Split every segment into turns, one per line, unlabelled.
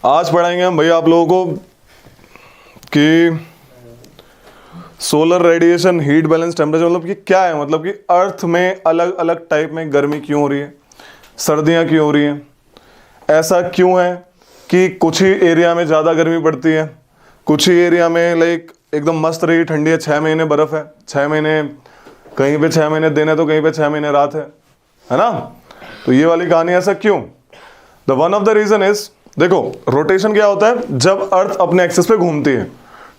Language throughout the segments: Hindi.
आज पढ़ाएंगे हम भैया आप लोगों को कि solar radiation, heat balance, temperature मतलब कि क्या है, मतलब कि अर्थ में अलग अलग टाइप में गर्मी क्यों हो रही है, सर्दियां क्यों हो रही हैं, ऐसा क्यों है कि कुछ ही एरिया में ज़्यादा गर्मी पड़ती है, कुछ ही एरिया में लाइक एकदम मस्त रही ठंडी है, 6 महीने बर्फ़ है, 6 महीने कहीं पे 6 महीने दिन है तो कहीं पे 6 महीने रात है ना। तो ये वाली कहानी ऐसा क्यों? The one of the reason is, देखो रोटेशन क्या होता है, जब अर्थ अपने एक्सिस पे घूमती है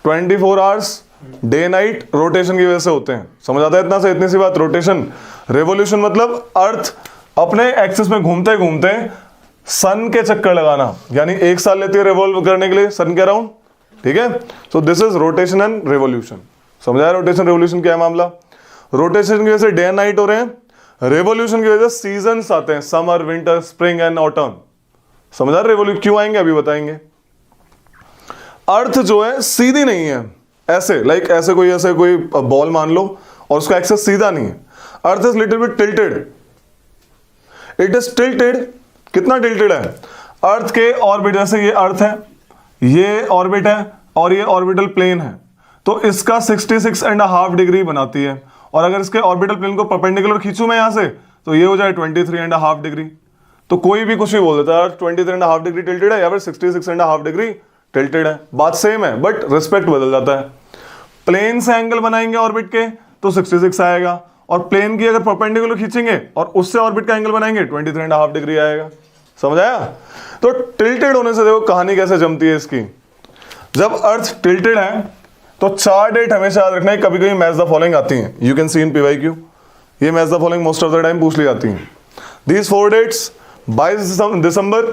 24 आवर्स डे नाइट रोटेशन की वजह से होते हैं। समझ आता है इतना से? इतनी सी बात। रोटेशन, रेवोल्यूशन मतलब अर्थ अपने एक्सिस में घूमते घूमते सन के चक्कर लगाना, यानी 1 साल लेती है रेवॉल्व करने के लिए सन के अराउंड, ठीक है। So this is rotation and revolution. समझ आया रोटेशन रेवोल्यूशन क्या है मामला? रोटेशन की वजह से डे एंड नाइट हो रहे हैं, रेवोल्यूशन की वजह से सीजन्स आते हैं, summer, winter, spring and autumn. समझ आ रहा? रेवोल्यूशन क्यों आएंगे अभी बताएंगे। अर्थ जो है सीधी नहीं है, ऐसे लाइक ऐसे कोई बॉल मान लो और उसका एक्सेस सीधा नहीं है। Earth is little bit tilted, it is tilted. कितना टिल्टेड है? अर्थ के ऑर्बिट, जैसे ये अर्थ है, ये ऑर्बिट है और ये ऑर्बिटल प्लेन है, तो इसका 66.5 डिग्री बनाती है। और अगर इसके ऑर्बिटल प्लेन को परपेंडिकुलर खींचूं मैं यहां से तो ये हो जाए 23.5 डिग्री। तो कोई भी कुछ भी बोल देता है 23.5 डिग्री टिल्टेड है या फिर 66.5 डिग्री टिल्टेड है, बात सेम है बट रिस्पेक्ट बदल जाता है। प्लेन से एंगल बनाएंगे ऑर्बिट के तो 66 आएगा, और प्लेन की अगर परपेंडिकुलर खींचेंगे और उससे ऑर्बिट का एंगल बनाएंगे 23.5 डिग्री आएगा। समझ आया? तो टिल्टेड होने से देखो कहानी कैसे जमती है इसकी। जब अर्थ टिल्टेड है तो 4 डेट हमेशा याद रखना है, कभी कभी मैच द फॉलोइंग आती हैं, you can see in PYQ, ये match the following most of the time पूछ ली जाती हैं। These 4 dates 22 December,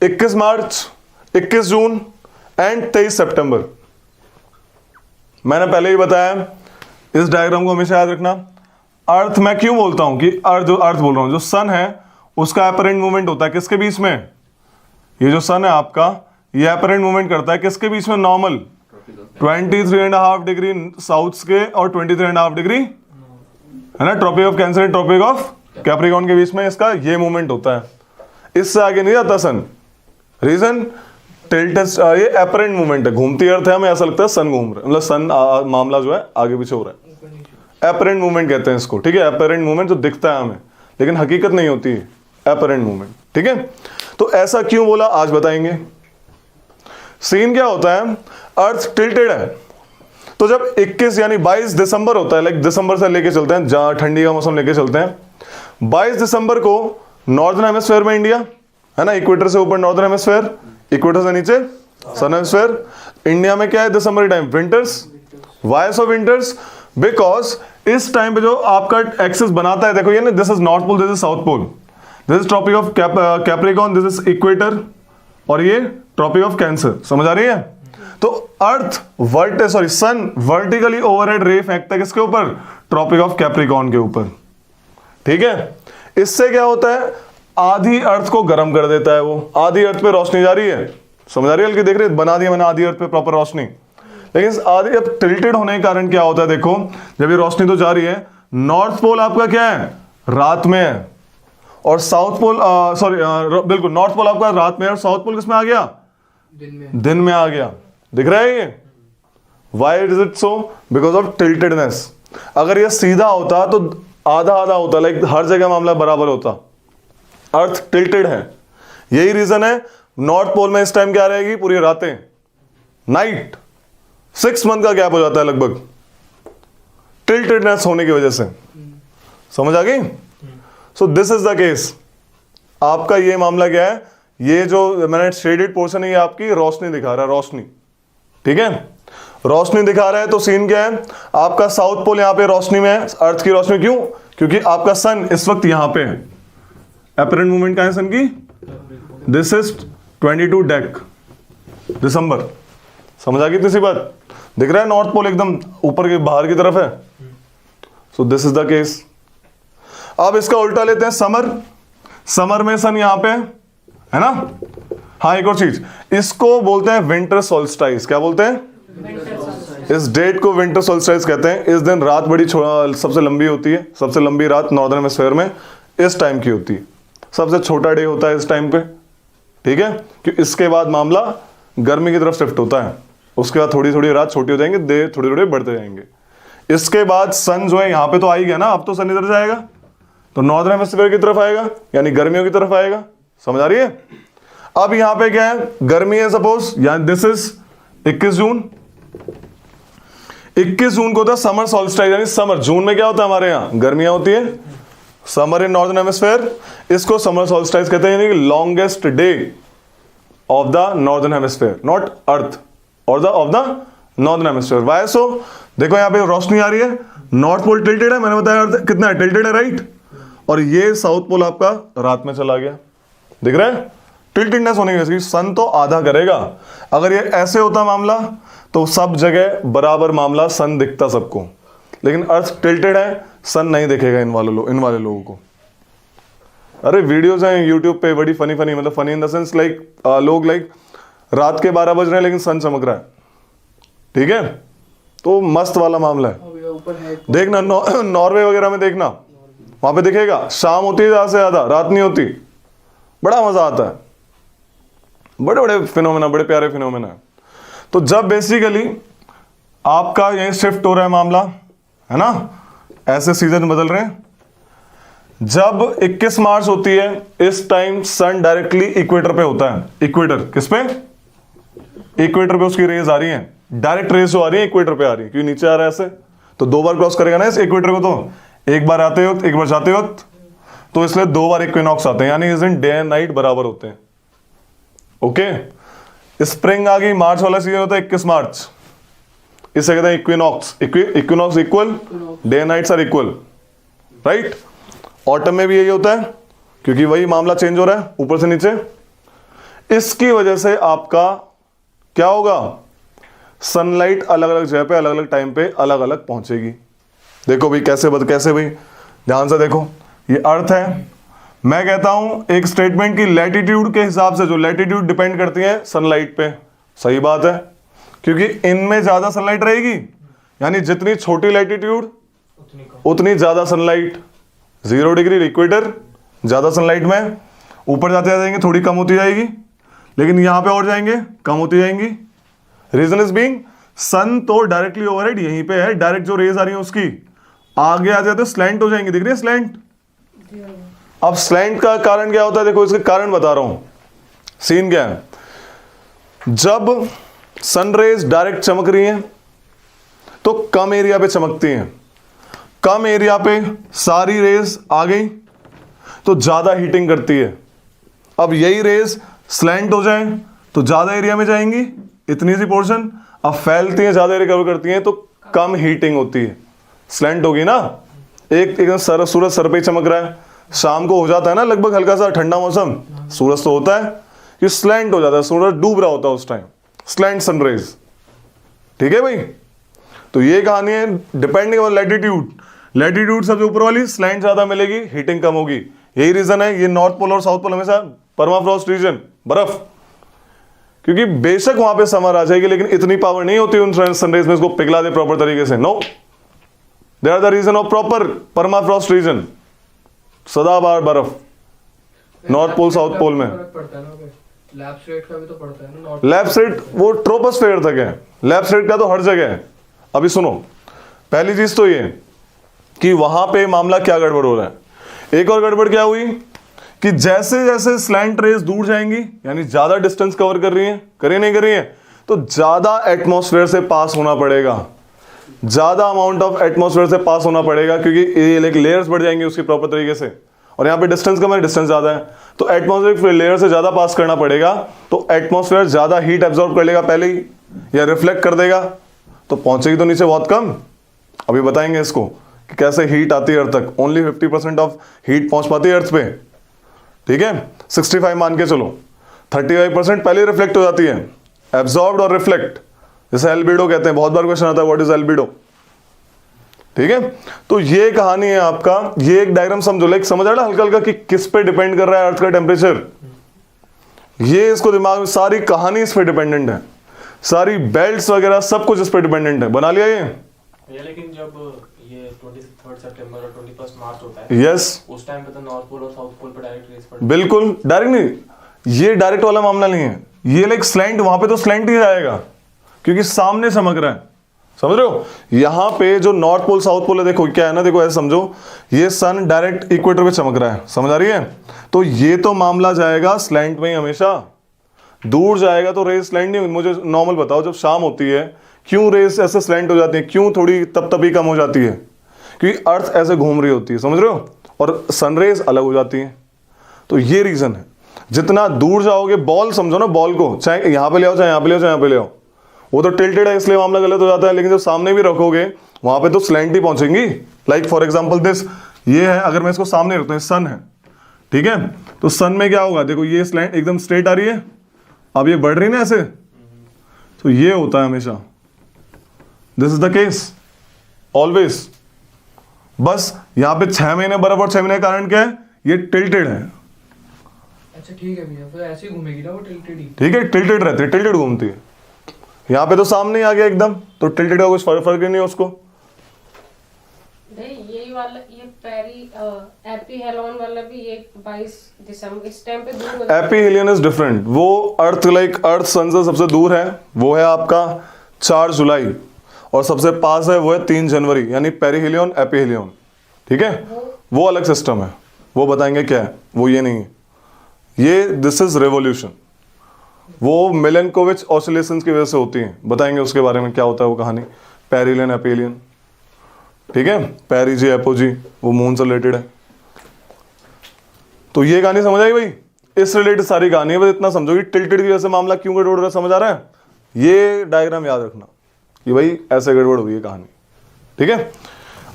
21 March, 21 June and 23 September. मैंने पहले ही बताया, इस डायग्राम को हमेशा याद रखना। अर्थ, मैं क्यों बोलता हूं कि अर्थ बोल रहा हूं, जो सन है उसका अपरेंट मूवमेंट होता है किसके बीच में? ये जो सन है आपका, ये अपरेंट मूवमेंट करता है किसके बीच में? नॉर्मल 23.5 डिग्री साउथ के और 23.5 डिग्री है ना, tropic of cancer and tropic of capricorn के बीच में इसका ये मूवमेंट होता है, इससे आगे नहीं जाता सन। रीजन टिल्ट, ये अपरेंट मूवमेंट है, घूमती अर्थ है, हमें ऐसा लगता है सन घूम रहा है, मतलब सन मामला जो है आगे पीछे हो रहा है। अपरेंट मूवमेंट कहते हैं इसको, ठीक है। अपरेंट मूवमेंट जो दिखता है हमें लेकिन हकीकत नहीं होती है, अपरेंट मूवमेंट, ठीक है। तो ऐसा क्यों बोला आज बताएंगे। सीन क्या होता है, अर्थ टिल्टेड है तो जब 21 यानी 22 दिसंबर होता है, लाइक दिसंबर से लेके चलते हैं, जहां ठंडी का मौसम लेके चलते हैं, 22 दिसंबर को नॉर्दर्न हेमिस्फीयर में इंडिया है ना, इक्वेटर से ऊपर नॉर्दर्न हेमिस्फीयर, इक्वेटर से नीचे सन हेमिस्फीयर। इंडिया में क्या है दिसंबर के time? Winters. Why so winters? Because इस टाइम पे जो आपका एक्सिस बनाता है, देखो ये ना, this is north pole, this is south pole, this is tropic of capricorn, this is equator, और ये ट्रॉपिक ऑफ कैंसर। समझ आ रही है? तो अर्थ सन वर्टिकली ओवरहेड रे फेंकता है किसके ऊपर? ट्रॉपिक ऑफ कैप्रिकॉर्न के ऊपर, ठीक है। इससे क्या होता है, आधी अर्थ को गर्म कर देता है, वो आधी अर्थ पे रोशनी जा रही है। समझ आ रही है? हल्की देख रहे हैं, बना दिया मैंने आधी अर्थ पे प्रॉपर रोशनी, लेकिन आधी अब टिल्टेड होने के कारण क्या होता है, देखो जब ये रोशनी तो जा रही है, नॉर्थ पोल आपका क्या है? रात में है, और साउथ पोल बिल्कुल नॉर्थ पोल आपका रात में है, और साउथ पोल किसमें आ गया? दिन में आ गया। दिख रहा है ये? Why is it so? Because of tiltedness. अगर ये सीधा होता तो आधा आधा होता, लाइक हर जगह मामला बराबर होता। अर्थ टिल्टेड है, यही रीजन है नॉर्थ पोल में इस टाइम क्या रहेगी? पूरी रातें, नाइट, 6 मंथ का गैप हो जाता है लगभग, टिल्टेडनेस होने की वजह से। समझ आ गई? So this is the case. आपका ये मामला क्या है, ये जो मैंने शेडेड पोर्शन है ये आपकी रोशनी दिखा रहा है, रोशनी, ठीक है, रोशनी दिखा रहा है। तो सीन क्या है, आपका साउथ पोल यहां पे रोशनी में है, अर्थ की रोशनी, क्यों? क्योंकि आपका सन इस वक्त यहां पे है। अपरेंट मूवमेंट कहां है सन की? दिस इज 22 डेक दिसंबर। समझ आ गई किसी बात? दिख रहा है नॉर्थ पोल एकदम ऊपर के बाहर की तरफ है। So this is the case. अब इसका उल्टा लेते हैं, समर। समर में सन यहां पे है ना। हाँ, एक और चीज, इसको बोलते हैं विंटर सोल्स्टाइस। क्या बोलते हैं? इस डेट को विंटर सोल्स्टाइस कहते हैं। इस दिन रात बड़ी सबसे लंबी होती है, सबसे लंबी रात नॉर्दर्न हेमिस्फीयर में इस टाइम की होती है, सबसे छोटा डे होता है इस टाइम पे, ठीक है, कि इसके बाद मामला गर्मी की तरफ शिफ्ट होता है, उसके बाद थोड़ी थोड़ी रात छोटी हो जाएंगे, देर थोड़ी थोड़ी बढ़ते जाएंगे। इसके बाद सन जो है यहाँ पे तो आ ही गया ना, अब तो सन इधर जाएगा तो नॉर्दर्न हेमिस्फीयर की तरफ आएगा, यानी गर्मियों की तरफ आएगा। समझ आ रही है? अब यहाँ पे क्या है, गर्मी है सपोज, यानी दिस इज 21 जून। 21 जून को होता है समर सॉल्स्टिस, यानी समर। जून में क्या होता है हमारे यहाँ, गर्मियां होती है, समर इन नॉर्दर्न हेमिस्फीयर। इसको समर सॉल्स्टिस कहते हैं, यानी longest day of the northern hemisphere, not earth और the of the northern hemisphere. Why so? देखो यहाँ पे रोशनी आ रही है, नॉर्थ पोल टिल्टेड है, मैंने बताया कितना है, टिल्टेड है, राइट। और ये साउथ पोल आपका रात में चला गया, दिख रहा है? टिल्टेडनेस होने की वजह से सन तो आधा करेगा। अगर ये ऐसे होता मामला तो सब जगह बराबर मामला, सन दिखता सबको, लेकिन अर्थ टिल्टेड है, सन नहीं दिखेगा इन वाले लोगों को। अरे वीडियोस हैं यूट्यूब पे बड़ी फनी फनी, मतलब funny in the sense like लोग लाइक रात के 12 बज रहे हैं लेकिन सन चमक रहा है, ठीक है, तो मस्त वाला मामला है। देखना नॉर्वे वगैरह में देखना, वहां पे दिखेगा, शाम होती है ज्यादा से ज्यादा, रात नहीं होती, बड़ा मजा आता है। बड़े बड़े फिनोमेना, बड़े प्यारे फिनोमेना है। तो जब बेसिकली आपका यही शिफ्ट हो रहा है मामला, है ना, ऐसे सीजन बदल रहे हैं, जब 21 मार्च होती है इस टाइम सन डायरेक्टली इक्वेटर पे होता है। इक्वेटर किस पे? इक्वेटर पे उसकी रेज आ रही है, डायरेक्ट रेज जो आ रही है इक्वेटर पे आ रही है, क्योंकि नीचे आ रहा है ऐसे, तो 2 बार क्रॉस करेगा ना इस इक्वेटर को, तो एक बार आते वक्त, एक बार जाते वक्त, तो इसलिए 2 बार इक्विनॉक्स आते हैं, यानी इस दिन डे एंड नाइट बराबर होते हैं। ओके, स्प्रिंग आ गई, मार्च वाला सीजन होता है 21 मार्च, इसे कहते हैं equinox. Equinox equal, day and nights are equal, right. Autumn में भी यही होता है, क्योंकि वही मामला चेंज हो रहा है ऊपर से नीचे। इसकी वजह से आपका क्या होगा, सनलाइट अलग अलग जगह पे अलग अलग टाइम पे अलग अलग पहुंचेगी। देखो भाई कैसे भाई ध्यान से देखो, ये अर्थ है, मैं कहता हूं एक स्टेटमेंट की लैटिट्यूड के हिसाब से, जो लैटिट्यूड डिपेंड करती है सनलाइट पे, सही बात है, क्योंकि इनमें ज्यादा सनलाइट रहेगी, यानी जितनी छोटी लैटिट्यूड उतनी ज्यादा सनलाइट। 0 डिग्री इक्वेटर, ज्यादा सनलाइट में, ऊपर जाते जाएंगे थोड़ी कम होती जाएगी, लेकिन यहां पे और जाएंगे कम होती जाएंगी। रीजन इज बीइंग सन तो डायरेक्टली ओवरहेड यहीं पे है, डायरेक्ट जो रेज आ रही है उसकी आगे आ जाते स्लैंट हो जाएंगी, दिख रही है स्लैंट। अब स्लैंट का कारण क्या होता है, देखो इसके कारण बता रहा हूं। सीन क्या है, जब सन रेज डायरेक्ट चमक रही हैं तो कम एरिया पे चमकती हैं, कम एरिया पे सारी रेज आ गई तो ज्यादा हीटिंग करती है। अब यही रेज स्लैंट हो जाए तो ज्यादा एरिया में जाएंगी, इतनी सी पोर्शन, अब फैलती हैं, ज्यादा एरिया कवर करती हैं तो कम हीटिंग होती है। स्लैंट होगी ना, एकदम सूरज सर पे ही चमक रहा है, शाम को हो जाता है ना लगभग हल्का सा ठंडा मौसम, सूरज तो होता है कि स्लैंट हो जाता है, सूरज डूब रहा होता है उस टाइम, स्लैंट सनराइज, ठीक है भाई। तो ये कहानी है, डिपेंडिंग ऑन लैटिट्यूड, लैटिट्यूड सबसे ऊपर वाली स्लैंट ज्यादा मिलेगी, हीटिंग कम होगी। यही रीजन है ये नॉर्थ पोल और साउथ पोल हमेशा परमाफ्रॉस्ट रीजन, बर्फ, क्योंकि बेशक वहां पे समर आ जाएगी लेकिन इतनी पावर नहीं होती उन सनराइज में इसको पिघला दे प्रॉपर तरीके से। No, they are the region of proper permafrost region, सदाबहार बर्फ नॉर्थ पोल साउथ पोल में।
लैप्स रेट का भी तो पड़ता है ना,
लैप्स रेट वो ट्रोपोस्फेयर तक है, लैप्स रेट का तो हर जगह है। अभी सुनो, पहली चीज तो ये कि वहां पे मामला क्या गड़बड़ हो रहा है। एक और गड़बड़ क्या हुई कि जैसे जैसे स्लैंट रेज दूर जाएंगी, यानी ज्यादा डिस्टेंस कवर कर रही है, नहीं कर रही है, तो ज्यादा एटमॉस्फेयर से पास होना पड़ेगा, ज्यादा अमाउंट ऑफ एटमॉस्फेयर से पास होना पड़ेगा, क्योंकि ये लेयर्स बढ़ जाएंगी उसकी प्रॉपर तरीके से, और यहाँ पे डिस्टेंस कम है, डिस्टेंस ज्यादा है, तो एटमॉस्फेरिक लेयर से ज्यादा पास करना पड़ेगा, तो एटमॉस्फेयर ज्यादा हीट एब्जॉर्ब कर लेगा पहले ही, या रिफ्लेक्ट कर देगा, तो पहुंचेगी तो नीचे बहुत कम। अभी बताएंगे इसको कि कैसे हीट आती है अर्थ तक, ओनली 50% ऑफ हीट पहुंच पाती है अर्थ पे, ठीक है, 65 मान के चलो, 35% पहले रिफ्लेक्ट हो जाती है, एब्जॉर्ब्ड और रिफ्लेक्ट, जैसे एल्बिडो कहते हैं, बहुत बार क्वेश्चन आता है व्हाट इज एल्बिडो, ठीक है। तो ये कहानी है आपका, ये एक डायग्राम समझो, लाइक समझ आ रहा है हल्का हल्का कि किस पे डिपेंड कर रहा है अर्थ का टेम्परेचर, ये इसको दिमाग में, सारी कहानी इस पे डिपेंडेंट है, सारी बेल्ट्स वगैरह सब कुछ इस पे डिपेंडेंट है। बना लिया ये
लेकिन जब ये 23 सितंबर और 21 मार्च होता है,
यस,
उस टाइम पे तो नॉर्थ पोल और साउथ पोल पे डायरेक्ट रेज पड़ती है।
बिल्कुल डायरेक्ट नहीं, ये डायरेक्ट वाला मामला नहीं है, ये लाइक स्लैंट, वहां पे तो स्लैंट ही जाएगा क्योंकि सामने चमक रहा है, समझ रहे हो। यहां पे जो नॉर्थ पोल साउथ पोल है, देखो क्या है ना, देखो ऐसे समझो, ये सन डायरेक्ट इक्वेटर पे चमक रहा है, समझ आ रही है, तो ये तो मामला जाएगा स्लैंट में ही हमेशा। दूर जाएगा तो रेस स्लैंट नहीं। मुझे नॉर्मल बताओ, जब शाम होती है क्यों रेस ऐसे स्लैंट हो जाती है, क्यों थोड़ी तपतपी कम हो जाती है, क्योंकि अर्थ ऐसे घूम रही होती है, समझ रहे हो, और सनरेज अलग हो जाती है। तो ये रीजन है। जितना दूर जाओगे, बॉल समझो ना, बॉल को चाहे यहां पे ले आओ, चाहे यहां पे ले आओ, चाहे यहां पे ले आओ, वो तो टिल्टेड है इसलिए मामला गलत हो जाता है, लेकिन जब सामने भी रखोगे वहां पे तो स्लैंट ही पहुंचेंगी। लाइक फॉर एग्जांपल दिस, ये है, अगर मैं इसको सामने रखता हूं, सन है, ठीक है, तो सन में क्या होगा, देखो ये स्लैंट एकदम स्ट्रेट आ रही है, अब ये बढ़ रही ना ऐसे, तो ये होता है हमेशा, this is the case always. बस यहां पे 6 महीने बर्फ और 6 महीने का कारण क्या है, ये टिल्टेड है।
अच्छा ठीक है भैया, फिर ऐसे ही घूमेगी ना वो टिल्टेड ही।
ठीक है, टिल्टेड रहती है, टिल्टेड घूमती है। यहाँ पे तो सामने ही आ गया एकदम, तो टिल्टेड का कुछ फर्क ही नहीं है उसको।
यही वाला, ये एपीहेलियन वाला भी ये 22 दिसंबर इस टाइम पे दूर हो जाता है।
एपीहेलियन इज डिफरेंट, वो अर्थ लाइक अर्थ सन से सबसे दूर है, वो है आपका 4 जुलाई, और सबसे पास है वो है 3 जनवरी, यानी पेरिहेलियन एपीहेलियन, ठीक है, वो अलग सिस्टम है, वो बताएंगे क्या है, वो ये नहीं है, ये दिस इज रेवोल्यूशन, वो मिलेनकोविच ऑसिलेशंस की वजह से होती है, बताएंगे उसके बारे में क्या होता है वो कहानी, पेरिलियन एपीलियन, ठीक है, पेरिजी एपोजी, वो मून से रिलेटेड है। तो ये कहानी समझ आई भाई, इस रिलेटेड सारी कहानी है, बस इतना समझो कि टिल्टेड की वजह से मामला क्यों गड़बड़ हो रहा है, समझ आ रहा है। ये डायग्राम याद रखना कि भाई ऐसे गड़बड़ हुई है कहानी, ठीक है।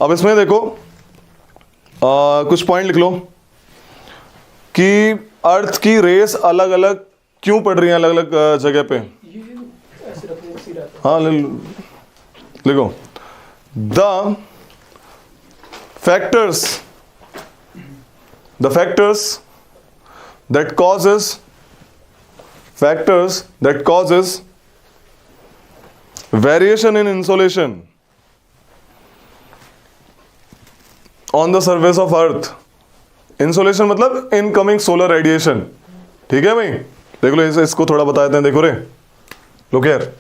अब इसमें देखो कुछ पॉइंट लिख लो कि अर्थ की रेस अलग अलग क्यों पड़ रही है अलग अलग जगह पे।
ये ऐसे रखने से रहता
हाँ लिखो, the factors that causes variation in insolation on the surface of earth। Insolation मतलब इनकमिंग सोलर रेडिएशन, ठीक है भाई, देख लो इसको थोड़ा बता देते हैं। देखो रे, लो यार,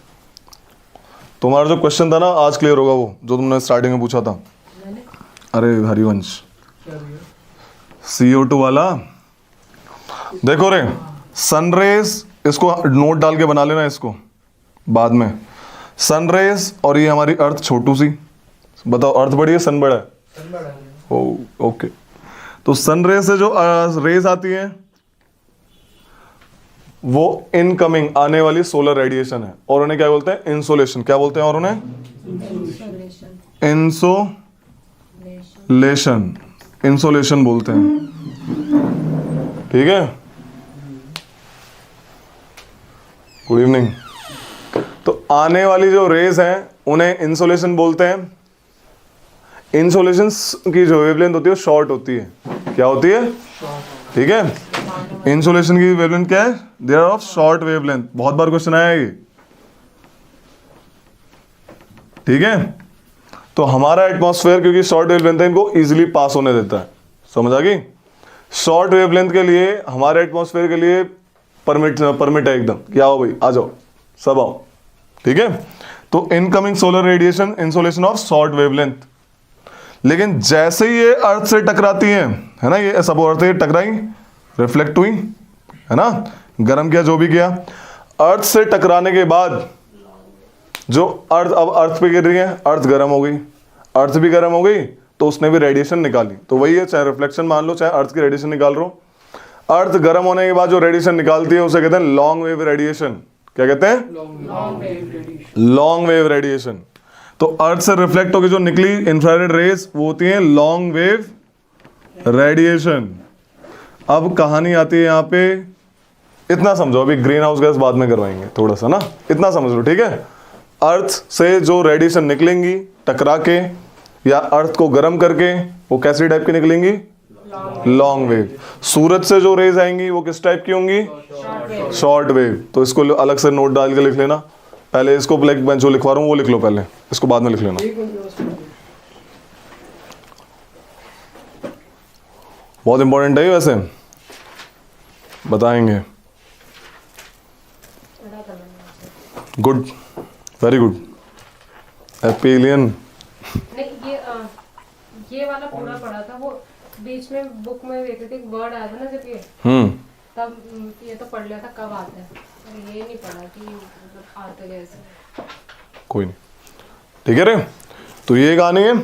तुम्हारा जो क्वेश्चन था ना आज क्लियर होगा, वो जो तुमने स्टार्टिंग में पूछा था, अरे हरिवंश,
क्या भैया?
CO2 वाला। देखो रे, सनरेज, इसको नोट डाल के बना लेना इसको बाद में, सनरेज और ये हमारी अर्थ छोटू सी, बताओ अर्थ बड़ी है सन बड़ा है?
सन बड़ा है।
ओ ओके, तो सनरेज से जो रेज आती हैं वो इनकमिंग आने वाली सोलर रेडिएशन है, और उन्हें क्या बोलते हैं, इंसोलेशन। क्या बोलते हैं और उन्हें? इंसोलेशन बोलते हैं, ठीक है। Good evening. तो आने वाली जो रेज हैं उन्हें इंसोलेशन बोलते हैं। इंसोलेशन की जो वेवलेंथ होती है वो शॉर्ट होती है। क्या होती है? ठीक है, इंसोलेशन की वेवलेंथ क्या है? They are of short wavelength. बहुत बार क्वेश्चन आया ये, ठीक है। तो हमारा एटमॉस्फेयर क्योंकि शॉर्ट वेवलेंथ है, इनको इजीली पास होने देता है। समझ आ गई? शॉर्ट वेवलेंथ के लिए हमारे एटमॉस्फेयर के लिए परमिट है एकदम कि आओ भाई, आ जाओ, सब आओ, ठीक है। तो incoming solar radiation insolation of short wavelength. लेकिन जैसे ही ये अर्थ से टकराती है ना, ये सब अर्थ से टकराई, रिफ्लेक्ट हुई, है ना, गर्म किया जो भी किया, अर्थ से टकराने के बाद जो अर्थ अब अर्थ पे गिर रही है, अर्थ गर्म हो गई, अर्थ भी गर्म हो गई तो उसने भी रेडिएशन निकाली। तो वही है, चाहे रिफ्लेक्शन मान लो चाहे अर्थ की रेडिएशन निकाल रहे हो। अर्थ गर्म होने के बाद जो रेडिएशन निकालती है उसे कहते हैं लॉन्ग वेव रेडिएशन। क्या कहते हैं? Long wave radiation. तो अर्थ से रिफ्लेक्ट होकर जो निकली इंफ्रारेड रेज वो होती है लॉन्ग वेव रेडिएशन। अब कहानी आती है यहाँ पे, इतना समझो, अभी ग्रीन हाउस गैस बाद में करवाएंगे थोड़ा सा ना, इतना समझ लो, ठीक है। अर्थ से जो रेडिएशन निकलेंगी टकरा के या अर्थ को गर्म करके, वो कैसी टाइप की निकलेंगी? Long wave. सूरज से जो रेज आएंगी वो किस टाइप की होंगी? Short wave. तो इसको अलग से नोट डाल के लिख लेना। पहले इसको मैं जो लिखवा रहा हूँ वो लिख लो पहले, इसको बाद में लिख लेना। बहुत इंपॉर्टेंट है वैसे, बताएंगे। Good, very good. एपिलियन,
नहीं ये वाला पूरा पढ़ा था, वो बीच में बुक में देखे थे, वर्ड आया था ना जब ये, तब ये तो पढ़ लिया था कब आता है, पर ये नहीं पढ़ा कि मतलब आता कैसे।
कोई नहीं, ठीक है रे। तो ये कहानी है।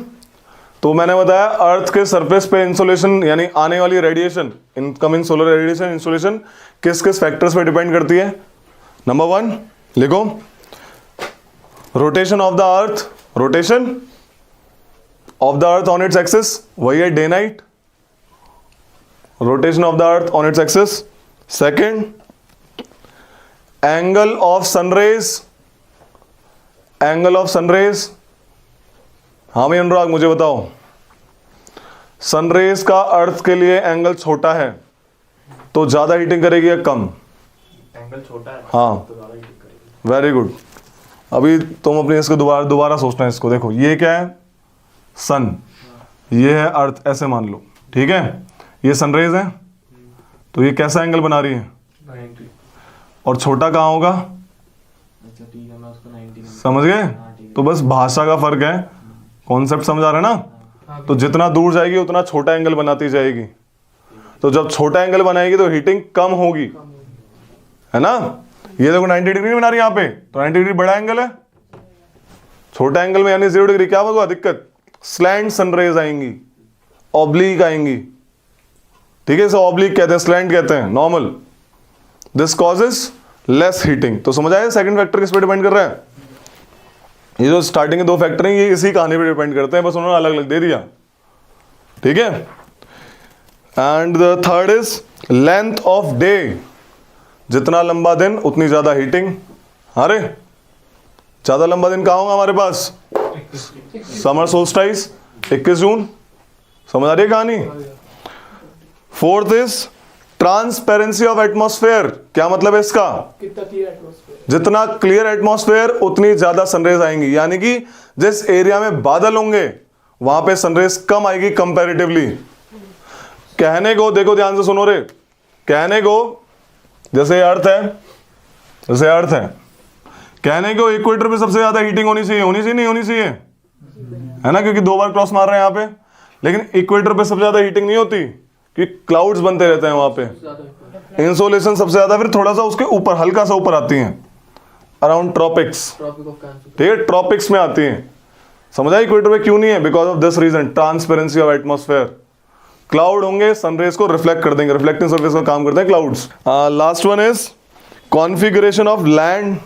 तो मैंने बताया अर्थ के सरफेस पे इंसुलेशन यानी आने वाली radiation, incoming solar radiation insulation किस किस फैक्टर्स पे डिपेंड करती है। नंबर 1 लिखो, rotation of the earth, rotation of the earth on its axis, वही है day night, rotation of the earth on its axis. Second, angle of sun rays, angle of sun rays. हाँ भाई अनुराग मुझे बताओ, सनरेज का अर्थ के लिए एंगल छोटा है तो ज्यादा हीटिंग करेगी या कम?
एंगल छोटा है
हाँ,
तो ज्यादा हीट करेगी।
Very good. अभी तुम अपने इसको दोबारा सोचना है इसको। देखो ये क्या है, सन, ये है अर्थ, ऐसे मान लो, ठीक है। ये सनरेज है, तो ये कैसा एंगल बना रही है?
90।
और छोटा कहाँ होगा?
अच्छा ठीक है, मैं उसको 90
समझ गए? तो बस भाषा का फर्क है, कॉन्सेप्ट समझ आ रहा है ना। तो जितना दूर जाएगी उतना छोटा एंगल बनाती जाएगी, तो जब छोटा एंगल बनाएगी तो हीटिंग कम होगी, है ना। ये देखो 90 डिग्री बना रही है यहाँ पे, तो 90 डिग्री बड़ा एंगल है। छोटा एंगल में यानी 0 डिग्री क्या होगा दिक्कत? स्लैंट सनरेज आएंगी, ऑब्लिक आएंगी, ठीक है। इसे ऑब्लिक कहते हैं, स्लैंट कहते हैं, normal. This causes less heating. तो समझ आया सेकंड फैक्टर किस पे डिपेंड कर रहा है? ये जो स्टार्टिंग के 2 फैक्टर हैं ये इसी कहानी पे डिपेंड करते हैं, बस उन्होंने अलग अलग दे दिया, ठीक है। And the third is length of day, जितना लंबा दिन उतनी ज्यादा हीटिंग। अरे ज्यादा लंबा दिन कहाँ होगा हमारे पास? समर सोल्स्टाइस 21 जून। समझ आ रही है कहानी? Fourth is transparency of atmosphere. क्या मतलब है इसका?
कितना क्लियर एटमॉस्फेयर,
जितना क्लियर एटमॉस्फेयर उतनी ज्यादा सनरेज आएंगी, यानी कि जिस एरिया में बादल होंगे वहां पे सनरेज कम आएगी कंपैरेटिवली। कहने को, देखो ध्यान से सुनो रे, कहने को जैसे अर्थ है, जैसे अर्थ है, कहने को इक्वेटर पे सबसे ज्यादा हीटिंग होनी चाहिए, होनी चाहिए नहीं होनी चाहिए, है ना, क्योंकि 2 बार क्रॉस मार रहे हैं यहाँ पे। लेकिन इक्वेटर पे सबसे ज्यादा हीटिंग नहीं होती, क्योंकि क्लाउड्स बनते रहते हैं वहां पे, इंसोलेशन सबसे ज्यादा फिर थोड़ा सा उसके ऊपर, हल्का सा ऊपर आती हैं, around tropics,
tropic of cancer.
ठीक है, ट्रॉपिक्स में आती हैं। समझ आई? इक्वेटर पे क्यों नहीं है? Because of this region, transparency of atmosphere. Cloud होंगे, सनरेज को रिफ्लेक्ट कर देंगे, रिफ्लेक्टिंग सर्फेस का काम करते हैं clouds. Last one is configuration of land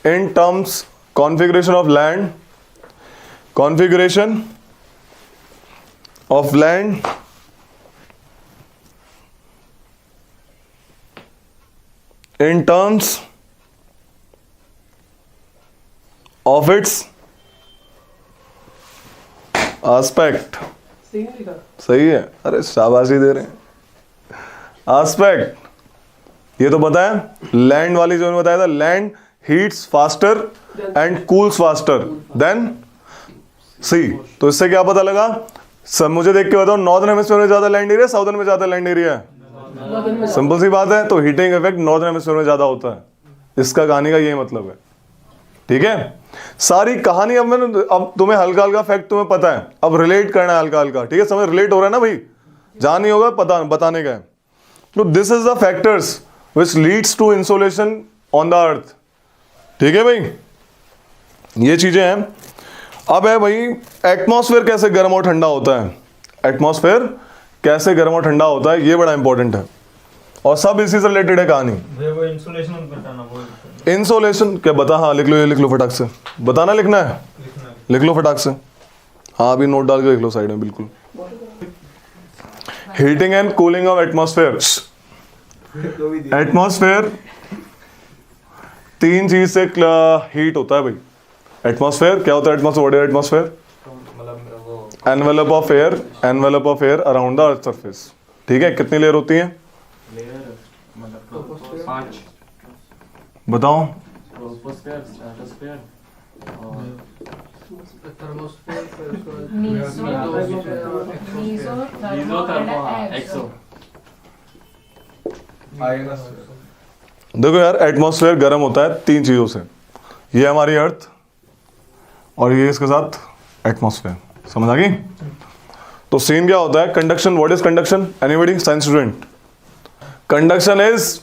in terms, configuration of land, configuration of land in terms of its aspect। सही है, अरे शाबाशी दे रहे हैं। एस्पेक्ट ये तो पता है, लैंड वाली जो मैंने बताया था, land heats faster and cools faster than sea. तो इससे क्या पता लगा? सब मुझे देख के बताओ, नॉर्दर्न हेमिस्फीयर में ज्यादा लैंड एरिया, साउदर्न में ज्यादा लैंड एरिया है? सिंपल सी बात है। तो हीटिंग इफेक्ट नॉर्दर्न हेमिस्फीयर में ज्यादा होता है, इसका कहानी का ये मतलब है, ठीक है। सारी कहानी अब तुम्हें हल्का हल्का फैक्ट तुम्हें पता है, अब रिलेट करना है हल्का हल्का, ठीक है। समझ रिलेट हो रहा है ना भाई? जहां नहीं होगा पता बताने का है। तो this is the factors which leads to insolation on the earth, ठीक है भाई, ये चीजें हैं। अब है भाई एटमॉस्फेयर कैसे गर्म और ठंडा होता है, एटमॉस्फेयर कैसे गर्म और ठंडा होता है, ये बड़ा इंपॉर्टेंट है, और सब इसी से रिलेटेड है कहानी।
वो इंसुलेशन बताना, वो
इंसोलेशन क्या बता? हाँ लिख लो, ये लिख लो फटाक से, बताना लिखना है, लिख लो फटाक से। हाँ अभी नोट डाल के लिख लो साइड में, बिल्कुल। Heating and cooling of atmosphere. Atmosphere 3 चीज से हीट होता है भाई। एटमॉस्फेयर क्या होता है? Atmosphere, what is atmosphere? Envelope of air, envelope of air around the earth surface, ठीक है। कितनी लेयर होती है?
लेयर मतलब 5
बताओ।
ट्रोपोस्फेयर, स्ट्रेटोस्फेयर और एक्सो।
देखो यार एटमॉस्फेयर गर्म होता है 3 चीजों से, ये हमारी अर्थ और ये इसके साथ एटमॉस्फेयर। समझ आ गई? तो सीन क्या होता है? Conduction, what is conduction? Anybody? Science student? Conduction is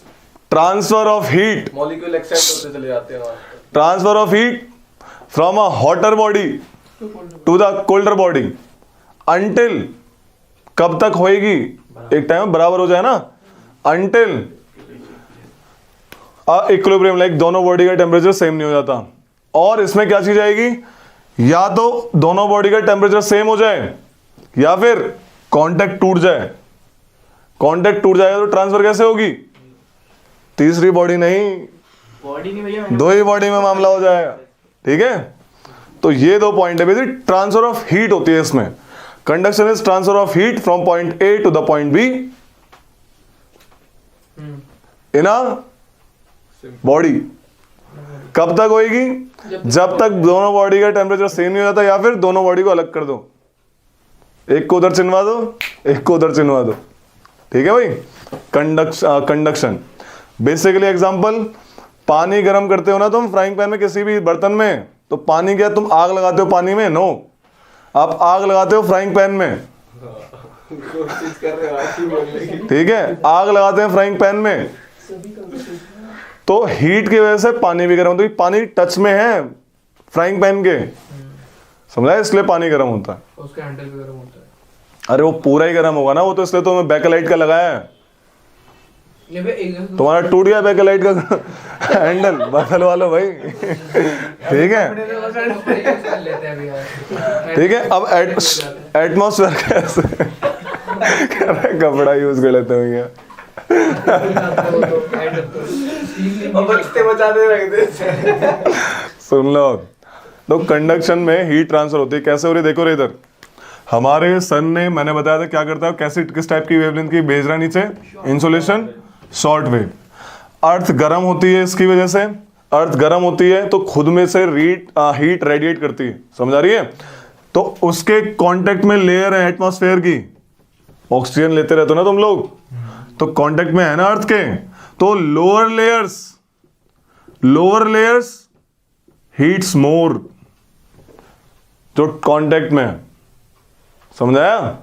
transfer of heat,
molecule accept होते चले जाते हैं वहाँ पे।
Transfer of heat from a hotter body to the colder body until, कब तक होएगी? एक टाइम बराबर हो जाए ना, अंटिल इक्विलिब्रियम, लाइक दोनों बॉडी का टेम्परेचर सेम नहीं हो जाता। और इसमें क्या चीज आएगी? या तो दोनों बॉडी का टेम्परेचर सेम हो जाए या फिर कांटेक्ट टूट जाए। कांटेक्ट टूट जाएगा तो ट्रांसफर कैसे होगी? तीसरी बॉडी नहीं,
बॉडी नहीं भैया,
दो ही बॉडी में मामला हो जाएगा। ठीक है, तो ये दो पॉइंट है बेसिक। ट्रांसफर ऑफ हीट होती है इसमें। Conduction is transfer of heat from point A to the point B in a body. कब तक होएगी? जब तक दोनों बॉडी का टेम्परेचर सेम नहीं हो जाता या फिर दोनों बॉडी को अलग कर दो, एक को उधर चिनवा दो, एक को उधर चिनवा दो। ठीक है भाई? कंडक्शन बेसिकली एग्जांपल, पानी गर्म करते हो ना तुम फ्राइंग पैन में किसी भी बर्तन में, तो पानी क्या तुम आग लगाते हो पानी में? नो, आप आग लगाते हो फ्राइंग पैन में।
कोशिश कर रहे हो अच्छी बोलने की।
ठीक है, आग लगाते हैं फ्राइंग पैन में, तो हीट की वजह से पानी भी गर्म होता है। पानी टच में है फ्राइंग पैन के, समझा? इसलिए पानी गर्म होता है।
उसका हैंडल भी गर्म होता है।
अरे वो पूरा ही गर्म होगा ना, वो तो इसलिए तो मैं बैकलाइट का लगाया है।
ये भैया एक
तुम्हारा टूट गया बैकलाइट का हैंडल, बदल वालो भाई। ठीक है,
कर लेते हैं भैया।
ठीक है। अब एटमॉस्फेयर कैसे कह रहा है? कपड़ा यूज कर लेते हैं भैया।
और बचते बचाते रखते।
सुन लो, तो कंडक्शन में हीट ट्रांसफर होती है। कैसे हो रही? देखो रे इधर, हमारे सन ने, मैंने बताया था क्या करता है, कैसे किस टाइप की वेवलेंथ की भेज रहा है नीचे? Insulation, short wave. अर्थ गर्म होती है, इसकी वजह से अर्थ गर्म होती है तो खुद में से हीट रेडिएट करती है। समझ आ रही है? तो उसके कांटेक्ट में लेयर है एटमॉस्फेयर की, ऑक्सीजन लेते रहते हो ना तुम लोग, तो कांटेक्ट में है ना अर्थ के, तो लोअर लेयर्स हीट्स मोर जो कांटेक्ट में है। समझाया?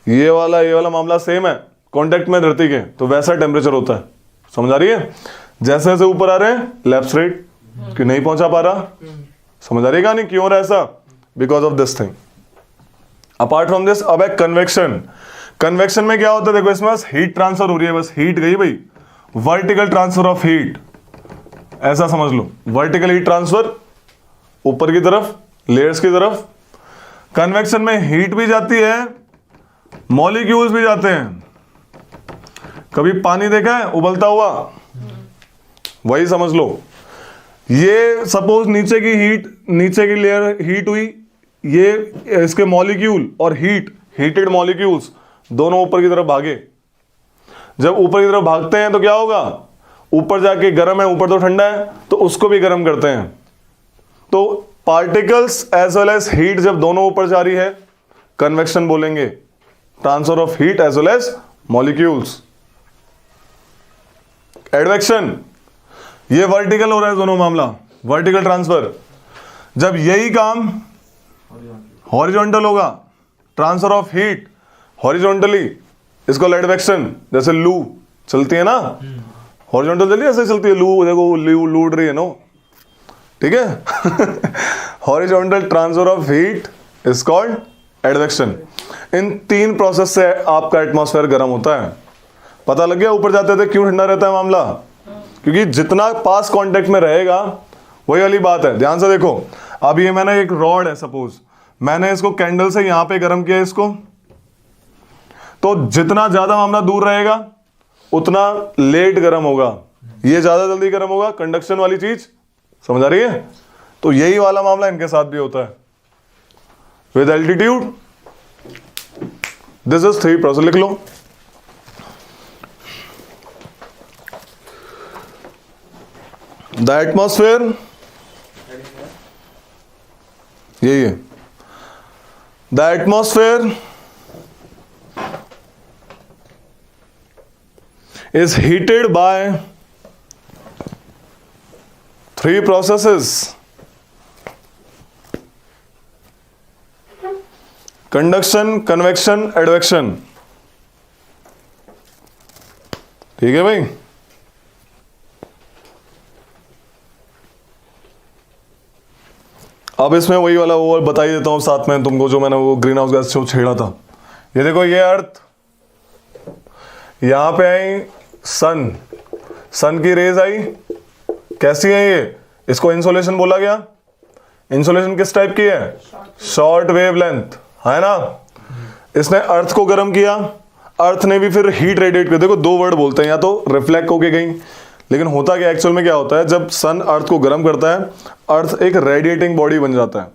ये वाला मामला सेम है, कांटेक्ट में धरती के, तो वैसा टेम्परेचर होता है। समझ आ रही है? जैसे जैसे ऊपर आ रहे हैं लेफ्ट राइट कि नहीं पहुंचा पा रहा। समझ आ रही है कहानी? क्यों हो रहा है ऐसा? Because of this thing. Apart from this, अब है कन्वेक्शन। कन्वेक्शन में क्या होता है? देखो, इसमें बस हीट ट्रांसफर हो रही है, बस हीट गई भाई, वर्टिकल ट्रांसफर ऑफ हीट, ऐसा समझ लो। वर्टिकल हीट ट्रांसफर ऊपर की तरफ, लेयर्स की तरफ। कन्वेक्शन में हीट भी जाती है, मॉलिक्यूल्स भी जाते हैं। कभी पानी देखा है उबलता हुआ? वही समझ लो। ये सपोज नीचे की लेयर हीट हुई, ये इसके मॉलिक्यूल और हीटेड मॉलिक्यूल्स दोनों ऊपर की तरफ भागे। जब ऊपर की तरफ भागते हैं तो क्या होगा? ऊपर जाके गर्म है, ऊपर तो ठंडा है, तो उसको भी गर्म करते हैं। तो particles as well as heat जब दोनों ऊपर जा रही है, कन्वेक्शन बोलेंगे। Transfer of heat as well as molecules. Advection, ये वर्टिकल हो रहा है दोनों मामला, वर्टिकल ट्रांसफर। जब यही काम हॉरिजॉन्टल होगा, ट्रांसफर ऑफ हीट हॉरिजॉन्टली, इसको एडवेक्शन। जैसे लू चलती है ना, हॉरिजॉन्टल चलती है, ऐसे चलती है लू, देखो लू लूट रही है नो, ठीक है। Horizontal transfer of heat is called advection. इन तीन प्रोसेस से आपका एटमॉस्फेयर गर्म होता है। पता लग गया ऊपर जाते थे क्यों ठंडा रहता है मामला? क्योंकि जितना पास कांटेक्ट में रहेगा, वही वाली बात है। ध्यान से देखो, अब ये मैंने एक रॉड है, सपोज मैंने इसको कैंडल से यहां पे गर्म किया इसको, तो जितना ज्यादा मामला दूर रहेगा उतना लेट गर्म होगा, ये ज्यादा जल्दी गर्म होगा, कंडक्शन वाली चीज। समझ आ रही है? तो यही वाला मामला इनके साथ भी होता है with altitude. This is 3 process, लिख लो। द एटमॉस्फेयर, यही है, the atmosphere is heated by three processes, conduction, convection, advection. ठीक है भाई। अब इसमें वही वाला वो बता ही देता हूं साथ में तुमको, जो मैंने वो ग्रीन हाउस गैस छेड़ा था। ये देखो, ये अर्थ, यहां पे आई सन, सन की रेज आई, कैसी है ये? इसको इंसोलेशन बोला गया। इंसोलेशन किस टाइप की है? शॉर्ट वेवलेंथ, है ना। इसने अर्थ को गर्म किया, अर्थ ने भी फिर हीट रेडिएट कर। देखो दो वर्ड बोलते हैं, या तो रिफ्लेक्ट होके गई, लेकिन होता क्या एक्चुअल में क्या होता है, जब सन अर्थ को गर्म करता है, अर्थ एक रेडिएटिंग बॉडी बन जाता है,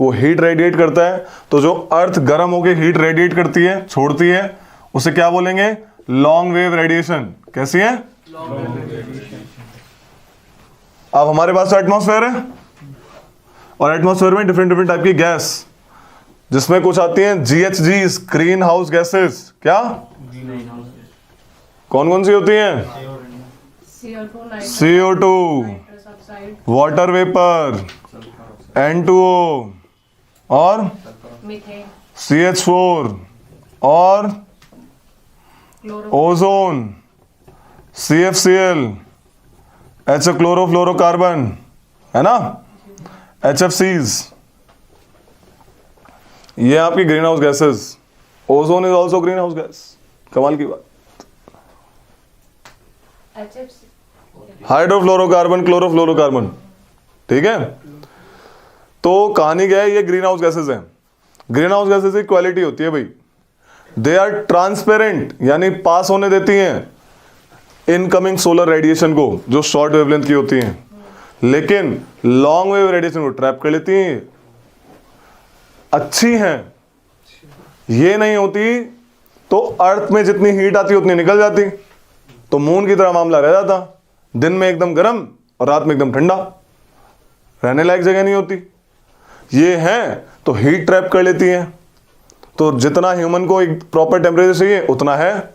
वो हीट रेडिएट करता है। तो जो अर्थ गर्म होके हीट रेडिएट करती है, छोड़ती है, उसे क्या बोलेंगे? Long wave radiation. कैसी है? अब हमारे पास एटमॉस्फेयर है, और एटमॉस्फेयर में डिफरेंट डिफरेंट टाइप की गैस, जिसमें कुछ आती हैं GHG, ग्रीन हाउस गैसेस। क्या? कौन कौन सी होती हैं? CO2, वाटर वेपर, N2O, और CH4, और ओजोन, CFCl, क्लोरोफ्लोरोकार्बन, है ना, HFCs। ये आपकी green house gases. Ozone is also green house gas. कमाल की बात। Hydrofluorocarbon, chlorofluorocarbon. ठीक है, तो कहानी क्या है, ये ग्रीन हाउस गैसेस हैं। ग्रीन हाउस गैसेस की क्वालिटी होती है भाई, दे आर ट्रांसपेरेंट, यानी पास होने देती हैं इनकमिंग सोलर रेडिएशन को, जो शॉर्ट वेवलेंथ की होती हैं, लेकिन लॉन्ग वेव रेडिएशन को ट्रैप कर लेती हैं। अच्छी हैं, ये नहीं होती तो अर्थ में जितनी हीट आती उतनी निकल जाती, तो मून की तरह मामला रह जाता, दिन में एकदम गर्म और रात में एकदम ठंडा, रहने लायक जगह नहीं होती। ये हैं तो हीट ट्रैप कर लेती हैं, तो जितना ह्यूमन को एक प्रॉपर टेम्परेचर चाहिए उतना है,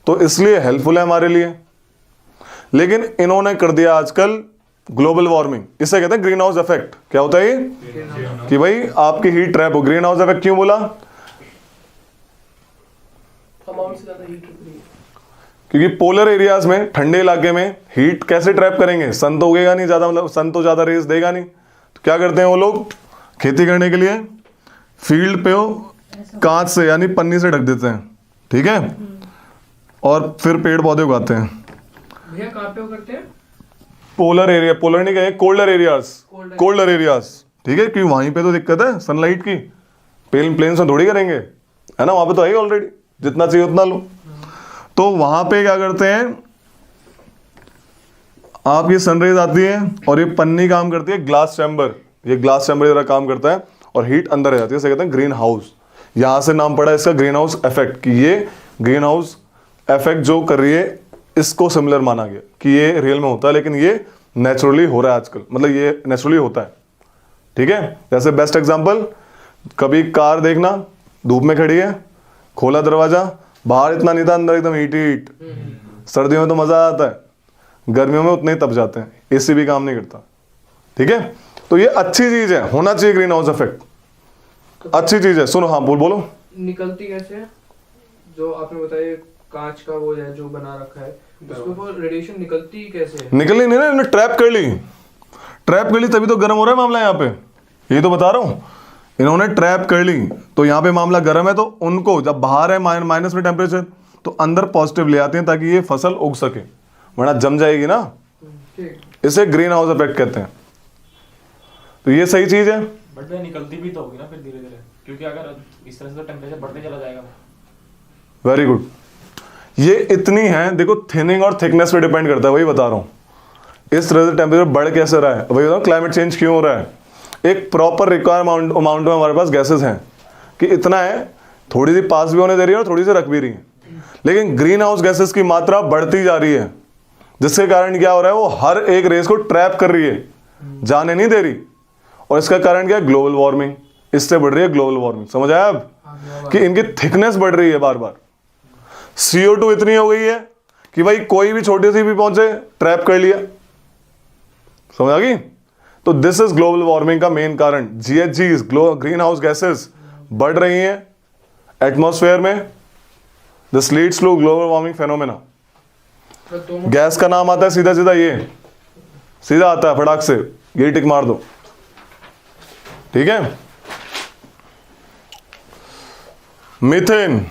तो इसलिए हेल्पफुल है हमारे लिए। लेकिन इन्होंने कर दिया आजकल ग्लोबल वार्मिंग, इसे कहते हैं ग्रीन हाउस इफेक्ट। क्या होता है ये? कि भाई आपकी हीट ट्रैप हो। ग्रीन हाउस इफेक्ट क्यों बोला?
अमाउंट से ज्यादा हीट रुक रही है।
क्योंकि पोलर एरियाज में, ठंडे इलाके में हीट कैसे ट्रैप करेंगे? सन तो उगेगा नहीं ज्यादा, मतलब सन तो ज्यादा रेस देगा नहीं, तो क्या करते हैं वो लोग खेती करने के लिए फील्ड पे हो कांच से यानी पन्नी से ढक देते हैं, ठीक है, और फिर पेड़ पौधे उगाते हैं।
भैया कहाँ पे वो करते हैं?
पोलर एरिया, पोलर नहीं कहे, कोल्डर एरियाज, कोल्डर एरियाज, ठीक है, क्योंकि वहीं पे तो दिक्कत है सनलाइट की, प्लेन से थोड़ी करेंगे, है ना, वहां पे तो है ऑलरेडी, जितना चाहिए उतना लो। तो वहां पे क्या करते हैं, आपकी सनरेज आती है और ये पन्नी काम करती है ग्लास चैम्बर, ये ग्लास चैम्बर जरा काम करता है और हीट अंदर आ जाती है, इसे कहते हैं ग्रीन हाउस। यहां से नाम पड़ा इसका ग्रीन हाउस इफेक्ट, कि ये ग्रीन हाउस इफेक्ट जो कर रही है इसको सिमिलर माना गया कि ये रियल में होता है, लेकिन ये नेचुरली हो रहा है आजकल, मतलब ये नेचुरली होता है, ठीक है। जैसे बेस्ट एग्जांपल, कभी कार देखना, धूप में खड़ी है, खोला दरवाजा, बाहर इतना नहीं था, अंदर एकदम हीट, सर्दियों में तो मजा आता है, गर्मियों में उतने ही तप जाते हैं, एसी भी काम नहीं करता, ठीक है। तो ये अच्छी चीज है, होना चाहिए ग्रीन हाउस इफेक्ट, अच्छी चीज है। सुनो, हाँ बोलो।
निकलती कैसे है? जो आपने बताया कांच का वो है जो बना रखा है, उसमें वो रेडिएशन निकलती कैसे है?
निकली नहीं ना, इन्होंने ट्रैप कर ली, ट्रैप कर ली, तभी तो गर्म हो रहा है मामला यहाँ पे, ये तो बता रहा हूँ, इन्होंने ट्रैप कर ली तो यहाँ पे मामला गर्म है, तो उनको जब बाहर है माइनस में टेम्परेचर, तो अंदर पॉजिटिव ले आते हैं ताकि ये फसल उग सके, वरना जम जाएगी ना, इसे ग्रीन हाउस इफेक्ट कहते हैं। तो ये सही चीज है,
बट वह निकलती भी तो होगी ना फिर धीरे धीरे, क्योंकि अगर इस तरह से तो टेम्परेचर बढ़ते चला जाएगा।
Very good. ये इतनी है, देखो थिनिंग और थिकनेस पे डिपेंड करता है, वही बता रहा हूँ, इस तरह से टेम्परेचर बढ़ कैसे रहा है, वही बताओ क्लाइमेट चेंज क्यों हो रहा है। एक प्रॉपर रिक्वायर्ड अमाउंट में हमारे पास गैसेस हैं कि इतना है, थोड़ी सी पास भी होने दे रही है और थोड़ी सी रख भी रही है, लेकिन ग्रीन हाउस गैसेस की मात्रा बढ़ती जा रही है, जिसके कारण क्या हो रहा है, वो हर एक रेस को ट्रैप कर रही है, जाने नहीं दे रही, और इसका कारण क्या है, ग्लोबल वार्मिंग, इससे बढ़ रही है ग्लोबल वार्मिंग। समझ आया अब कि इनकी थिकनेस बढ़ रही है बार बार। CO2 इतनी हो गई है कि भाई कोई भी छोटी सी भी पहुंचे ट्रैप कर लिया, समझ आ गई? तो दिस इज ग्लोबल वार्मिंग का मेन कारण। GHGs ग्रीन हाउस गैसेस बढ़ रही हैं एटमॉस्फेयर में, this leads to global warming phenomena. Gas का नाम आता है सीधा सीधा, ये सीधा आता है फटाक से, ये टिक मार दो, ठीक है। मीथेन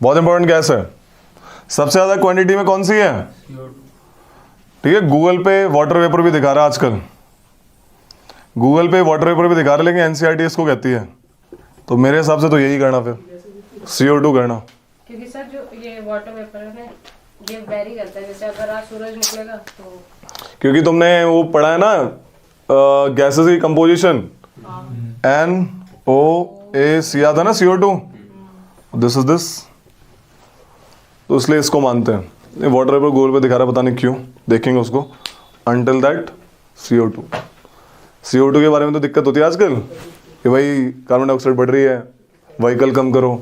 बहुत इंपॉर्टेंट गैस है, सबसे ज्यादा क्वांटिटी में कौन सी है? ठीक है, गूगल पे वाटर वेपर भी दिखा रहा है आजकल, गूगल पे वाटर वेपर भी दिखा रहा है, लेकिन एनसीईआरटी इसको कहती है, तो मेरे हिसाब से तो यही करना, फिर CO2 करना।
क्योंकि सर जो ये वाटर वेपर है ये वेरी करता है, जैसे अगर आज सूरज निकलेगा तो
क्योंकि तुमने वो पढ़ा है ना गैसेस की कंपोजिशन, NOAC याद है ना, CO2, दिस इज दिस, तो इसलिए इसको मानते हैं। ये वाटर वेपर गूगल पे दिखा रहा है, पता नहीं क्यों, देखेंगे उसको। अंटिल दैट CO2 के बारे में तो दिक्कत होती है आजकल कि भाई कार्बन डाइऑक्साइड बढ़ रही है, व्हीकल कम करो,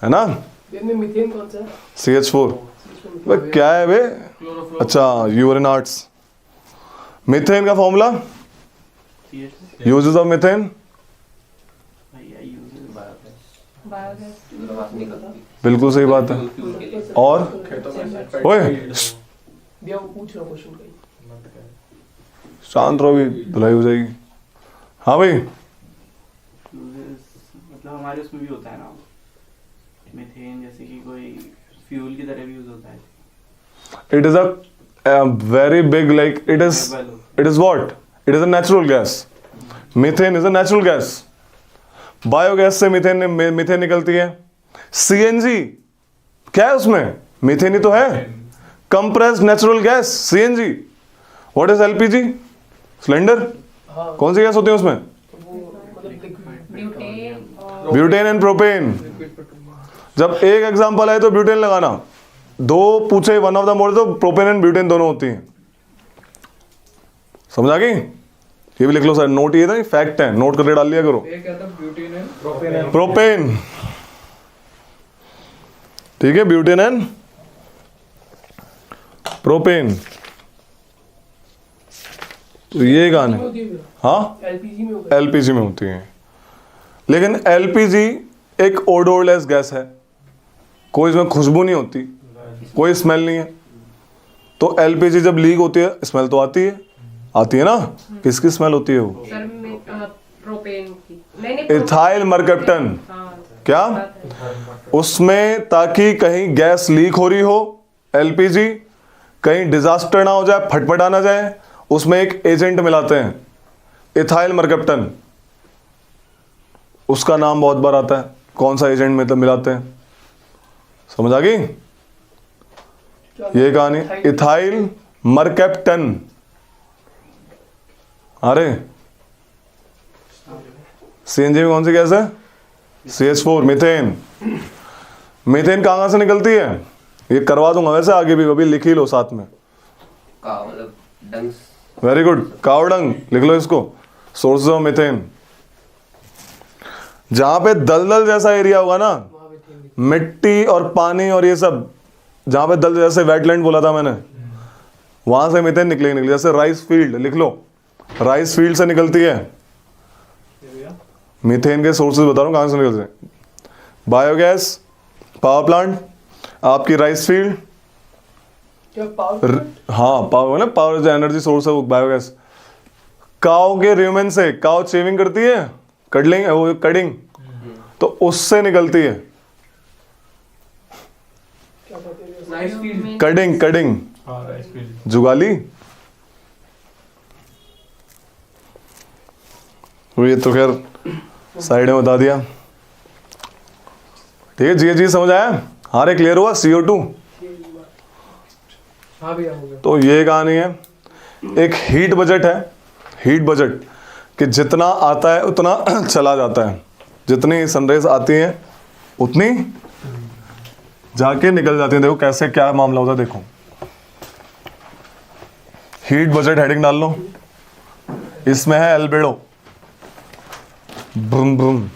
है ना।
मीथेन कौन सा है?
CH4 भाई क्या है बे? अच्छा, you are in arts. Methane का formula, uses of methane,
biogas.
बिल्कुल सही बात है। और ओए
भैया वो पूछ रहा क्वेश्चन का।
शांत रहो, भी धुलाई हो जाएगी। हाँ भाई,
मतलब हमारे उसमें भी होता है ना मीथेन, जैसे कि कोई फ्यूल की तरह भी यूज होता है।
it is a very big, like it is what? It is a natural gas. Methane is a natural gas. Biogas से मीथेन निकलती है। CNG क्या है उसमें? मीथेन ही तो है, compressed natural gas CNG। What is LPG? Cylinder. कौन सी गैस होती है उसमें? Butane and propane. जब एक एग्जांपल है तो ब्यूटेन लगाना, दो पूछे वन ऑफ द मोड तो प्रोपेन एंड ब्यूटेन दोनों होती हैं। समझ आ गई? ये भी लिख लो सर, नोट ये था, फैक्ट है, नोट करके डाल लिया करो।
ये क्या था? ब्यूटेन एंड
प्रोपेन, ठीक है, ब्यूटेन एंड प्रोपेन, तो ये गाने हाँ LPG में होती है। लेकिन LPG एक ओडोरलेस गैस है, कोई इसमें खुशबू नहीं होती, कोई स्मेल नहीं है। तो LPG जब लीक होती है स्मेल तो आती है ना। किसकी स्मेल होती है वो?
सर में प्रोपेन की, नहीं
इथाइल मरकप्टन।
हाँ,
क्या उसमें, ताकि कहीं गैस लीक हो रही हो LPG, कहीं डिजास्टर ना हो जाए, फटफटा ना जाए, उसमें एक एजेंट मिलाते हैं इथाइल मरकप्टन। उसका नाम बहुत बार आता है, कौन सा एजेंट मतलब मिलाते हैं, समझ आ गई? ये कहानी इथाइल मरकप्टन। अरे CNG में कौन सी गैस है? CH4 methane. मीथेन कहाँ से निकलती है? ये करवा दूंगा वैसे आगे भी, अभी लिख ही लो साथ में। वेरी गुड, कावडंग लिख लो इसको, सोर्सेज ऑफ मीथेन। जहां पे दलदल जैसा एरिया होगा ना, मिट्टी और पानी और ये सब, जहां पे दलदल जैसे वेटलैंड बोला था मैंने, वहां से मीथेन निकलेगी। जैसे राइस फील्ड लिख लो, राइस फील्ड से निकलती है मीथेन के सोर्सेज बता रहा हूँ कहां से निकलते हैं। बायोगैस, पावर प्लांट, आपकी राइस फील्ड, हाँ पावर ना, पावर जो एनर्जी सोर्स है वो बायोगैस। काव के र्यूमेन से, काव चेविंग करती है, कडलिंग वो कडिंग, तो उससे निकलती है कडिंग जुगाली। ये तो खैर साइड में बता दिया, ठीक है। जी समझ आया? हाँ रे, क्लियर हुआ? CO2।
हाँ भैया हो गया।
तो ये कहानी है। एक हीट बजट है, हीट बजट कि जितना आता है उतना चला जाता है, जितनी सनराइज आती है उतनी जाके निकल जाती है। देखो कैसे क्या मामला होता है, देखो हीट बजट हेडिंग डाल लो, इसमें है एल्बेडो, ब्रूम ब्रूम,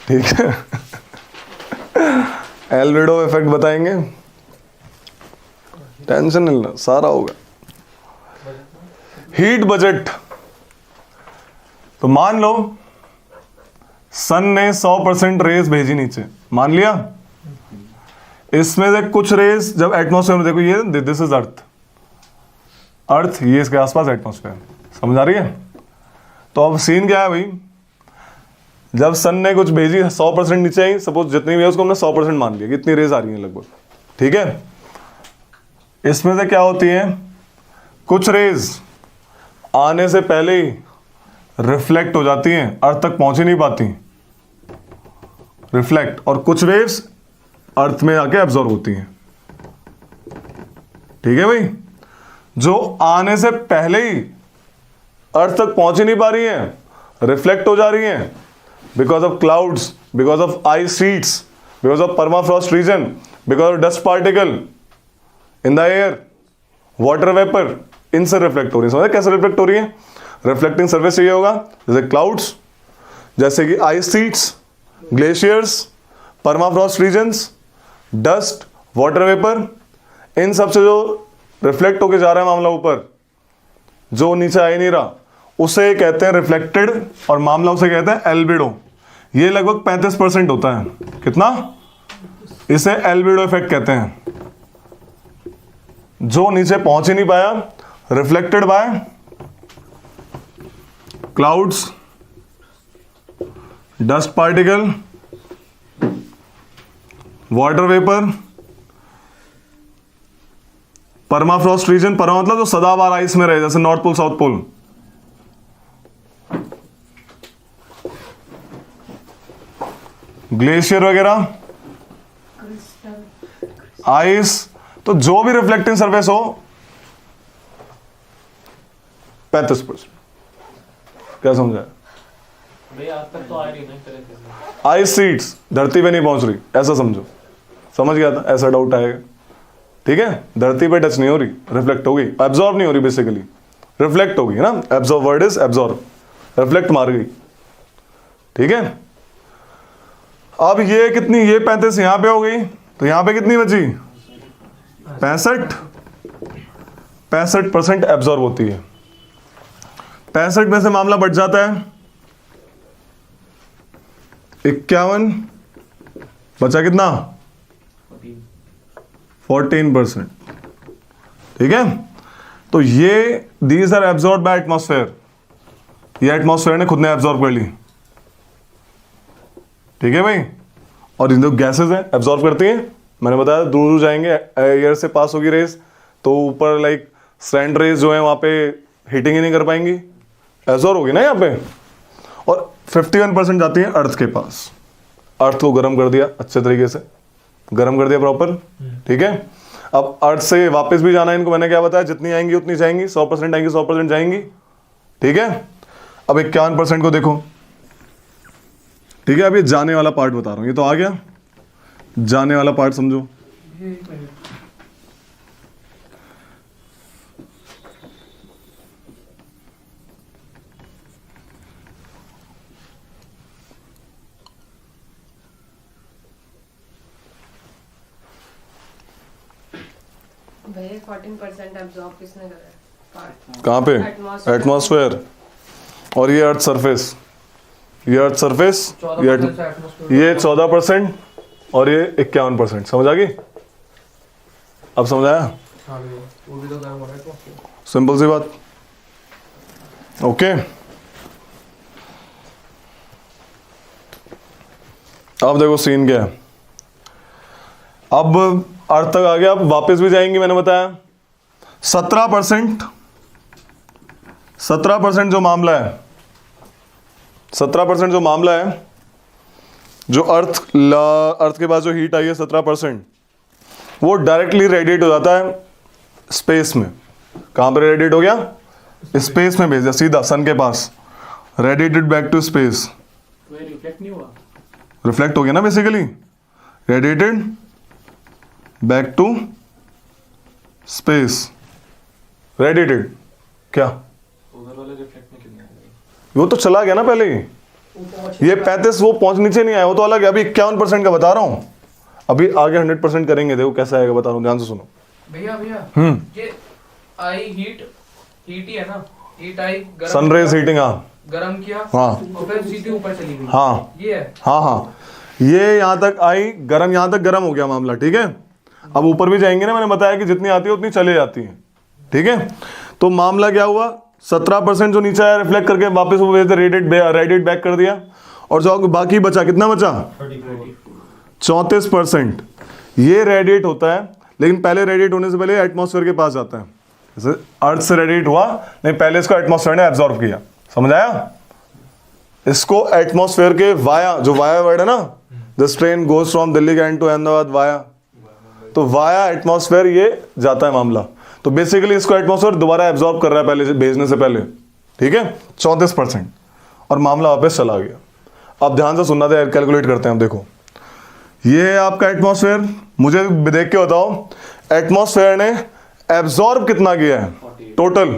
ठीक है। एल्बेडो इफेक्ट बताएंगे, टेंशन नहीं लेना, सारा होगा। हीट बजट, तो मान लो सन ने 100% रेज भेजी नीचे, मान लिया। इसमें से कुछ रेज जब एटमॉस्फेयर में, देखो ये दिस इज अर्थ, अर्थ ये इसके आसपास एटमॉस्फेयर, समझ आ रही है। तो अब सीन क्या है भाई, जब सन ने कुछ भेजी 100% नीचे आई, सपोज जितनी भी है उसको हमने 100% मान लिया, कितनी रेज आ रही है लगभग, ठीक है। इसमें से क्या होती है, कुछ रेज आने से पहले ही रिफ्लेक्ट हो जाती हैं, अर्थ तक पहुंच ही नहीं पाती, रिफ्लेक्ट, और कुछ वेव्स अर्थ में आके एब्जॉर्ब होती हैं, ठीक है भाई। जो आने से पहले ही अर्थ तक पहुंच ही नहीं पा रही हैं, रिफ्लेक्ट हो जा रही हैं, because of clouds, because of ice sheets, because of permafrost region, because of dust particle in the air, water vapour, इनसे रिफ्लेक्ट हो रही है। समझे कैसे रिफ्लेक्ट हो रही है? रिफ्लेक्टिंग सर्फेस चाहिए होगा, जैसे क्लाउड्स, जैसे कि ice sheets, glaciers, permafrost regions, dust, water vapour, इन सब से जो रिफ्लेक्ट होके जा रहा है मामला ऊपर, जो नीचे आ ही नहीं रहा, उसे कहते हैं रिफ्लेक्टेड, और मामला उसे कहते हैं एल्बिडो। ये लगभग 35% होता है, कितना? इसे एल्बिडो इफेक्ट कहते हैं। जो नीचे पहुंच ही नहीं पाया, reflected by clouds, dust particle, water vapour, permafrost region, perma मतलब जो सदाबहार आइस में रहे, जैसे north pole, south pole, glacier वगैरह, आइस, तो जो भी रिफ्लेक्टिंग सरफेस हो 35%। क्या समझा?
भाई आज तक तो आ रही है ना एक तरह से।
आइस सीट्स धरती पे नहीं पहुंच रही, ऐसा समझो, समझ गया था, ऐसा डाउट आएगा, ठीक है। धरती पे टच नहीं हो रही, रिफ्लेक्ट हो गई, एब्जॉर्ब नहीं हो रही, बेसिकली रिफ्लेक्ट हो गई ना, absorb word is absorb, reflect मार गई, ठीक है। अब ये कितनी, ये 35 यहां पे हो गई, तो यहां पे कितनी बची? 65% एब्जॉर्ब होती है। 65 में से मामला बढ़ जाता है 51, बचा कितना? 14%, ठीक है। तो ये these are absorb by atmosphere, ये एटमॉस्फेयर ने खुद ने एब्जॉर्ब कर ली, ठीक है भाई। और इन जो गैसेस हैं एब्जॉर्ब करती हैं, मैंने बताया दूर दूर जाएंगे, एयर से पास होगी रेज, तो ऊपर लाइक सैंड रेज जो है वहां पे हीटिंग ही नहीं कर पाएंगी, एब्जॉर्ब होगी ना यहाँ पे। और 51% जाती है अर्थ के पास, अर्थ को गर्म कर दिया, अच्छे तरीके से गर्म कर दिया प्रॉपर, ठीक है। अब अर्थ से वापस भी जाना है इनको, मैंने क्या बताया, जितनी आएंगी उतनी जाएंगी, 100% आएंगी 100% जाएंगी, ठीक है। अब 51% को देखो, ठीक है। अब ये जाने वाला पार्ट बता रहा हूं, ये तो आ गया, जाने वाला पार्ट समझो।
भैया 14% एब्जॉर्ब किसने करा है? पार्ट
कहाँ पे? एटमॉस्फेयर। और ये अर्थ सरफेस, ये अर्थ सरफेस, ये 14% और ये 51%, समझ आ गई? अब समझ आया?
हाँ भैया, वो भी तो गर्म हो रहा है तो।
सिंपल सी बात, ओके। अब देखो सीन क्या है, अब अर्थ तक आ गया, अब वापस भी जाएंगी, मैंने बताया 17% जो मामला है, 17% जो मामला है, जो अर्थ के पास जो हीट आई है 17%, वो डायरेक्टली रेडिएट हो जाता है स्पेस में। कहां पर रेडिएट हो गया? स्पेस में भेज दिया सीधा सन के पास, रेडिएटेड बैक टू स्पेस।
तो ये रिफ्लेक्ट नहीं हुआ?
रिफ्लेक्ट हो गया ना basically, radiated back to space, radiated क्या?
उधर वाले रिफ्लेक्ट में कितने आएंगे?
वो तो चला गया ना पहले ही, ये 35 वो पहुंच नीचे नहीं आया, वो तो अलग है। अभी 51% का बता रहा हूं, अभी आगे 100% करेंगे, देखो कैसा आएगा बता रहा हूं, ध्यान से सुनो।
भैया ये आई हीट ही है ना, हीट आई गरम
सनरेज हीटिंग, हाँ
गरम किया
हाँ
और फिर सीधी ऊपर चली गई,
हाँ
ये है।
हाँ, ये यहाँ तक आई गरम, यहाँ तक गरम हो गया मामला, ठीक है। अब ऊपर भी जाएंगे ना, मैंने बताया कि जितनी आती है उतनी चले जाती है, ठीक है। तो मामला क्या हुआ, 17% जो नीचे आया रिफ्लेक्ट करके वापस वो रेडिएट बैक कर दिया, और जो बाकी बचा, कितना बचा, 34%, ये रेडिएट होता है। लेकिन पहले रेडिएट होने से पहले एटमॉस्फेयर के पास जाता है। जैसे अर्थ से रेडिएट हुआ, नहीं पहले इसको एटमॉस्फेयर ने एब्जॉर्ब किया, समझ आया। इसको एटमॉस्फेयर के वाया, जो वाया वर्ड है ना, this train goes from Delhi Cantt to Ahmedabad via, तो वाया एटमॉस्फेयर ये जाता है मामला। तो बेसिकली इसको एटमॉस्फेयर दोबारा एब्जॉर्ब कर रहा है पहले भेजने से पहले, ठीक है, 34%, और मामला वापस चला गया। अब ध्यान से सुनना था, कैलकुलेट करते हैं। अब देखो, ये है आपका एटमॉस्फेयर, मुझे देख के बताओ एटमॉस्फेयर ने एब्जॉर्ब कितना किया है टोटल,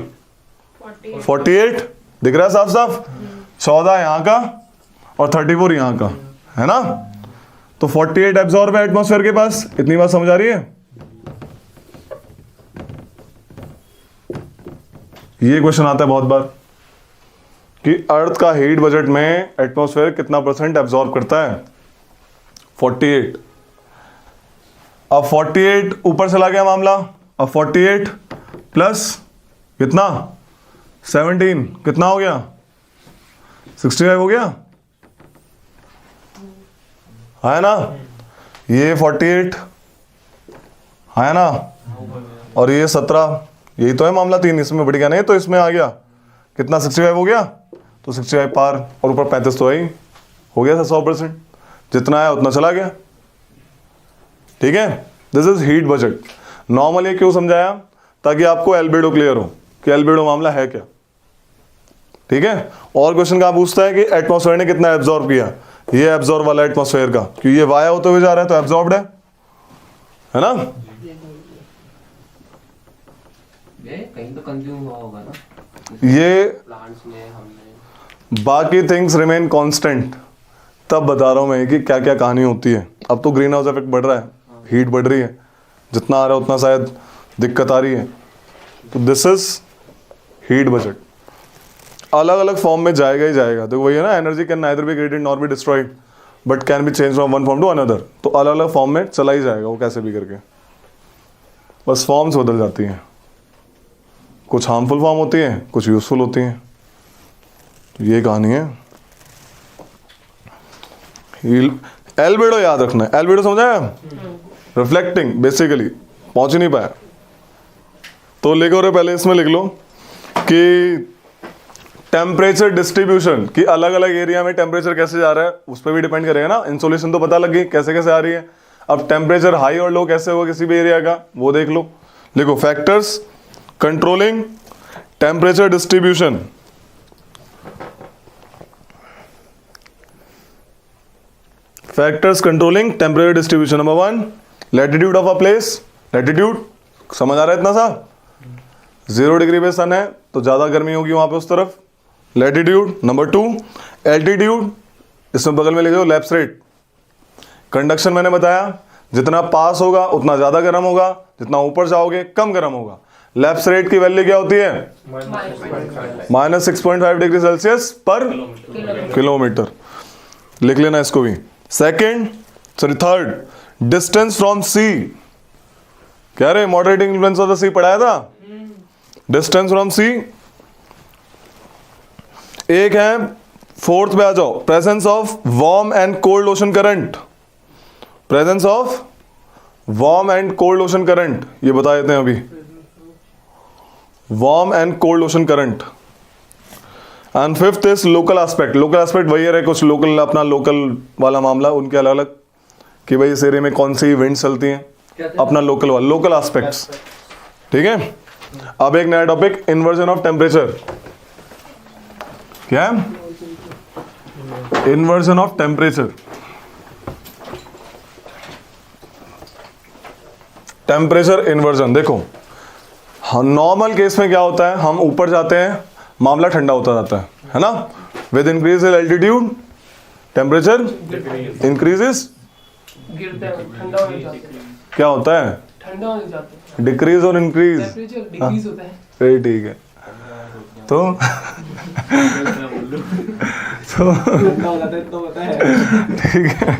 48 दिख रहा है साफ साफ, 14 यहाँ का और 34 यहाँ का, है ना। तो 48 एब्जॉर्ब है एटमॉस्फेयर के पास, इतनी बात समझ आ रही है। ये क्वेश्चन आता है बहुत बार कि अर्थ का हीट बजट में एटमॉस्फेयर कितना % एब्जॉर्ब करता है, 48। अब 48 ऊपर चला गया मामला, अब 48 प्लस कितना 17 कितना हो गया, 65 हो गया, है ना। ये 48 है ना, और ये 17, यही तो है मामला 3, इसमें बढ़ गया नहीं तो इसमें आ गया कितना, 65 हो गया, तो 65 पार, और ऊपर 35 तो है ही, हो गया 100%, जितना आया उतना चला गया, ठीक है। This is heat budget. Normal ये क्यों समझाया, ताकि आपको एल्बिडो क्लियर हो कि एल्बिडो मामला है क्या, ठीक है। और क्वेश्चन कहाँ पूछता है कि एटमॉस्फेयर ने कितना एब्जॉर्ब किया, ये एब्जॉर्ब वाला एटमॉस्फेयर का, क्योंकि ये वाया होते हुए जा रहा है तो एब्जॉर्ब्ड है ना।
कहीं तो कंज्यूम हुआ होगा ना,
ये
प्लांट्स में हमने।
बाकी थिंग्स रिमेन कांस्टेंट, तब बता रहा हूं मैं कि क्या क्या कहानी होती है। अब तो ग्रीन हाउस इफेक्ट बढ़ रहा है, हीट बढ़ रही है, जितना आ रहा है उतना शायद दिक्कत आ रही है। तो दिस इज हीट बजट, अलग अलग फॉर्म में जाएगा ही जाएगा। देखो वही है ना, energy can neither be created nor be destroyed but can be change from one form to another. तो अलग अलग फॉर्म में चला ही जाएगा वो कैसे भी करके, बस फॉर्म्स बदल जाती हैं, कुछ हार्मफुल फॉर्म होती हैं, कुछ यूजफुल होती हैं। ये कहानी है। एल्बिडो याद रखना है, एल्बिडो समझाया, रिफ्लेक्टिंग बेसिकली, पहुंच ही नहीं पाया तो लिखो रे, पहले इसमें लिख लो कि टेम्परेचर डिस्ट्रीब्यूशन की अलग अलग एरिया में टेम्परेचर कैसे जा रहा है उस पर भी डिपेंड करेगा ना। इंसोलेशन तो पता लग गई कैसे कैसे आ रही है, अब टेम्परेचर हाई और लो कैसे होगा किसी भी एरिया का वो देख लो। लिखो factors controlling temperature distribution. Factors controlling temperature distribution. Number 1 latitude of a place, latitude समझ आ रहा है इतना सा, 0 डिग्री पे सन है तो ज़्यादा गर्मी होगी वहाँ पे उस तरफ, लैटिट्यूड। नंबर 2 एल्टीट्यूड, इसमें बगल में लिख दो लैप्स रेट। कंडक्शन मैंने बताया जितना पास होगा उतना ज़्यादा गर्म होगा, जितना ऊपर जाओगे कम गर्म होगा। लैप्स रेट की वैल्यू क्या होती है, -6.5 डिग्री सेल्सियस पर किलोमीटर, लिख लेना इसको भी। थर्ड डिस्टेंस फ्रॉम सी, क्या रे मॉडरेटिंग इन्फ्लुएंस ऑफ द सी पढ़ाया था, डिस्टेंस फ्रॉम सी। एक है फोर्थ पे आ जाओ, presence of warm and cold ocean current, presence of warm and cold ocean current, ये बता देते हैं अभी, warm and cold ocean current. And fifth is local aspect, local aspect वही है कुछ लोकल, अपना लोकल वाला मामला, उनके अलग अलग कि भाई इस एरिया में कौन सी विंड चलती हैं, अपना लोकल वाला, लोकल एस्पेक्ट्स, ठीक है। अब एक नया टॉपिक, इन्वर्जन ऑफ टेम्परेचर। क्या है inversion of temperature? Temperature inversion देखो, नॉर्मल केस में क्या होता है, हम ऊपर जाते हैं मामला ठंडा होता जाता है ना। With increase in altitude temperature increases,
गिरते हैं, ठंडा हो जाता है,
क्या होता है,
ठंडा होने जाता है,
डिक्रीज और इंक्रीज,
टेम्परेचर डिक्रीज होता है।
फिर ठीक है। तो
ठंडा हो जाता है तो पता है।
ठीक है,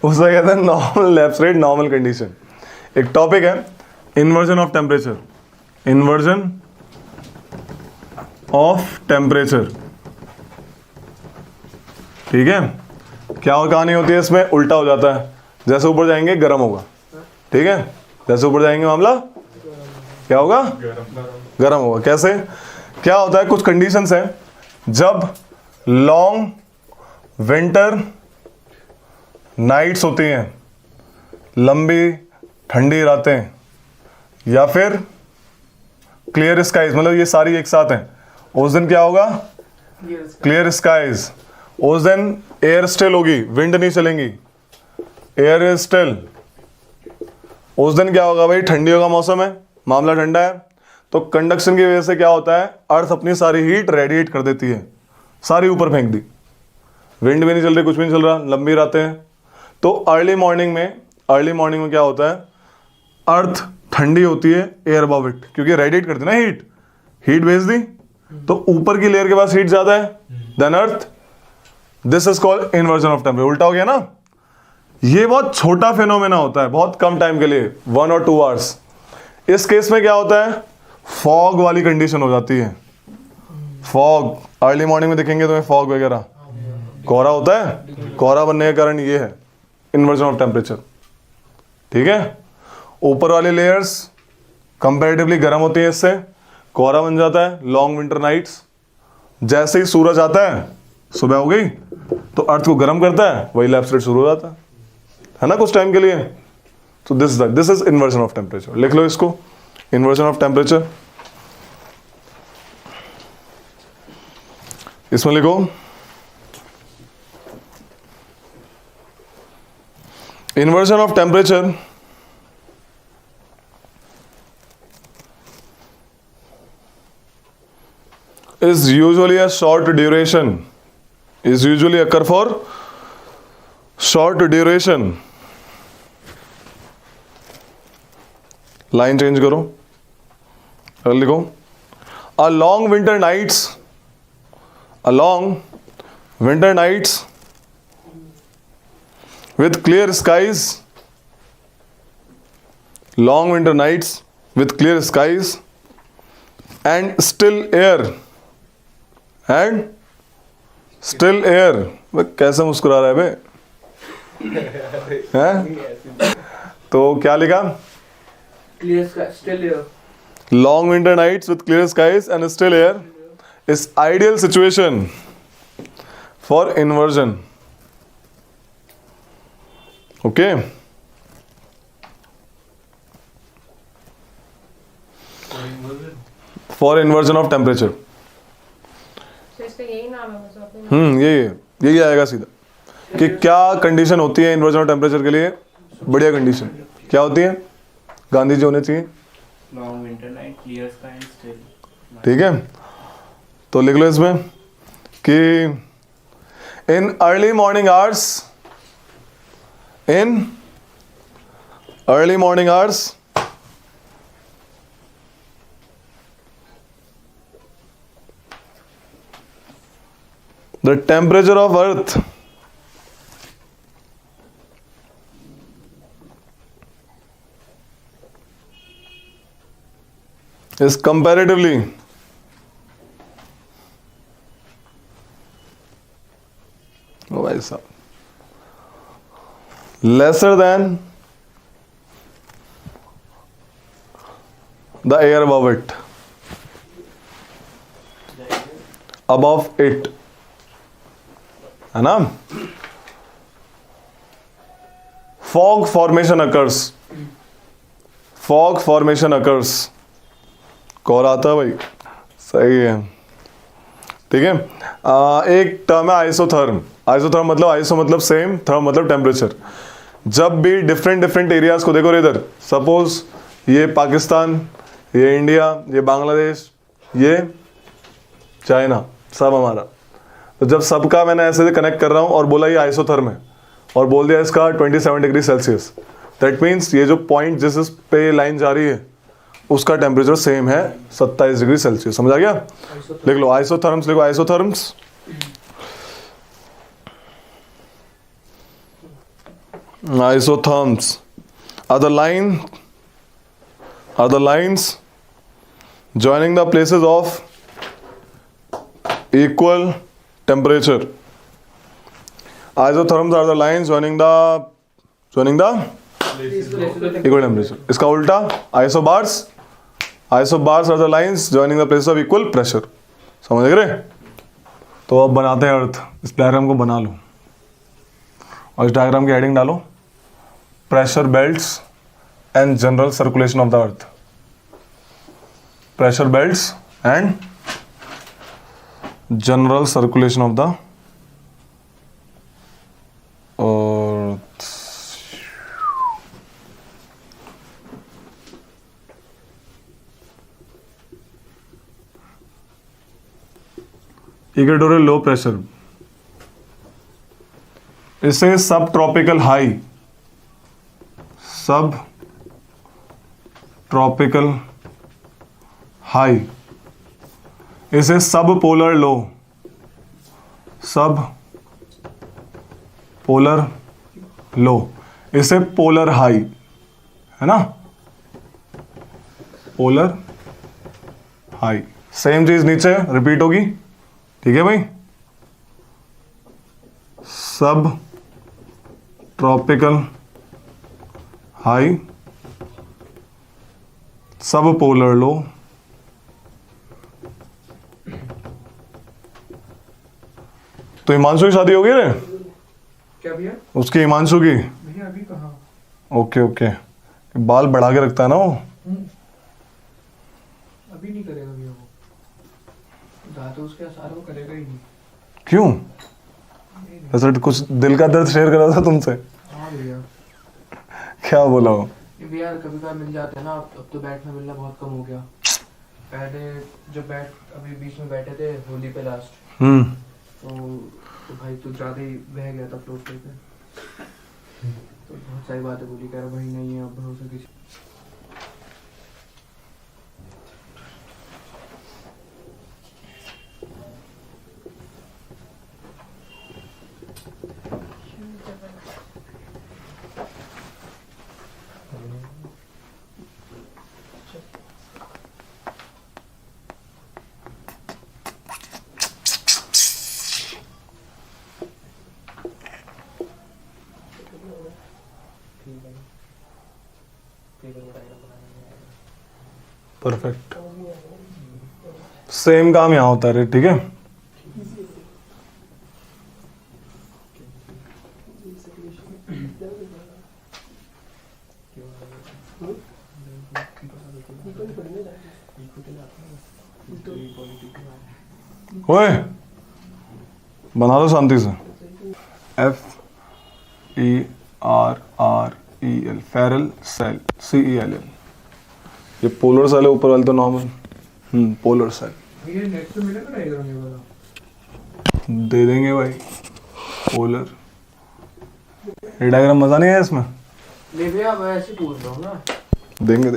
उसका कहते हैं normal lapse rate, normal condition. एक टॉपिक है inversion of temperature, inversion of temperature. ठीक है, क्या कहानी होती है इसमें, उल्टा हो जाता है, जैसे ऊपर जाएंगे गर्म होगा। ठीक है, जैसे ऊपर जाएंगे मामला क्या होगा, गर्म होगा। कैसे, क्या होता है, कुछ कंडीशंस हैं, जब लॉन्ग विंटर नाइट्स होती हैं, लंबी ठंडी रातें, या फिर क्लियर स्काइज, मतलब ये सारी एक साथ हैं, उस दिन क्या होगा, क्लियर स्काइज, उस दिन एयर स्टिल होगी, विंड नहीं चलेंगी, एयर इज स्टिल। उस दिन क्या होगा भाई, ठंडियों का मौसम है, मामला ठंडा है, तो कंडक्शन की वजह से क्या होता है, अर्थ अपनी सारी हीट रेडिएट कर देती है, सारी ऊपर फेंक दी, विंड भी नहीं चल रही, कुछ भी नहीं चल रहा, लंबी रातें हैं। तो अर्ली मॉर्निंग में क्या होता है, अर्थ ठंडी होती है एयर अबव इट, क्योंकि रेडिएट करती है ना हीट भेज दी, तो ऊपर की लेयर के पास हीट ज्यादा है then earth. This is called inversion of temperature. उल्टा हो गया ना, ये बहुत छोटा फिनोमेना होता है, बहुत कम टाइम के लिए, 1 और 2 आवर्स। इस केस में क्या होता है, फॉग वाली कंडीशन हो जाती है। फॉग, अर्ली मॉर्निंग में देखेंगे तुम्हें फॉग वगैरह, कोहरा होता है, कोहरा बनने का कारण ये है इन्वर्जन ऑफ टेम्परेचर। ठीक है, ऊपर वाली लेयर्स कंपैरेटिवली गर्म होती है, इससे कोहरा बन जाता है, लॉन्ग विंटर नाइट्स। जैसे ही सूरज आता है, सुबह हो गई, तो अर्थ को गर्म करता है, वही लैप्स रेट शुरू हो जाता है ना, कुछ टाइम के लिए। तो this is inversion of temperature. लिख लो इसको, इन्वर्जन ऑफ टेम्परेचर। इसमें लिखो inversion of temperature is usually a short duration, is usually occur for short duration. Line change करो और लिखो a long winter nights with clear skies, long winter nights with clear skies and still air, वे कैसे मुस्कुरा रहा है बे, हैं? तो क्या लिखा,
clear sky, still air.
Long winter nights with clear skies and still air is ideal situation for inversion. Okay, for inversion of temperature.
तो इसका यही नाम है बस, और कोई नाम?
यही आएगा सीधा कि क्या कंडीशन होती है इन्वर्जन ऑफ टेम्परेचर के लिए। बढ़िया कंडीशन क्या होती है, गांधी जी होने चाहिए।
Long winter night, clear sky and still.
ठीक है, तो लिख लो इसमें कि in early morning hours the temperature of earth is comparatively lesser than the air above it, है ना। फॉग फॉर्मेशन अकर्स, कोहरा आता है भाई, सही है। ठीक है, एक टर्म है आइसोथर्म मतलब आइसो मतलब सेम, थर्म मतलब टेम्परेचर। जब भी डिफरेंट एरियाज को देखो, इधर सपोज ये पाकिस्तान, ये इंडिया, ये बांग्लादेश, ये चाइना, सब हमारा, तो जब सबका मैंने ऐसे कनेक्ट कर रहा हूँ और बोला ये आइसोथर्म है और बोल दिया इसका 27 डिग्री सेल्सियस, दैट मीन्स ये जो पॉइंट जिस पे लाइन जा रही है उसका टेम्परेचर सेम है 27 डिग्री सेल्सियस। समझ आ गया? लिख लो आइसोथर्म्स, लिखो isotherms. Isotherms are the lines joining the places of equal temperature. Isotherms are the lines joining the equal temperature. इसका उल्टा isobars are the lines joining the places of equal pressure. समझ गए? तो अब बनाते हैं अर्थ। इस डायग्राम को बना लो और इस डायग्राम की हेडिंग डालो pressure belts and general circulation of the earth. Pressure belts and general circulation of the earth. Equatorial low pressure, इसे सब ट्रॉपिकल हाई, सब ट्रॉपिकल हाई, इसे सब पोलर लो, सब पोलर लो, इसे पोलर हाई, है ना? Polar high. सेम चीज नीचे रिपीट होगी, ठीक है भाई? सब ट्रॉपिकल हाई, सब पोलर लो, तो हिमांशु की शादी होगी रे?
क्या भैया?
उसकी हिमांशु की?
भैया अभी कहाँ?
ओके ओके, बाल बढ़ा के रखता है ना वो।
अभी नहीं करेगा भैया वो, ज़्यादा तो उसके आसार वो करेगा ही नहीं।
क्यों? ऐसा कुछ दिल का दर्द शेयर करा था तुमसे?
हाँ भैया।
क्या बोला हो?
भैया कभी कभार मिल जाते हैं ना, अब तो बैठना मिलना बहुत कम हो गया। पहले जब अभी बीच में बैठे थे होली पे लास्ट, तो भाई तो ज़्यादा ही बह गया था फ्लोट पे। तो बहुत सारी बातें बोली, कह रहा भाई नहीं है अब भरोसा किसी।
परफेक्ट। सेम काम यहाँ होता है, ठीक है? ओए बना दो शांति से। FERREL, ferrel cell, CELL। ये पोलर सेल है, ऊपर वाले तो नॉर्मल। Polar cell.
ये नेट पे मिलेगा डायग्राम ये वाला?
दे देंगे भाई पोलर। ये डायग्राम मजा नहीं है इसमें?
ले भैया मैं ऐसे पूछ रहा हूँ ना।
देंगे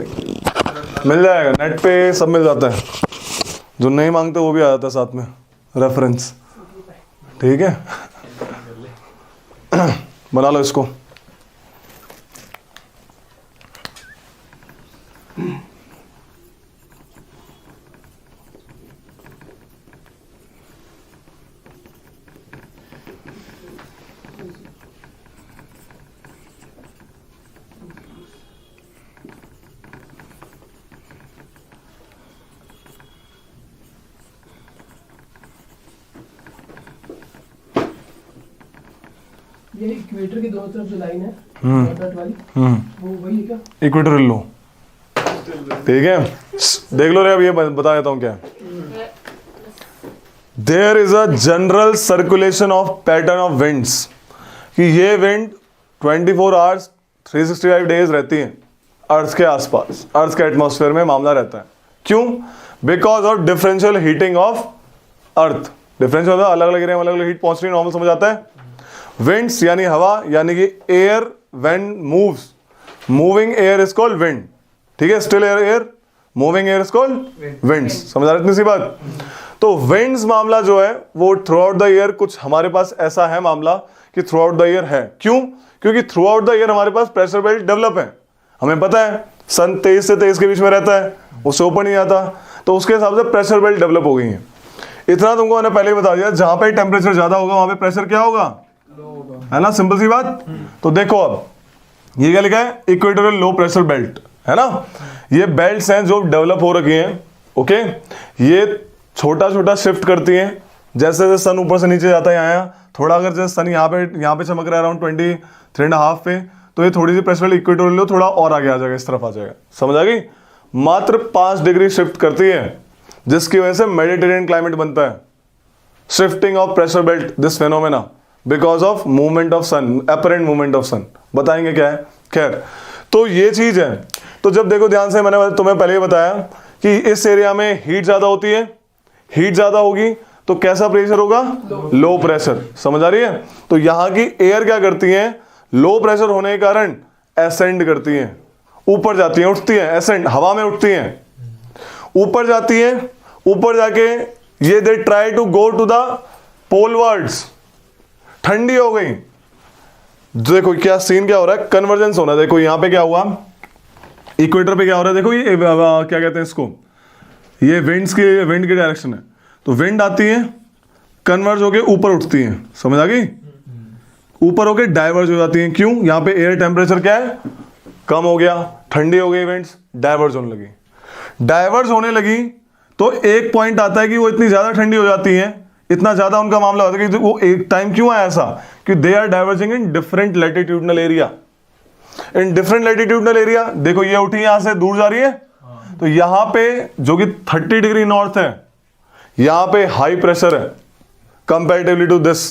मिल जाएगा, नेट पे सब मिल जाता है। जो नहीं मांगते वो भी आ जाता है साथ में रेफरेंस, ठीक है? बना लो इसको।
ये इक्वेटर की दोनों तरफ जो लाइन है डॉट वाली, वो वही है क्या?
इक्वेटोरियल लो, ठीक है? देख लो रे, अब ये बता देता हूँ क्या है। There is a general circulation of pattern of winds, कि ये विंड 24 आवर्स 365 डेज रहती है अर्थ के आसपास, अर्थ के एटमॉस्फेयर में मामला रहता है। क्यों? Because of differential heating of earth. Differential अलग अलग एरिया में अलग अलग हीट पहुंच रही है, नॉर्मल समझ आता है? विंड्स यानी हवा, यानी कि air when moves moving air is called wind, ठीक है, still air moving air is called winds. समझ आ रही इतनी सी बात? तो विंड्स मामला जो है वो थ्रू आउट द ईयर, कुछ हमारे पास ऐसा है मामला कि थ्रू आउट द ईयर है। क्यों? क्योंकि थ्रू आउट द ईयर हमारे पास प्रेशर बेल्ट डेवलप है। हमें पता है सन 23 से 23 के बीच में रहता है, उससे ऊपर नहीं आता, तो उसके हिसाब से प्रेशर बेल्ट डेवलप हो गई है। इतना तुमको मैंने पहले ही बता दिया, जहां पे टेम्परेचर ज्यादा होगा वहां पे प्रेशर क्या होगा, है ना, सिंपल सी बात। तो देखो अब ये क्या लिखा है, इक्वेटोरियल लो प्रेशर बेल्ट, है ना। ये बेल्ट्स हैं जो डेवलप हो रखी हैं, ओके। ये छोटा छोटा शिफ्ट करती हैं, जैसे जैसे सन ऊपर से नीचे जाता है यहाँ थोड़ा, अगर जैसे सन यहाँ पे चमक रहा है अराउंड 23.5 पे, तो ये थोड़ी सी प्रेशर इक्वेटोरियल लो थोड़ा और आगे आ जाएगा, इस तरफ आ जाएगा। समझ आ गई? मात्र 5 डिग्री शिफ्ट करती है, जिसकी वजह से मेडिटेरियन क्लाइमेट बनता है। Shifting of pressure belt, this phenomena because of movement of sun, apparent movement of sun. बताएंगे क्या है, खैर। तो ये चीज है। तो जब देखो ध्यान से, मैंने तुम्हें पहले ही बताया कि इस एरिया में हीट ज्यादा होती है, हीट ज्यादा होगी तो कैसा प्रेशर होगा, लो प्रेशर। समझ आ रही है? तो यहां की एयर क्या करती है, लो प्रेशर होने के कारण एसेंड करती है, ऊपर जाती है, उठती है, एसेंड हवा में उठती है, ऊपर जाती है, ऊपर जाके ये they try to go to the polewards, ठंडी हो गई। देखो क्या सीन क्या हो रहा है, कन्वर्जेंस होना है। देखो यहां पे क्या हुआ, इक्वेटर पे क्या हो रहा है, देखो ये क्या कहते हैं इसको, ये विंड की डायरेक्शन है। तो विंड आती है, कन्वर्ज होके ऊपर उठती है, समझ आ गई, ऊपर होके डाइवर्ज हो जाती है। क्यों? यहां पे एयर टेम्परेचर क्या है, कम हो गया, ठंडी हो गई, विंड्स डाइवर्ज होने लगी। डाइवर्ज होने लगी तो एक पॉइंट आता है कि वो इतनी ज्यादा ठंडी हो जाती है, इतना ज्यादा उनका मामला होता है कि वो एक टाइम क्यों आया ऐसा, कि they are diverging in different latitudinal area. In different latitudinal area, देखो ये उठी यहां से दूर जा रही है, तो यहां पे जो कि 30 डिग्री नॉर्थ है, यहां पे हाई प्रेशर है comparatively to this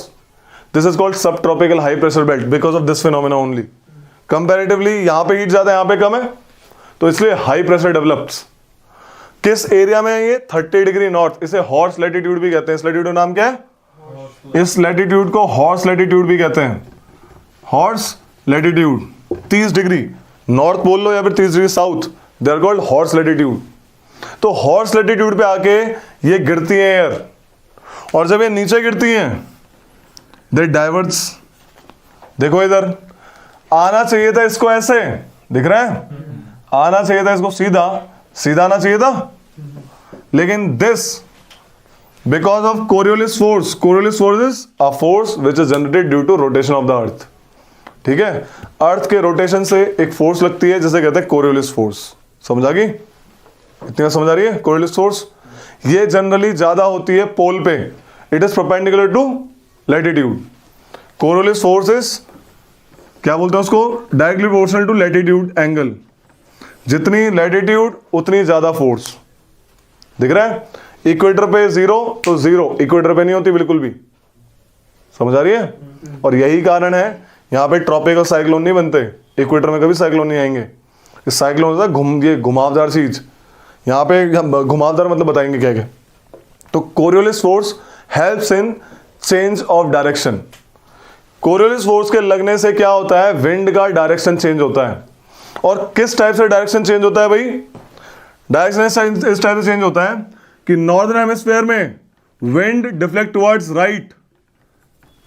is called sub tropical high pressure belt because of this phenomena only. Comparatively यहां पे हीट ज्यादा है, यहां पे कम है, तो इसलिए हाई प्रेशर डेवलप्स। किस एरिया में है ये, 30 डिग्री नॉर्थ। इसे हॉर्स लैटिट्यूड भी कहते हैं। इस लैटिट्यूड नाम क्या है, इस लैटिट्यूड को हॉर्स लैटिट्यूड भी कहते हैं। हॉर्स लैटिट्यूड 30 डिग्री नॉर्थ बोल लो या फिर 30 degree south, they are called horse latitude. तो हॉर्स लैटिट्यूड पे आके ये गिरती है एयर, और जब ये नीचे गिरती हैं दे डाइवर्ज। देखो इधर आना चाहिए था इसको ऐसे, दिख रहा है, आना चाहिए था इसको सीधा, सीधा आना चाहिए था, लेकिन this because of Coriolis force, coriolis force is a force which is generated due to rotation of the earth. ठीक है, अर्थ के रोटेशन से एक फोर्स लगती है जिसे कहते हैं कोरियोलिस फोर्स। समझ आ गई? इतनी समझ आ रही है? कोरियोलिस फोर्स ये जनरली ज्यादा होती है पोल पे, it is perpendicular to latitude. Coriolis force is क्या बोलते हैं उसको, directly proportional to latitude angle. जितनी लैटिट्यूड उतनी ज्यादा फोर्स। दिख रहा है? इक्वेटर पे 0 तो 0 इक्वेटर पे नहीं होती बिल्कुल भी। समझ आ रही है? और यही कारण है यहां पे ट्रॉपिकल साइक्लोन नहीं बनते, इक्वेटर में कभी साइक्लोन नहीं आएंगे। इस साइक्लोन होता है घुमावदार चीज, यहां पे घुमावदार मतलब बताएंगे क्या क्या। तो Coriolis force helps in change of direction. Coriolis force के लगने से क्या होता है, विंड का डायरेक्शन चेंज होता है। और किस टाइप से डायरेक्शन चेंज होता है भाई, डायरेक्शन इस टाइप से चेंज होता है कि नॉर्दर्न हेमिस्फीयर में wind deflect towards right.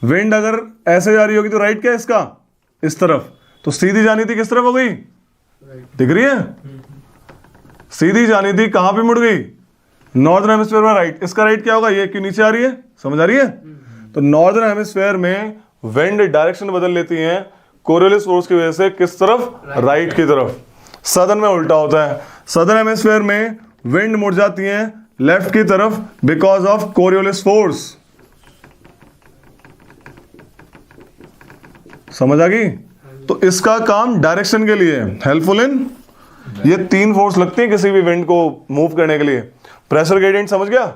Wind अगर ऐसे जा रही होगी तो राइट क्या है इसका, इस तरफ, तो सीधी जानी थी किस तरफ हो गई, दिख रही है, सीधी जानी थी, कहां पे मुड़ गई, नॉर्दर्न हेमिस्फीयर में राइट। इसका राइट क्या होगा, ये क्यों नीचे आ रही है, समझ आ रही है? तो नॉर्दर्न हेमिस्फीयर में विंड डायरेक्शन बदल लेती है कोरियोलिस फोर्स की वजह से, किस तरफ, राइट की तरफ। सदर्न में उल्टा होता है, सदर्न हेमिस्फीयर में विंड मुड़ जाती है लेफ्ट की तरफ बिकॉज ऑफ कोरियोलिस फोर्स। समझ आ गई? तो इसका काम डायरेक्शन के लिए हेल्पफुल इन, ये 3 फोर्स लगती है किसी भी विंड को मूव करने के लिए। प्रेशर ग्रेडियंट समझ गया,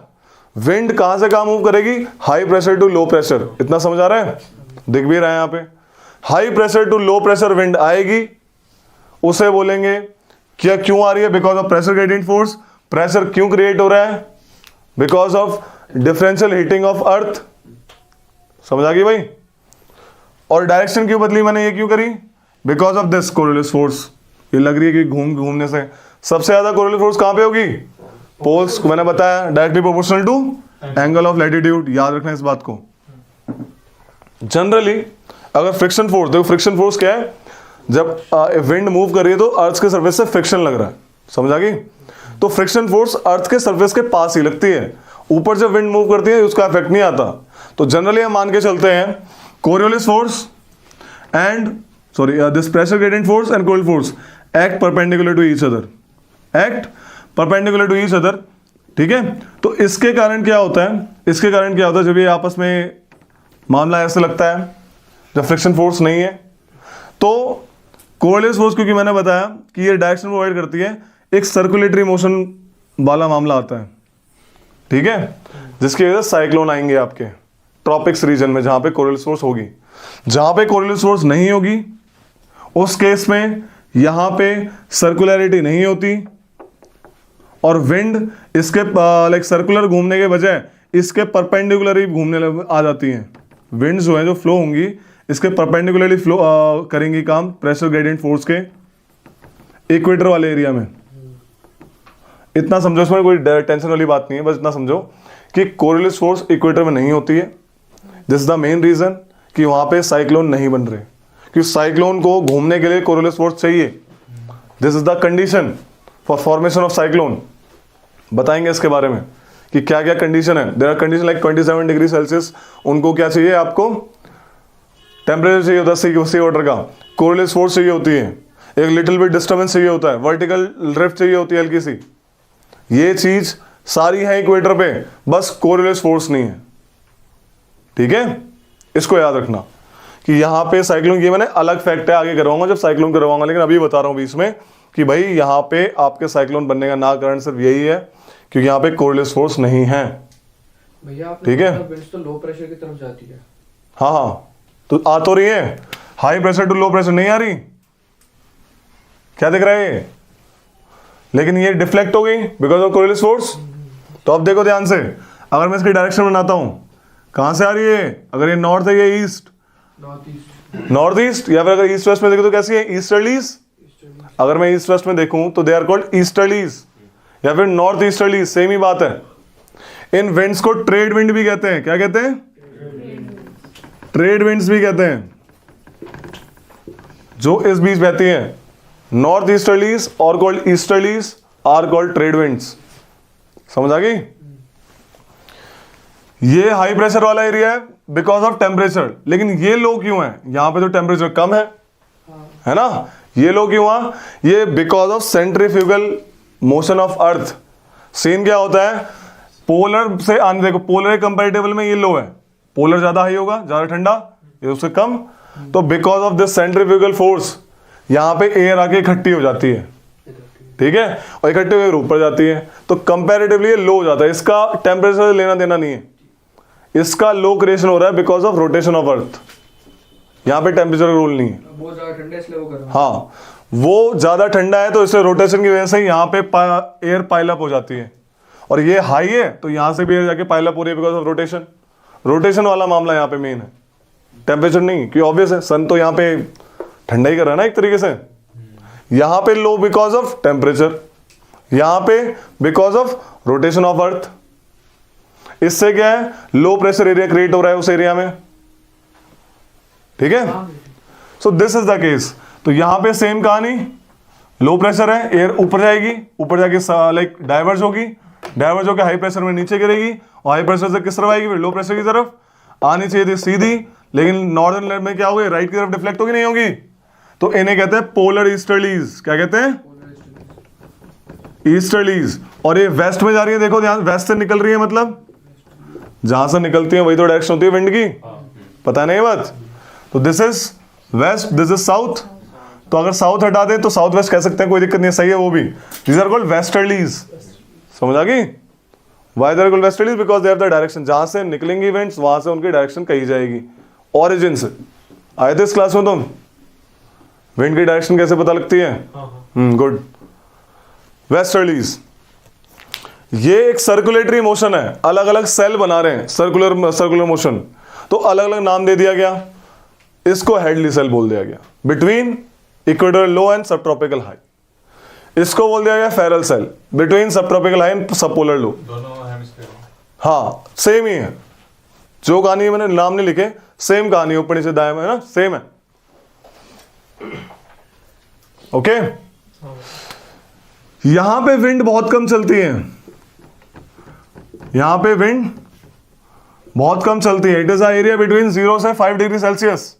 विंड कहां से कहां मूव करेगी, high pressure to low pressure. इतना समझ आ रहा है? दिख भी रहा है यहां पे, high pressure to low pressure wind आएगी, उसे बोलेंगे क्या, क्यों आ रही है, because of pressure gradient force. Pressure क्यों क्रिएट हो रहा है, because of differential heating of earth. समझ आ गई भाई? और डायरेक्शन क्यों बदली मैंने, ये क्यों करी, because of this Coriolis force. ये लग रही है कि घूमने से सबसे ज्यादा कोरिलेटिव फोर्स कहाँ पे होगी? पोल्स को मैंने बताया directly proportional to angle of latitude, याद रखना इस बात को। जनरली अगर फ्रिक्शन फोर्स, देखो फ्रिक्शन फोर्स क्या है, जब विंड मूव कर रही है तो अर्थ के सरफेस से फ्रिक्शन लग रहा है, समझ आ गई? तो फ्रिक्शन फोर्स अर्थ के सरफेस के पास ही लगती है, ऊपर जब विंड मूव करती है उसका इफेक्ट नहीं आता। तो जनरली हम मान के चलते हैं coriolis force and this pressure gradient force and coriolis force act perpendicular to each other, act perpendicular to each other, ठीक है? तो इसके कारण क्या होता है, इसके कारण क्या होता है, जब ये आपस में मामला ऐसे लगता है, जब फ्रिक्शन फोर्स नहीं है, तो कोरियोलिस फोर्स, क्योंकि मैंने बताया कि ये डायरेक्शन प्रोवाइड करती है, एक सर्कुलेटरी मोशन वाला मामला आता है, ठीक है? जिसकी वजह से साइक्लोन आएंगे आपके ट्रॉपिक्स रीजन में, जहां पे कोरियोलिस फोर्स होगी। जहां पे कोरियोलिस फोर्स नहीं होगी उस केस में यहां पे सर्कुलरिटी नहीं होती और विंड इसके लाइक सर्कुलर घूमने के बजाय इसके परपेंडिकुलर ही घूमने आ जाती हैं। विंड जो है, जो फ्लो होंगी, इसके परपेंडिकुलरली फ्लो करेंगी काम प्रेशर ग्रेडियंट फोर्स के इक्वेटर वाले एरिया में। इतना समझो, इसमें कोई टेंशन वाली बात नहीं है, बस इतना समझो कि कोरियोलिस फोर्स इक्वेटर में नहीं होती है। This is the main reason कि वहां पे साइक्लोन नहीं बन रहे, क्योंकि साइक्लोन को घूमने के लिए कोरियोलिस फोर्स चाहिए। This is the condition for formation of cyclone. बताएंगे इसके बारे में कि क्या क्या कंडीशन है। There are condition like 27 degree celsius, उनको क्या चाहिए, आपको टेम्परेचर चाहिए होता है सी वाटर का, कोरियोलिस फोर्स चाहिए होती है, एक लिटिल बिट डिस्टर्बेंस चाहिए होता है, वर्टिकल ड्रिफ्ट चाहिए होती है हल्की सी। ये चीज सारी है इक्वेटर पे, बस कोरियोलिस फोर्स नहीं है, ठीक है? इसको याद रखना कि यहां पे साइक्लोन, ये मैंने अलग फैक्ट है, आगे करवाऊंगा जब साइक्लोन करवाऊंगा, लेकिन अभी बता रहा हूं बीच में कि भाई यहां पे आपके साइक्लोन बनने का ना कारण सिर्फ यही है क्योंकि यहां पे कोरियोलिस फोर्स नहीं है।
भैया
ठीक है?
विंड्स तो लो प्रेशर की तरफ जाती है।
हाँ हाँ, तो आ तो रही है, high pressure to low pressure नहीं आ रही, क्या दिख रहा है ये? लेकिन ये डिफ्लेक्ट हो गई बिकॉज ऑफ कोरियोलिस फोर्स। तो अब देखो ध्यान से, अगर मैं इसकी डायरेक्शन बनाता हूं, कहां से आ रही है? अगर ये नॉर्थ है, ये ईस्ट, नॉर्थ ईस्ट, या फिर अगर ईस्ट वेस्ट में देखो तो कैसी है? ईस्टर्लीज। अगर मैं ईस्ट वेस्ट में देखूं तो दे आर कॉल्ड ईस्टर्लीज या फिर नॉर्थ ईस्टर्लीज, सेम ही बात है। इन विंड्स को ट्रेड विंड भी कहते हैं। क्या कहते हैं? ट्रेड विंड्स भी कहते हैं, जो इस बीच बहती हैं। नॉर्थ ईस्टर्लीज और called easterlies are called trade winds. समझ आ गई? ये हाई प्रेशर वाला एरिया है बिकॉज ऑफ टेम्परेचर, लेकिन ये लो क्यों है? यहां पे तो टेम्परेचर कम है ना? ये लो क्यों हुआ? ये because of centrifugal motion of earth. Scene क्या होता है? पोलर से आने, देखो पोलर कंपैरेटिवल में ये लो है, पोलर ज्यादा हाई होगा, ज्यादा ठंडा, ये उससे कम। तो because of this centrifugal force यहां पे एयर आके इकट्ठी हो जाती है, ठीक है, और इकट्ठी होकर ऊपर जाती है, तो कंपैरेटिवली ये लो हो जाता है। इसका टेम्परेचर लेना देना नहीं है, इसका लो क्रिएशन हो रहा है because of rotation of earth. यहां पे टेम्परेचर का रोल नहीं है।
बहुत ज्यादा ठंडा इसलिए वो कर रहा है।
हाँ, वो ज्यादा ठंडा है तो इससे रोटेशन की वजह से यहां पे एयर पाइल अप हो जाती है, और ये हाई है तो यहां से भी एयर जाके पाइल अप हो रही है बिकॉज ऑफ रोटेशन। रोटेशन वाला मामला यहां पे मेन है, टेम्परेचर नहीं, क्योंकि ऑब्वियस है सन तो यहां पे ठंडा ही कर रहा है ना एक तरीके से। यहां पे लो बिकॉज ऑफ टेम्परेचर, यहां पे because of rotation of earth. इससे क्या है? लो प्रेशर एरिया क्रिएट हो रहा है उस एरिया में, ठीक है? So this is the case. तो यहां पे सेम कहानी, लो प्रेशर है, एयर ऊपर जाएगी, ऊपर जाके लाइक डाइवर्ज होगी, डाइवर्ज होकर हाई प्रेशर में नीचे गिरेगी, और हाई प्रेशर से किस तरफ आएगी? फिर लो प्रेशर की तरफ आनी चाहिए थी सीधी, लेकिन नॉर्दर्न लेयर में क्या होगी? राइट की तरफ डिफ्लेक्ट होगी, नहीं होगी? तो इन्हें कहते हैं पोलर ईस्टर्लीज। क्या कहते हैं? ईस्टर्लीज। और ये वेस्ट में जा रही है, देखो ध्यान, वेस्ट से निकल रही है, मतलब जहां से निकलती है वही तो डायरेक्शन होती है विंड की, पता नहीं बात? तो this is west, this is south. तो अगर साउथ हटा दे तो साउथ वेस्ट कह सकते हैं, कोई दिक्कत नहीं है, सही है वो भी। These are called westerlies. समझ आ गई? Why they are called westerlies? Because they are the direction, जहां से निकलेंगी इवेंट्स वहां से उनकी डायरेक्शन कही जाएगी, ओरिजिन से। आए थे इस क्लास में तुम? विंड की डायरेक्शन कैसे पता लगती है? गुड। वेस्टर्लीज, ये एक सर्कुलेटरी मोशन है, अलग अलग सेल बना रहे हैं, सर्कुलर मोशन, तो अलग अलग नाम दे दिया गया, इसको हेडली सेल बोल दिया गया, बिटवीन इक्वेटोरियल लो एंड सब ट्रॉपिकल हाई। इसको बोल दिया गया फेरल सेल बिटवीन सब ट्रॉपिकल हाई एंड सब पोलर लो।
दोनों हेमिस्फीयर।
हाँ सेम ही है, जो कहानी मैंने नाम नहीं लिखे, सेम कहानी ऊपर नीचे दाएं में है ना, सेम है। ओके यहां पे विंड बहुत कम चलती है, यहां पे विंड बहुत कम चलती है। It is a area between 0 से 5 डिग्री सेल्सियस।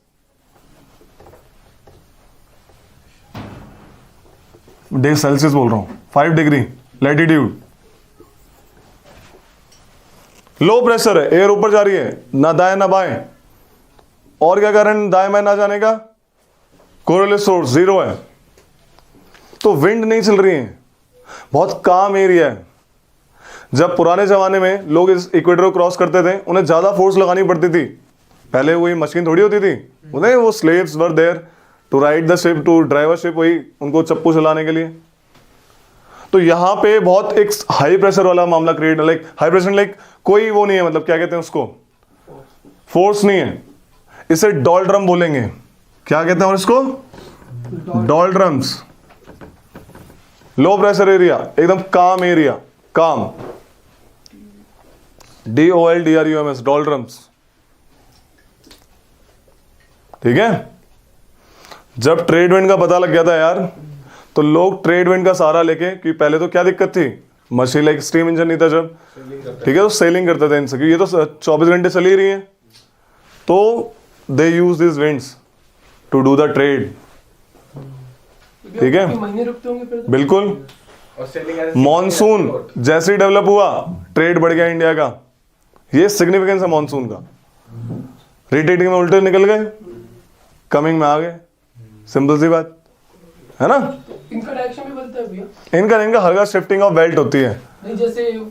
सेल्सियस बोल रहा हूं, 5 डिग्री लैटिट्यूड। लो प्रेशर है, एयर ऊपर जा रही है, ना दाएं ना बाएं। और क्या कारण दाएं बाएं ना जाने का? कोरोलिस सोर्स 0 है, तो विंड नहीं चल रही है, बहुत काम एरिया है। जब पुराने जमाने में लोग इस इक्वेटर को क्रॉस करते थे, उन्हें ज्यादा फोर्स लगानी पड़ती थी। पहले वही मशीन थोड़ी होती थी, उन्हें वो slaves were there to ride the ship, to drive a ship, वही उनको चप्पू चलाने के लिए। तो यहां पे बहुत एक हाई प्रेशर वाला मामला create, like high pressure, like कोई वो नहीं है, मतलब क्या कहते हैं उसको, फोर्स नहीं है। इसे डॉल्ड्रम बोलेंगे। क्या कहते हैं और इसको? डॉल्ड्रम्स। लो प्रेशर एरिया, एकदम काम एरिया, काम, DOLDRUMS, डॉल्ड्रम्स। ठीक है। जब ट्रेड विंड का पता लग गया था यार, तो लोग ट्रेड विंड का सहारा लेके, कि पहले तो क्या दिक्कत थी, मशीन लाइक स्टीम इंजन नहीं था जब, ठीक है, तो सेलिंग करते थे इनसे, क्योंकि ये तो 24 घंटे चली रही है, तो they use this winds to do the trade. ठीक है,
महीने रुकते होंगे फिर तो?
बिल्कुल। मॉनसून जैसे ही डेवलप हुआ, ट्रेड बढ़ गया इंडिया का। ये सिग्निफिकेंस है मॉनसून का। रिटेटिंग में उल्टे निकल गए, कमिंग में आ गए, सिंपल सी बात है ना।
इनका डायरेक्शन भी बदलता है भैया?
इनका हल्का शिफ्टिंग ऑफ बेल्ट होती है।
नहीं, जैसे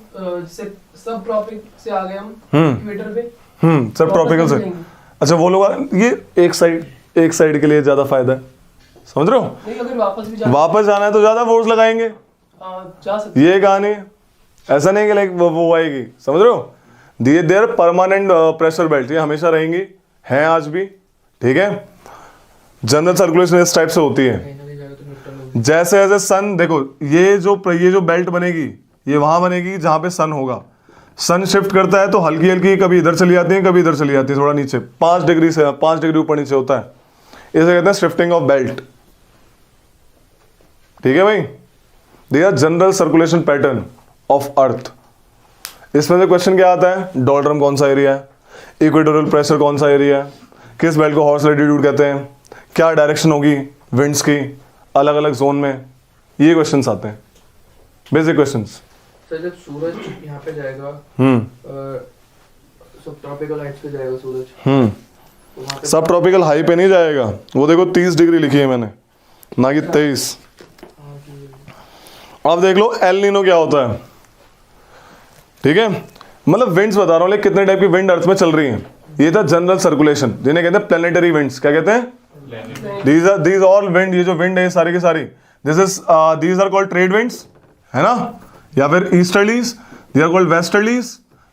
सब ट्रॉपिक से आ गए हम इक्वेटर पे,
सब ट्रॉपिकल से। अच्छा वो लोग, ये एक साइड के लिए ज्यादा फायदा है, समझ रहे हो।
नहीं, अगर वापस
जाना है तो ज्यादा फोर्स लगाएंगे,
जा सकते।
ये कहानी है। ऐसा नहीं कि लाइक वो आएगी, समझ रहे हो। देयर परमानेंट प्रेशर बेल्ट, ये हमेशा रहेंगी, हैं आज भी। ठीक है, जनरल सर्कुलेशन इस टाइप से होती है। जैसे जैसे सन, देखो ये जो बेल्ट बनेगी, ये वहां बनेगी जहां पे सन होगा। सन शिफ्ट करता है तो हल्की हल्की कभी इधर चली जाती है, कभी इधर चली जाती है, थोड़ा नीचे 5 डिग्री से 5 डिग्री ऊपर नीचे होता है। इसे कहते हैं शिफ्टिंग ऑफ बेल्ट। ठीक है भाई, they are general circulation pattern of earth. इसमें से क्वेश्चन क्या आता है? डॉल्ड्रम कौन सा एरिया है, इक्वेटोरियल प्रेशर कौन सा एरिया है, किस बेल्ट को हॉर्स लैटिट्यूड कहते हैं, क्या डायरेक्शन होगी विंड्स की अलग अलग जोन में, ये क्वेश्चंस आते हैं, बेसिक क्वेश्चंस।
सर जब सूरज यहाँ पे जाएगा, सब ट्रॉपिकल हाइट्स पे जाएगा सूरज, तो वहाँ पे
सब ट्रॉपिकल हाई पे नहीं जाएगा, वो देखो 30 डिग्री लिखी है मैंने, ना कि 23। अब देख लो एल नीनो क्या होता है। ठीक है, मतलब विंड्स बता रहा हूँ, लेकिन कितने टाइप की विंड अर्थ में चल रही हैं। ये था जनरल सर्कुलेशन, जिन्हें कहते हैं प्लेनेटरी विंड्स। क्या कहते हैं? दीज ऑल विंड, ये जो विंड है सारी की सारी, these are called trade winds, है ना, या फिर easterlies, these are called westerlies,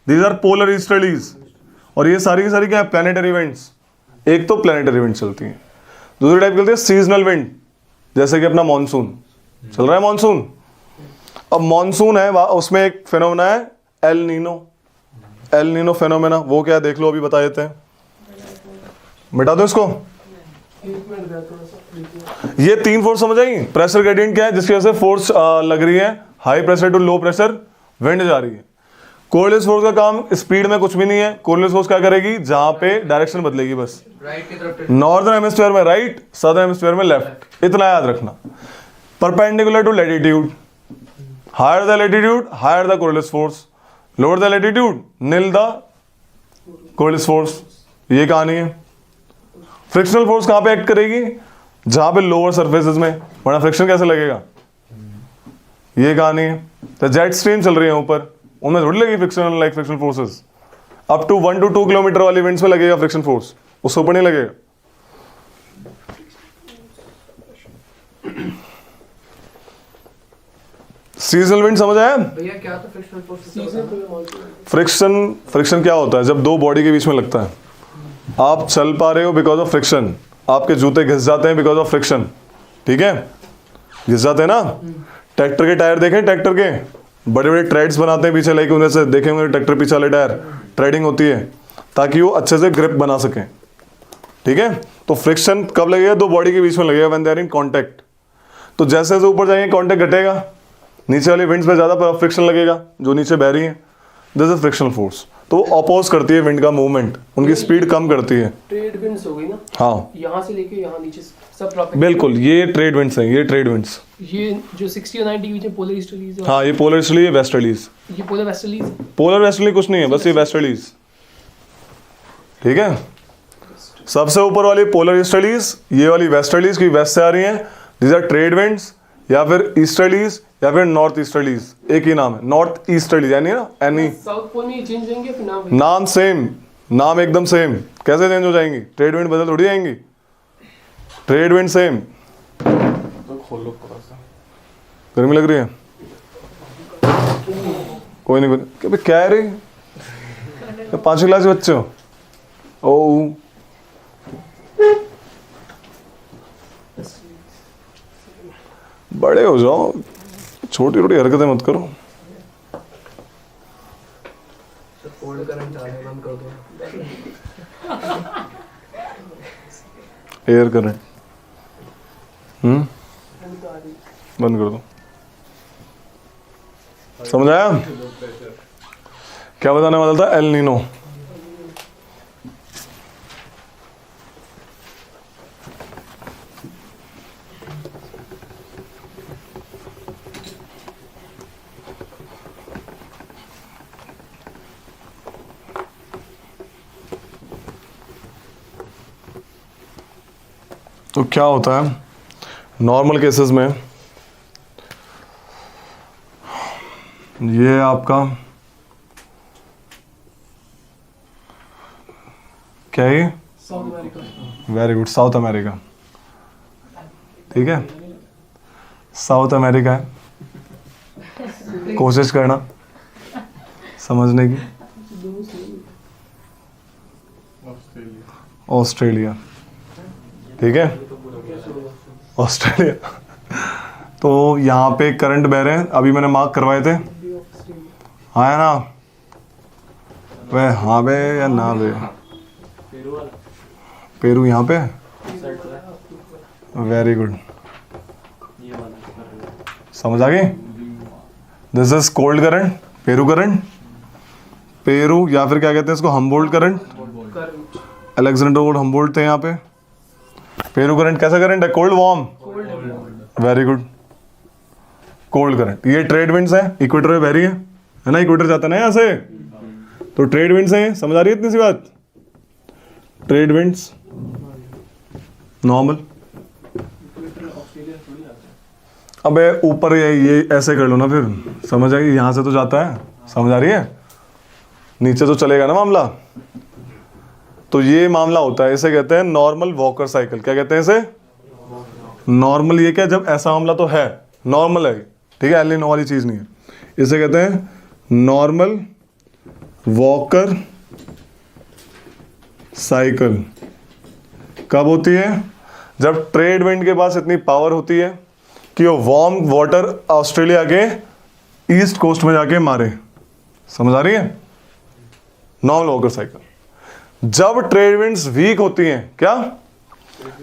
these are polar easterlies. और ये सारी की सारी क्या है? Planetary winds. एक तो प्लेनेटरी विंड चलती है, दूसरी टाइप चलती है सीजनल विंड, जैसे कि अपना मॉनसून चल रहा है। मॉनसून, अब मॉनसून है, उसमें एक फेनोमेना है El Nino. El Nino phenomena वो क्या है देख लो, अभी बता देते हैं। मिटा दो इसको। ये 3 फोर्स समझ आई। प्रेशर ग्रेडियंट क्या है? जिसकी वजह से फोर्स लग रही है, high pressure to low pressure wind जा रही है। कोरियोलिस फोर्स का काम स्पीड में कुछ भी नहीं है। कोरियोलिस फोर्स क्या करेगी? जहां पे डायरेक्शन बदलेगी बस,
राइट की तरफ,
नॉर्दर्न हेमिस्फीयर में राइट, सदर्न हेमिस्फीयर में लेफ्ट, इतना याद रखना। Perpendicular to latitude, higher the latitude higher the coriolis force, lower the latitude nil the coriolis force. ये कहानी है। फ्रिक्शनल फोर्स कहां पे एक्ट करेगी? जहां पे लोअर सरफेसेस में, वरना फ्रिक्शन कैसे लगेगा? ये कहानी है। तो जेट स्ट्रीम चल रही है ऊपर, उनमें थोड़ी लगेगी frictional, like frictional forces. Up to 1 to 2 kilometre वाली विंड्स में लगेगा फ्रिक्शन फोर्स, उससे ऊपर नहीं लगेगा। सीजनल विंड समझ आया
भैया? क्या तो फ्रिक्शनल फोर्स?
फ्रिक्शन क्या होता है? जब दो बॉडी के बीच में लगता है। आप चल पा रहे हो बिकॉज ऑफ फ्रिक्शन, आपके जूते घिस जाते हैं बिकॉज ऑफ फ्रिक्शन, ठीक है, घिस जाते हैं ना। ट्रैक्टर के टायर देखें, ट्रैक्टर के बड़े बड़े ट्रेड्स बनाते हैं पीछे, लाइक उन्हें से देखे होंगे ट्रैक्टर पीछे वाले टायर, ट्रेडिंग होती है ताकि वो अच्छे से ग्रिप बना सकें। ठीक है, तो फ्रिक्शन कब लगेगा? दो बॉडी के बीच में लगेगा, when they are in contact. तो जैसे जैसे ऊपर जाएंगे कांटेक्ट घटेगा, नीचे वाली विंड्स पे ज़्यादा फ्रिक्शन लगेगा जो नीचे बह रही है, दिस इज फ्रिक्शनल फोर्स। तो वो अपोज करती है विंड का मूवमेंट, उनकी स्पीड कम करती है।
ट्रेड विंड्स हो गई ना,
हाँ
यहाँ से लेके यहाँ नीचे सब ट्रॉपिक।
बिल्कुल, ये ट्रेड विंड्स हैं, ये ट्रेड विंड्स।
ये जो 60 और 90 के बीच में पोलर ईस्टर्लीज है,
हाँ, ये पोलर ईस्टर्ली, ये वेस्टर्लीज।
ये पोलर वेस्टर्लीज है।
पोलर वेस्टर्ली कुछ नहीं है, बस ये वेस्टर्लीज। ठीक है, सबसे ऊपर वाली पोलर ईस्टर्लीज, ये वाली वेस्टर्लीज की वेस्ट से आ रही हैं। दीज आर ट्रेड विंड्स, या फिर ईस्टर्लीज या फिर नॉर्थ ईस्टर्लीज, एक ही नाम है, नॉर्थ ईस्टर्लीज, यानी ना एनी।
साउथ पोल में चेंज होंगे फिर नाम
नाम सेम, नाम एकदम सेम। कैसे चेंज हो जाएंगी? ट्रेड विंड बदल थोड़ी जाएंगी, ट्रेड विंड सेम।
तो खोलो थोड़ा सा,
गर्मी लग रही है? कोई नहीं, क्या है रे, 5वीं क्लास के बच्चे हो? ओ बड़े हो जाओ, छोटी छोटी हरकतें मत करो।
कोल्ड करंट आ रहा है, बंद कर दो।
एयर करंट बंद कर दो। समझ आया? क्या बताने वाला था? El Nino. तो क्या होता है नॉर्मल केसेस में, ये आपका क्या है?
South America.
Very good, south America. ठीक है, साउथ अमेरिका है। कोशिश करना समझने की। ऑस्ट्रेलिया। ठीक है, ऑस्ट्रेलिया। तो यहाँ पे करंट बह रहे हैं, अभी मैंने मार्क करवाए थे। हाँ है ना? वे हाँ बे या ना बे? पेरू यहाँ पे। वेरी गुड, समझ आ गई? This is cold current, Peru current. Peru या फिर क्या कहते हैं इसको, हम्बोल्ट करंट। अलेक्जेंडर हम्बोल्ट थे यहाँ पे। पेरू करंट कैसा करंट है? Cold warm? Very good, cold current. ये ट्रेड विंड्स है, इक्वेटर में बह रही है ना, इक्वेटर जाता है ना यहाँ से, तो ट्रेड विंड्स हैं। समझ आ रही है इतनी सी बात? Trade winds normal. अबे ऊपर ये ऐसे कर लो ना, फिर समझ आएगी। यहाँ से तो जाता है, समझ आ रही है? नीचे तो चलेगा ना मामला। तो ये मामला होता है, इसे कहते हैं नॉर्मल वॉकर साइकिल। क्या कहते हैं इसे? नॉर्मल। ये क्या, जब ऐसा मामला तो है, नॉर्मल है, ठीक है, एल नीनो वाली चीज नहीं है। इसे कहते हैं नॉर्मल वॉकर साइकिल। कब होती है? जब ट्रेड विंड के पास इतनी पावर होती है कि वो वार्म वाटर ऑस्ट्रेलिया के ईस्ट कोस्ट में जाके मारे। समझ आ रही है? Normal Walker cycle. जब ट्रेड विंड्स वीक होती हैं, क्या?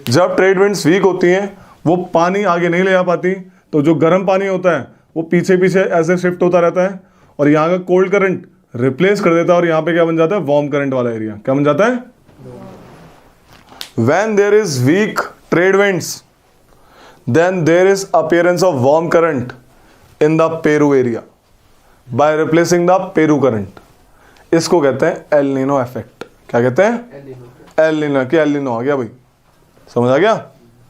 जब ट्रेड विंड्स वीक होती हैं, वो पानी आगे नहीं ले जा पाती, तो जो गर्म पानी होता है वो पीछे पीछे ऐसे शिफ्ट होता रहता है और यहाँ का कोल्ड करंट रिप्लेस कर देता है, और यहाँ पे क्या बन जाता है? वार्म करंट वाला एरिया। क्या बन जाता है? When there is weak trade winds, then there is appearance of warm current in the Peru area by replacing the Peru current. इसको कहते हैं एल नीनो इफेक्ट। क्या कहते हैं? El Nino. क्या एल नीनो आ गया भाई? समझ आ गया?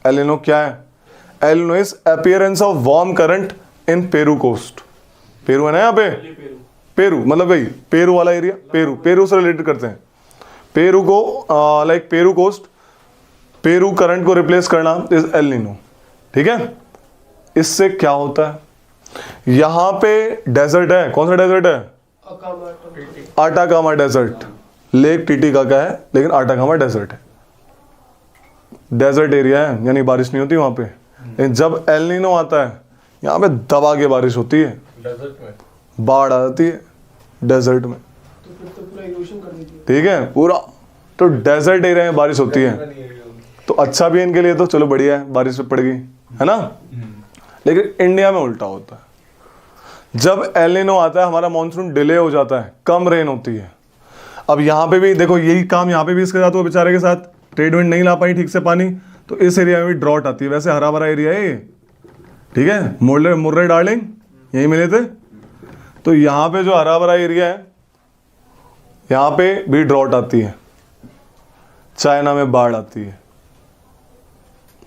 एल नीनो क्या है? El Nino is appearance of warm current in Peru coast. Peru है ना यहाँ पे? पेरू मतलब भाई पेरू वाला एरिया, पेरू से रिलेटेड करते हैं। पेरू को like Peru coast, Peru current को रिप्लेस करना इज एल नीनो। ठीक है? इससे क्या होता है? यहां पे डेजर्ट है। कौन सा डेजर्ट है? Atacama desert. लेक टीटिका का है, लेकिन आटाकामा डेजर्ट है। डेजर्ट एरिया है, यानी बारिश नहीं होती वहां पे। लेकिन जब एल नीनो आता है यहाँ पे दबा के बारिश होती है,
डेजर्ट में
बाढ़ आ जाती है डेजर्ट में,
तो फिर तो पूरा इरोशन कर देती है।
ठीक है पूरा। तो डेजर्ट एरिया में बारिश होती है तो अच्छा भी है इनके लिए, तो चलो बढ़िया है बारिश पड़ गई है ना। लेकिन इंडिया में उल्टा होता है, जब एल नीनो आता है हमारा मानसून डिले हो जाता है, कम रेन होती है। अब यहाँ पे भी देखो यही काम यहाँ पे भी इसके साथ हुआ बेचारे के साथ, ट्रेड विंड नहीं ला पाई ठीक से पानी, तो इस एरिया में भी ड्रॉट आती है। वैसे हरा भरा एरिया है ये, ठीक है, मुर्रे डार्लिंग यही मिले थे। तो यहाँ पे जो हरा भरा एरिया है यहाँ पे भी ड्रॉट आती है, चाइना में बाढ़ आती है।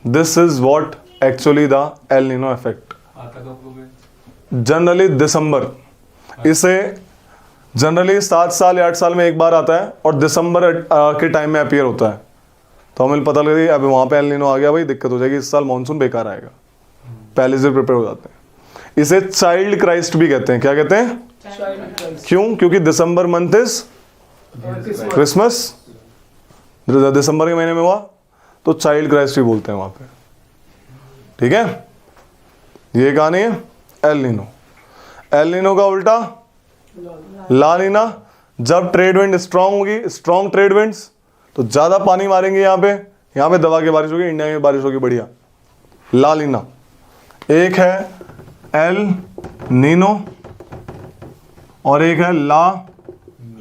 This is what actually the El Nino effect.
आता कब को गए?
जनरली दिसंबर, इसे जनरली 7 साल या 8 साल में एक बार आता है और दिसंबर के टाइम में अपीयर होता है। तो हमें पता लग रही है अब वहाँ पे एल नीनो आ गया भाई, दिक्कत हो जाएगी, इस साल मानसून बेकार आएगा, पहले से प्रिपेयर हो जाते हैं। इसे चाइल्ड क्राइस्ट भी कहते हैं। क्या कहते हैं? क्यों? क्योंकि दिसंबर मंथ इज क्रिसमस, दिसंबर के महीने में हुआ, तो चाइल्ड क्राइस्ट भी बोलते हैं वहां पे, ठीक है। ये कहानी है एल नीनो। एल नीनो का उल्टा ला नीना। जब ट्रेड विंड स्ट्रांग होगी, स्ट्रांग ट्रेड विंड्स, तो ज्यादा पानी मारेंगे यहाँ पे दबा के बारिश होगी, इंडिया में बारिश होगी बढ़िया, ला नीना। एक है एल नीनो और एक है ला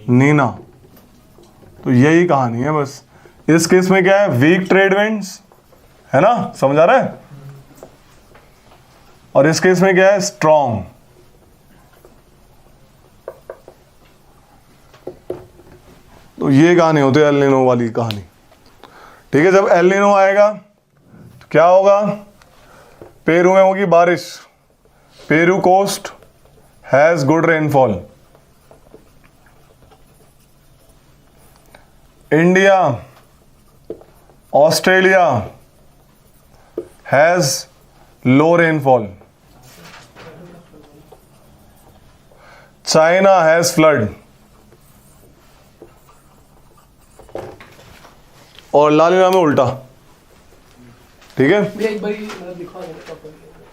नीना। तो यही कहानी है बस। इस केस में क्या है? वीक ट्रेड विंड्स, है ना, समझ आ रहा है। और इस केस में क्या है? स्ट्रॉन्ग। तो ये कहानी होती है एल नीनो वाली कहानी, ठीक है। जब एल नीनो आएगा तो क्या होगा? पेरू में होगी बारिश। Peru coast has good rainfall. India, Australia has low rainfall. China has flood. और ला नीना में उल्टा, ठीक है।
भैया एक बारी मतलब लिखवा देना प्रॉपर,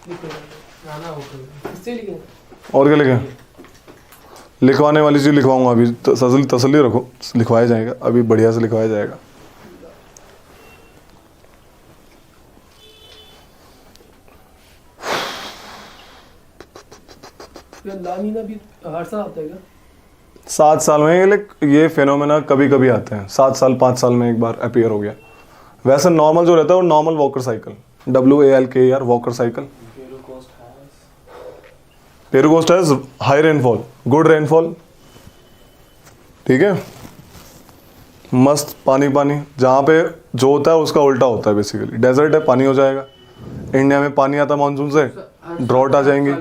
लिख देना गाना हो गया इससे लिखें।
और क्या लिखें? लिखवाने वाली चीज लिखवाऊंगा अभी, तसल्ली रखो, लिखवाया जाएगा अभी, बढ़िया से लिखवाया जाएगा।
ला नीना भी हर साल आता है क्या?
7 साल में ये फेनोमेना कभी कभी आते हैं, 7 साल 5 साल में एक बार अपीयर हो गया। वैसे नॉर्मल जो रहता है वो normal Walker cycle, WALKER Walker cycle. Peru coast has high rainfall, good rainfall, ठीक है, मस्त पानी पानी। जहाँ पे जो होता है उसका उल्टा होता है, बेसिकली डेजर्ट है, पानी हो जाएगा। इंडिया में पानी आता मानसून से, ड्रॉट आ जाएंगी।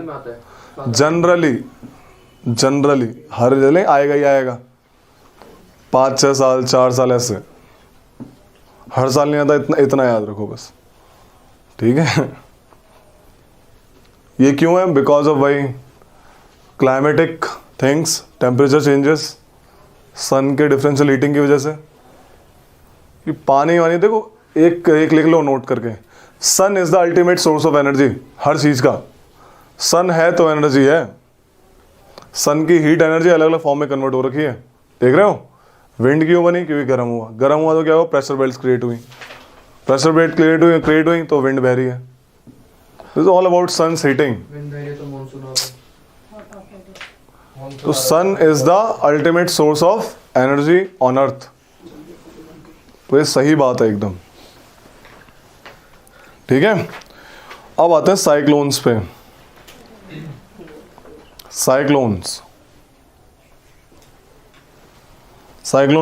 जनरली हर जगह आएगा ही आएगा, 5-6 साल 4 साल ऐसे, हर साल नहीं आता। इतना याद रखो बस, ठीक है। ये क्यों है? बिकॉज ऑफ वही क्लाइमेटिक थिंग्स, टेम्परेचर चेंजेस, सन के डिफरेंशियल हीटिंग की वजह से। कि पानी वानी देखो, एक लिख लो नोट करके, sun is the ultimate source of energy. हर चीज का सन है तो एनर्जी है। सन की हीट एनर्जी अलग अलग फॉर्म में कन्वर्ट हो रखी है, देख रहे हो। विंड क्यों बनी? क्योंकि गर्म हुआ तो क्या हुआ? प्रेशर बेल्ट क्रिएट हुई, प्रेशर बेल्ट क्रिएट हुई तो विंड बह रही है। This is all about sun's heating.
Wind बह रही है तो मानसून आ रहा है।
तो sun is the ultimate source of energy on earth. तो ये सही बात है एकदम, ठीक है। अब आते हैं साइक्लोन्स पे। साइक्लोन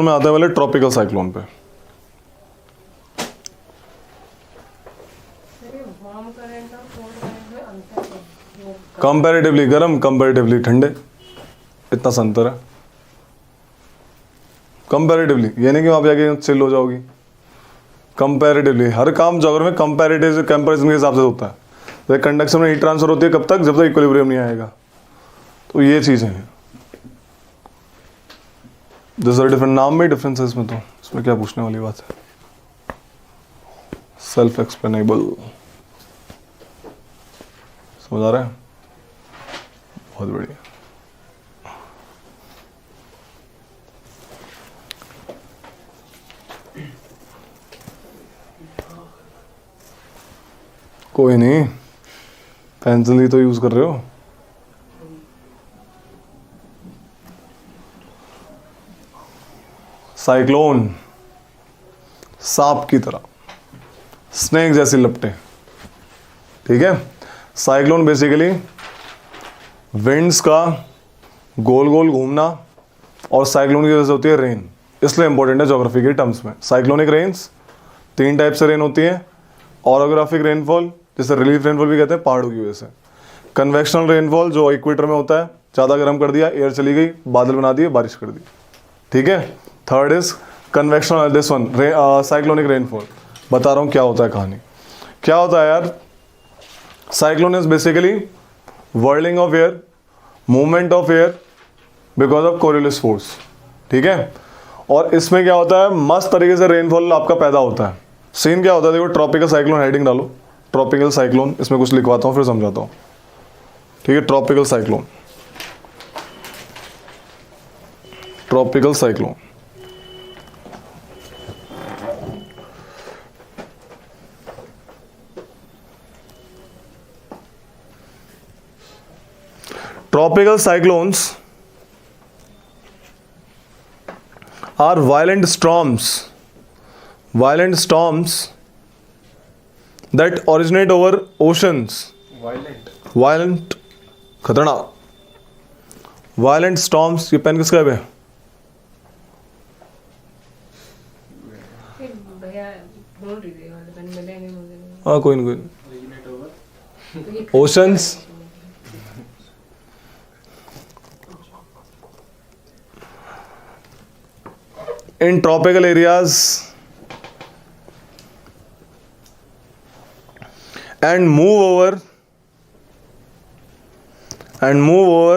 में आते हैं पहले ट्रॉपिकल साइक्लोन पे।
वार्म करंट और कोल्ड करंट में अंतर है वो
कंपैरेटिवली गर्म, कंपैरेटिवली ठंडे, इतना सा अंतर है। कंपैरेटिवली, ये नहीं कि वहां पे जाके चिल हो जाओगी। कंपैरेटिवली हर काम जोग्राफी में कंपैरेटिव कंपैरिजन के हिसाब से होता है। जैसे कंडक्शन में हीट ट्रांसफर होती है कब तक? जब तक इक्विलिब्रियम नहीं आएगा। तो ये चीजें हैं। दूसरा डिफरेंट नाम में डिफरेंस है इसमें, तो इसमें क्या पूछने वाली बात है, सेल्फ एक्सप्लेनेबल। समझ आ रहा है? बहुत बढ़िया। कोई नहीं, पेंसिल ही तो यूज कर रहे हो। साइक्लोन, सांप की तरह, स्नेक जैसी लपटें, ठीक है। साइक्लोन बेसिकली विंड्स का गोल गोल घूमना, और साइक्लोन की वजह से होती है रेन, इसलिए इंपॉर्टेंट है ज्योग्राफी के टर्म्स में। साइक्लोनिक रेन्स 3 टाइप से रेन होती है। ऑरोग्राफिक रेनफॉल, जिसे रिलीफ रेनफॉल भी कहते हैं, पहाड़ों की वजह से। कन्वेक्शनल रेनफॉल, जो इक्वेटर में होता है, ज़्यादा गर्म कर दिया, एयर चली गई, बादल बना दिए, बारिश कर दी, ठीक है। Third is convectional, this one cyclonic rainfall. बता रहा हूँ क्या होता है कहानी। क्या होता है यार, cyclone is basically whirling of air, movement of air because of Coriolis force, ठीक है। और इसमें क्या होता है, मस्त तरीके से रेनफॉल आपका पैदा होता है। सीन क्या होता है, देखो, ट्रॉपिकल साइक्लोन, हेडिंग डालो ट्रॉपिकल साइक्लोन, इसमें कुछ लिखवाता हूँ फिर समझाता हूँ, ठीक है। Tropical cyclone, tropical cyclone, tropical cyclones are violent storms that originate over oceans. Violent, खतरनाक, violent storms। ये पेन किसका है बे?
भैया ढूंढ रही थी, वाले पेन मिले नहीं मुझे।
हाँ, कोई नहीं, कोई नहीं। Oceans, in tropical areas and move over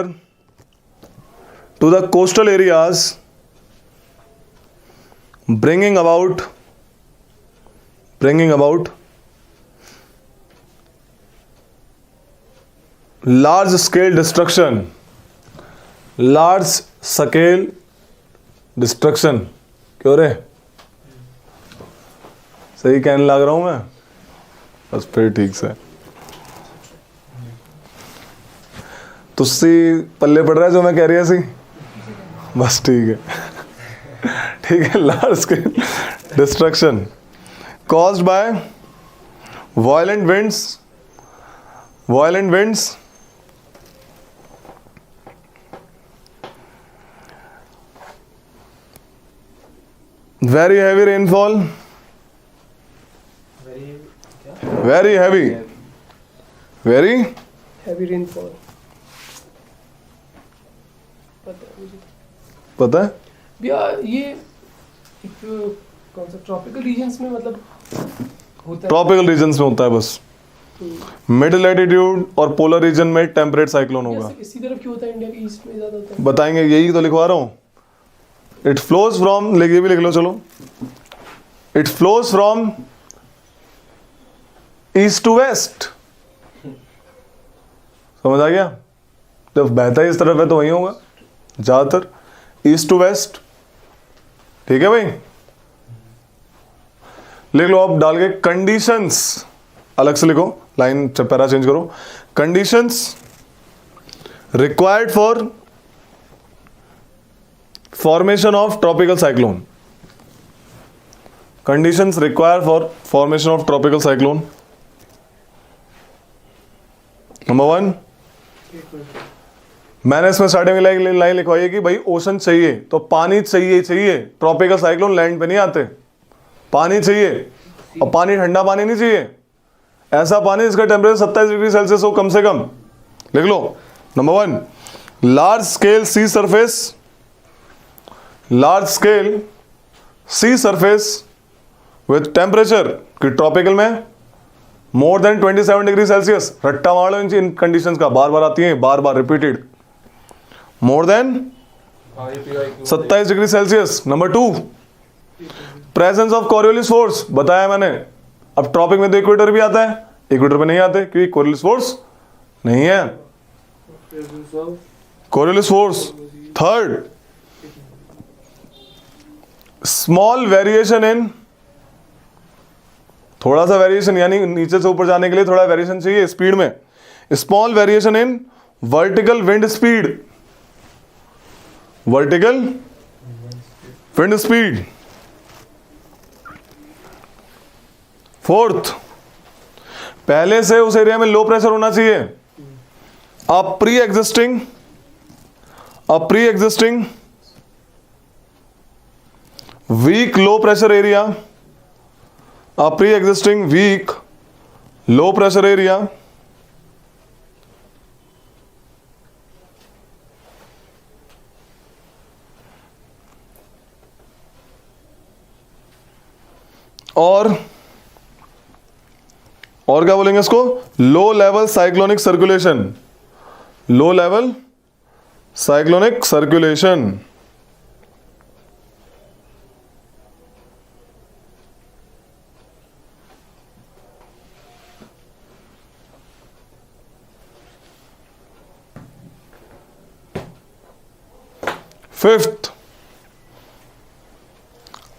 to the coastal areas, bringing about large scale destruction। क्यों रे, सही कहने लग रहा हूं मैं? बस फिर ठीक से। तुझसे पल्ले पड़ रहा है जो मैं कह रही सी, बस ठीक है, ठीक है। Large scale destruction caused by violent winds, very heavy rainfall, very heavy
rainfall.
पता है
भैया ये एक कौन सा ट्रॉपिकल रीजन्स में मतलब होता है?
ट्रॉपिकल रीजन्स में होता है बस। मिडिल एटीट्यूड और पोलर रीजन में टेम्परेट साइक्लोन होगा।
इसी तरफ क्यों होता है, इंडिया के ईस्ट में ज्यादा होता है?
बताएंगे, यही तो लिखवा रहा हूँ। इट फ्लोज फ्रॉम, ये भी लिख लो चलो, it flows from east to west. समझ आ गया? जब बहता ही इस तरफ है तो वही होगा ज्यादातर, ईस्ट टू वेस्ट, ठीक है भाई। लिख लो आप डाल के कंडीशंस, अलग से लिखो, लाइन पैरा चेंज करो। Conditions required for formation of tropical cyclone. Conditions required for formation of tropical cyclone. Number 1, मैंने इसमें स्टार्टिंग में लाइन लिखवाई है कि भाई ओशन चाहिए तो पानी चाहिए। ट्रॉपिकल साइक्लोन लैंड पे नहीं आते, पानी चाहिए, और पानी ठंडा पानी नहीं चाहिए, ऐसा पानी जिसका टेम्परेचर 27 डिग्री सेल्सियस हो कम से कम। लिख लो। Number 1, large scale sea surface with temperature कि ट्रॉपिकल में मोर देन 27 डिग्री सेल्सियस। रट्टा मार लो इन कंडीशंस का, बार बार आती है, बार बार repeated. More than 27 degree Celsius. Number 2, presence of Coriolis force, बताया मैंने। अब ट्रॉपिक में तो इक्वेटर भी आता है, इक्वेटर पे नहीं आते क्योंकि कोरियोलिस फोर्स नहीं है। Coriolis force. Third, small variation इन, थोड़ा सा वेरिएशन, यानी नीचे से ऊपर जाने के लिए थोड़ा वेरिएशन चाहिए स्पीड में। Small variation in vertical wind speed, vertical wind speed. Fourth, पहले से उस एरिया में लो प्रेशर होना चाहिए। A pre existing weak low pressure area, a pre existing weak low pressure area और क्या बोलेंगे इसको, low level cyclonic circulation, low level cyclonic circulation. Fifth,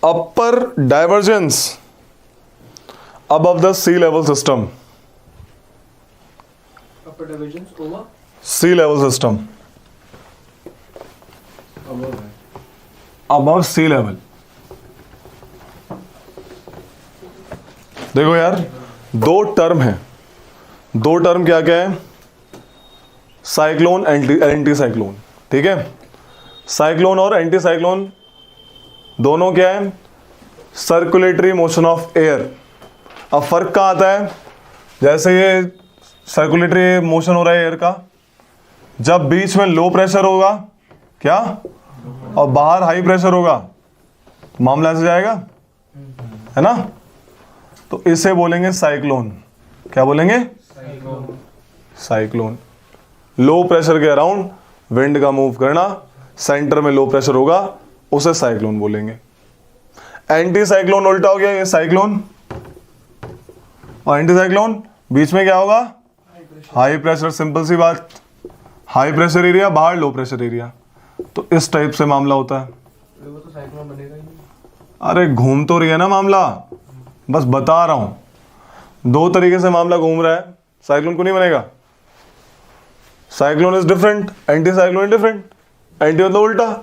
upper divergence above the sea level system,
upper divergence over
sea level system, above sea level। देखो यार, दो टर्म है, दो टर्म क्या क्या है, साइक्लोन एंटी साइक्लोन, ठीक है। साइक्लोन और एंटी साइक्लोन दोनों क्या है, सर्कुलेटरी मोशन ऑफ एयर। अब फर्क कहाँ आता है, जैसे ये सर्कुलेटरी मोशन हो रहा है एयर का, जब बीच में लो प्रेशर होगा क्या, और बाहर हाई प्रेशर होगा, मामला ऐसे जाएगा, है ना। तो इसे बोलेंगे साइक्लोन। क्या बोलेंगे, साइक्लोन। लो प्रेशर के अराउंड विंड का मूव करना, सेंटर में लो प्रेशर होगा, उसे साइक्लोन बोलेंगे। एंटी साइक्लोन उल्टा हो गया, ये साइक्लोन, और एंटी साइक्लोन बीच में क्या होगा, हाई प्रेशर। सिंपल सी बात, हाई प्रेशर एरिया, बाहर लो प्रेशर एरिया। तो इस टाइप से मामला होता है।
वो तो साइक्लोन बनेगा ही नहीं।
अरे घूम तो रही है ना मामला, बस बता रहा हूं, दो तरीके से मामला घूम रहा है, साइक्लोन को नहीं बनेगा। Cyclone is different, anti cyclone is different. Anti मतलब उल्टा,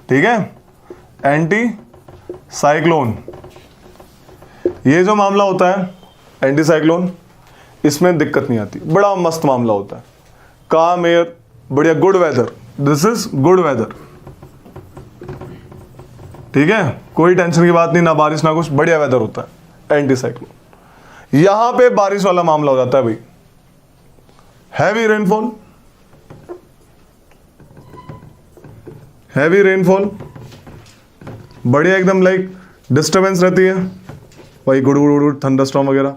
ठीक है। एंटी साइक्लोन, ये जो मामला होता है एंटी साइक्लोन, इसमें दिक्कत नहीं आती, बड़ा मस्त मामला होता है। काम एयर, बढ़िया, good weather, this is good weather, ठीक है, कोई टेंशन की बात नहीं, ना बारिश ना कुछ, बढ़िया वेदर होता है एंटी साइक्लोन। यहां पे बारिश वाला मामला हो जाता है भाई, हैवी रेनफॉल, हैवी रेनफॉल, बढ़िया एकदम, लाइक डिस्टर्बेंस रहती है, वही गुड़ गुड़ गुड़ थंडरस्टॉर्म वगैरह,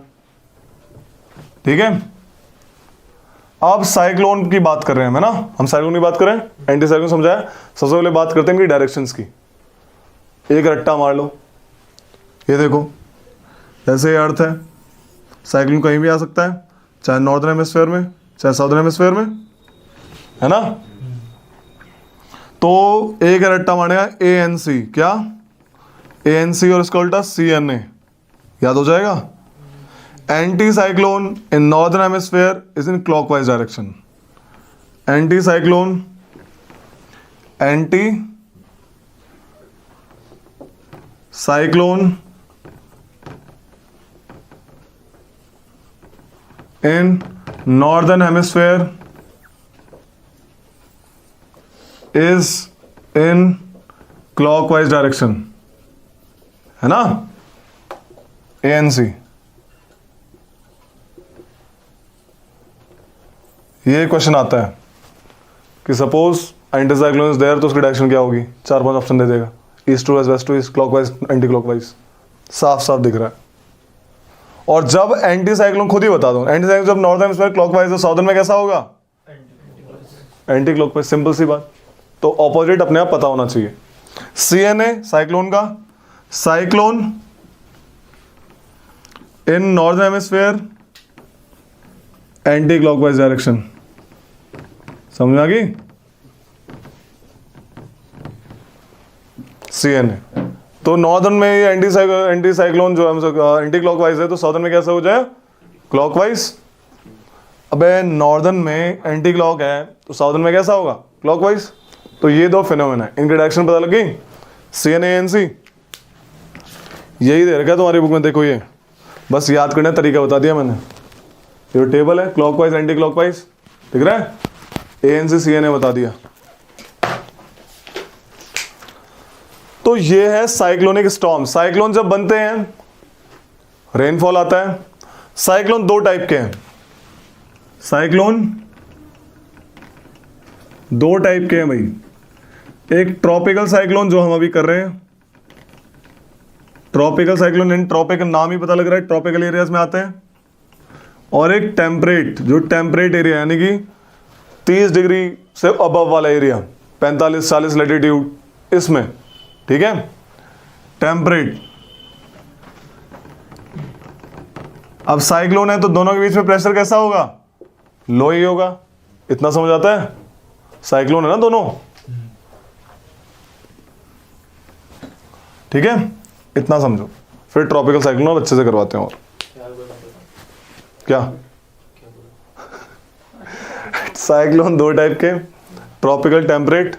ठीक है। अब साइक्लोन की बात कर रहे हैं, है ना, हम साइक्लोन की बात कर रहे हैं, एंटी साइक्लोन समझाया। सबसे पहले बात करते हैं इनकी डायरेक्शंस की। एक रट्टा मार लो, ये देखो, जैसे अर्थ है, साइक्लोन कहीं भी आ सकता है, चाहे नॉर्दर्न हेमिस्फीयर में, चाहे साउदर्न हेमिस्फीयर में, है ना। तो एक रट्टा मारेगा ANC, क्या ANC, और इसका उल्टा CNA, याद हो जाएगा। Anti cyclone in northern hemisphere is in clockwise direction. Anti cyclone, anti cyclone in northern hemisphere is in clockwise direction, है ना, ANC। ये क्वेश्चन आता है कि suppose anti cyclone is there, तो उसकी डायरेक्शन क्या होगी, 4-5 ऑप्शन दे देगा, east to west, west to east, clockwise, anti clockwise, साफ साफ दिख रहा है। और जब एंटी साइक्लोन, खुद ही बता दो, एंटी साइक्लोन जब नॉर्दर्न हेमिस्फीयर क्लॉकवाइज है, साउदर्न में कैसा होगा, एंटी क्लॉकवाइज। सिंपल सी बात, तो ऑपोजिट अपने आप पता होना चाहिए। CNA साइक्लोन का, cyclone in northern hemisphere anti clockwise direction. समझ आ गई? CNA। तो नॉर्दर्न में ये एंटी साइक्लोन जो है एंटी क्लॉकवाइज है, तो साउदर्न में कैसा हो जाए? क्लॉकवाइज। अबे नॉर्दर्न में एंटी क्लॉक है तो साउदर्न में कैसा होगा? क्लॉकवाइज। तो ये दो फिनोमेना है, इनकी डायरेक्शन पता लग गई? CNA ANC यही दे रखा है तुम्हारी बुक में, देखो ये बस याद करने का तरीका बता दिया मैंने। ये टेबल है क्लॉकवाइज एंटी क्लॉकवाइज, दिख रहा है? ANC CNA बता दिया। तो ये है साइक्लोनिक स्टॉर्म। साइक्लोन जब बनते हैं रेनफॉल आता है। साइक्लोन दो टाइप के हैं, साइक्लोन दो टाइप के हैं भाई। एक ट्रॉपिकल साइक्लोन जो हम अभी कर रहे हैं, ट्रॉपिकल साइक्लोन, इन ट्रॉपिकल नाम ही पता लग रहा है ट्रॉपिकल एरियाज में आते हैं। और एक टेम्परेट, जो टेम्परेट एरिया यानी कि 30 डिग्री से अबव वाला एरिया, 45-40 लैटिट्यूड, इसमें, ठीक है, टेम्परेट। अब साइक्लोन है तो दोनों के बीच में प्रेशर कैसा होगा? लो ही होगा। इतना समझ आता है? साइक्लोन है ना दोनों, ठीक है, इतना समझो। फिर ट्रॉपिकल साइक्लोन अच्छे से करवाते हैं। और क्या साइक्लोन दो टाइप के, ट्रॉपिकल टेम्परेट।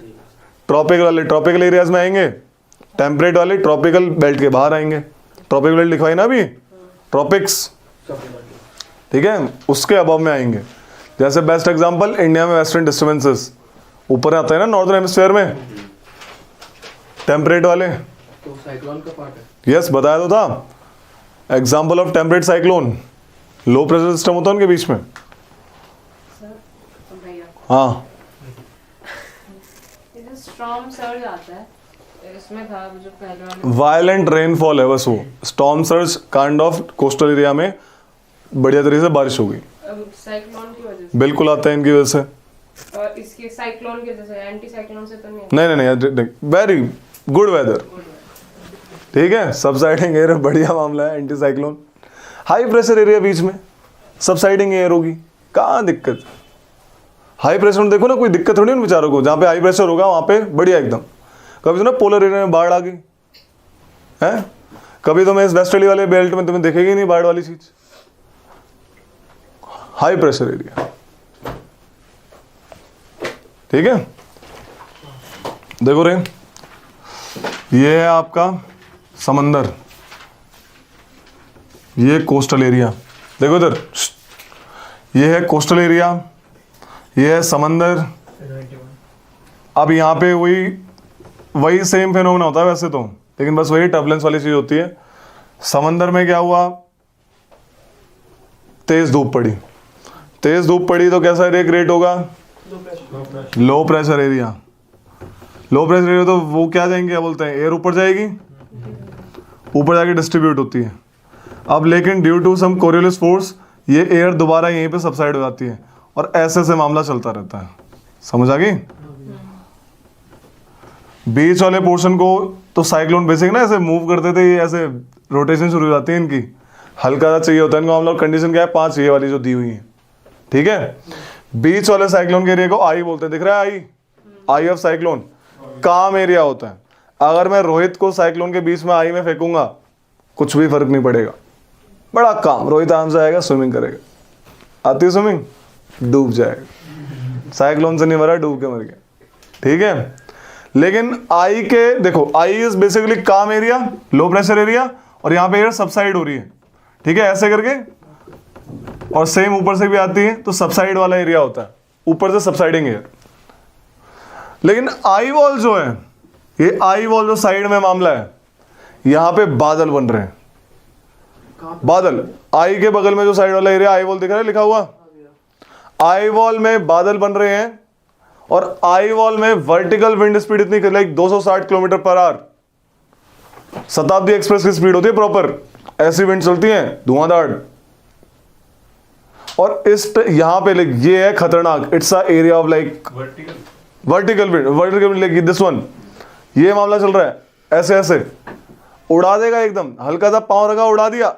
ट्रॉपिकल वाले ट्रॉपिकल एरियाज में आएंगे, टेम्परेट वाले ट्रॉपिकल बेल्ट के बाहर आएंगे। ट्रॉपिकल बेल्ट लिखवाई ना अभी, ट्रॉपिक्स, ठीक है, उसके अबव में आएंगे। जैसे बेस्ट एग्जांपल इंडिया में वेस्टर्न डिस्टर्बेंसेस ऊपर आते हैं ना नॉर्दर्न हेमिस्फीयर में, टेम्परेट वाले।
तो साइक्लोन का पार्ट है।
यस, बताया तो था। Example of temperate cyclone, low pressure system होता है उनके बीच में।
भैया
हाँ,
ये स्टॉर्म सर्ज आता है, इसमें था जो पहले वाले।
वायलेंट रेनफॉल है बस वो। Storm surge kind of coastal area में बढ़िया तरीके से बारिश होगी,
साइक्लोन की वजह से
बिल्कुल आता है इनकी वजह से।
और इसके साइक्लोन की वजह से, एंटी साइक्लोन से तो नहीं।
नहीं, वेरी गुड वेदर, ठीक है, सबसाइडिंग एयर बढ़िया मामला है। Anti cyclone, high pressure area बीच में, सबसाइडिंग एयर होगी, कहाँ दिक्कत? हाई प्रेशर में देखो ना, कोई दिक्कत थोड़ी उन बेचारों को। जहाँ पे हाई प्रेशर होगा वहाँ पे बढ़िया एकदम। कभी तो ना पोलर एरिया में बाढ़ आ गई है, कभी तो मैं इस वेस्टर्ली वाले बेल्ट में तुम्हें देखेगी नहीं बाढ़ वाली चीज। हाई प्रेशर एरिया, ठीक है। देखो रे, ये है आपका समंदर, ये कोस्टल एरिया, देखो इधर, ये है कोस्टल एरिया, ये है समंदर। अब यहाँ पे वही सेम फेनोमेना होता है वैसे तो, लेकिन बस वही टर्बुलेंस वाली चीज होती है। समंदर में क्या हुआ? तेज धूप पड़ी, तेज धूप पड़ी तो कैसा एरिया क्रिएट होगा? लो प्रेशर एरिया। लो प्रेशर एरिया तो वो क्या जाएंगे, क्या बोलते हैं, एयर ऊपर जाएगी, ऊपर जाके डिस्ट्रीब्यूट होती है। अब लेकिन due to some Coriolis force ये एयर दोबारा यहीं पे सबसाइड हो जाती है, और ऐसे से मामला चलता रहता है। समझ आ गई? बीच वाले पोर्शन को तो साइक्लोन बेसिक ना ऐसे मूव करते थे, ये ऐसे रोटेशन शुरू हो जाती है इनकी, हल्का सा चाहिए होता है इनको मामला। कंडीशन क्या है? 5 ये वाली जो दी हुई है, ठीक है। बीच वाले साइक्लोन के एरिया को आई बोलते हैं, दिख रहा है आई ऑफ साइक्लोन, काम एरिया होता है। अगर मैं रोहित को साइक्लोन के बीच में आई में फेंकूंगा कुछ भी फर्क नहीं पड़ेगा, बड़ा काम। रोहित आराम से आएगा, स्विमिंग करेगा, आती है स्विमिंग, डूब जाएगा, साइक्लोन से नहीं मरा, डूब के मर गया, ठीक है। लेकिन आई के देखो, आई इज बेसिकली काम एरिया, लो प्रेशर एरिया, और यहाँ पे एयर सबसाइड हो रही है, ठीक है, ऐसे करके, और सेम ऊपर से भी आती है तो सबसाइड वाला एरिया होता है, ऊपर से सबसाइडिंग एयर। लेकिन आई वॉल जो है, ये आई वॉल जो साइड में मामला है, यहां पे बादल बन रहे हैं, बादल। आई के बगल में जो साइड वाला एरिया आई वॉल दिख रहा है लिखा हुआ, आई वॉल में बादल बन रहे हैं। और आई वॉल में वर्टिकल विंड स्पीड इतनी लाइक 260 किलोमीटर पर आवर, शताब्दी एक्सप्रेस की स्पीड होती है प्रॉपर, ऐसी विंड चलती है धुआंधार। और इस यहां पे ये है खतरनाक, it's a area of like vertical wind like this one, ये मामला चल रहा है, ऐसे ऐसे उड़ा देगा एकदम, हल्का सा पांव रखा उड़ा दिया।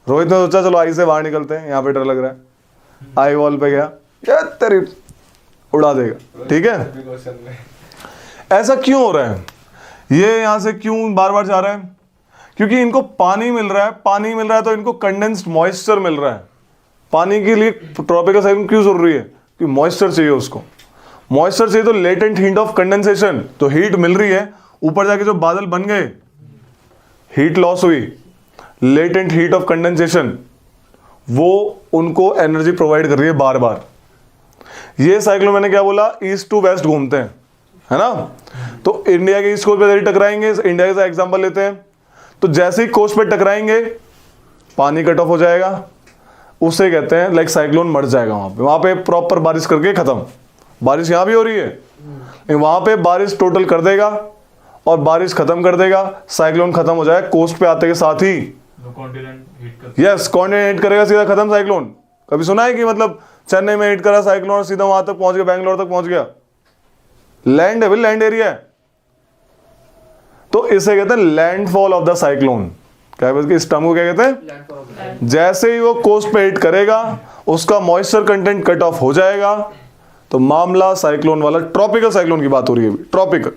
रोहित ने सोचा चलो आई से बाहर निकलते हैं, यहां पे डर लग रहा है, आई वॉल पे गया, यार तेरी उड़ा देगा, ठीक है।
क्वेश्चन में
ऐसा क्यों हो रहा है, ये यहां से क्यों बार बार जा रहा है? क्योंकि इनको पानी मिल रहा है, पानी मिल रहा है तो इनको कंडेंस्ड मॉइस्चर मिल रहा है। पानी के लिए ट्रॉपिकल साइक्लोन क्यों जरूरी है? कि मॉइस्चर चाहिए उसको, मॉइस्चर चाहिए तो लेटेंट हीट ऑफ कंडेंसेशन, तो हीट मिल रही है, ऊपर जाके जो बादल बन गए हीट लॉस हुई, लेटेंट हीट ऑफ कंडेंसेशन वो उनको एनर्जी प्रोवाइड कर रही है बार बार। ये साइक्लोन मैंने क्या बोला, ईस्ट टू वेस्ट घूमते हैं, है ना। तो इंडिया के ईस्ट कोस्ट पे टकराएंगे, इंडिया का एग्जांपल लेते हैं, तो जैसे ही कोस्ट पे टकराएंगे पानी कट ऑफ हो जाएगा, उसे कहते हैं लाइक साइक्लोन मर जाएगा। वहां पे प्रॉपर बारिश करके खत्म। बारिश यहां भी हो रही है, वहां पे बारिश टोटल कर देगा और बारिश खत्म कर देगा, साइक्लोन खत्म हो जाए कोस्ट पे आते के साथ ही।
कॉन्टिनेंट हिट कर
यस, कॉन्टिनेंट हिट करेगा, सीधा खत्म साइक्लोन। कभी सुना है कि मतलब चेन्नई में हिट करा साइक्लोन और सीधा वहां तक पहुंच गया, बैंगलोर तक पहुंच गया? लैंड है भाई, लैंड एरिया है। तो इसे कहते हैं लैंडफॉल ऑफ द साइक्लोन। क्या है इस टर्म को क्या कहते हैं? जैसे ही वो कोस्ट पे हिट करेगा उसका मॉइस्चर कंटेंट कट ऑफ हो जाएगा, तो मामला साइक्लोन वाला, ट्रॉपिकल साइक्लोन की बात हो रही है, ट्रॉपिकल,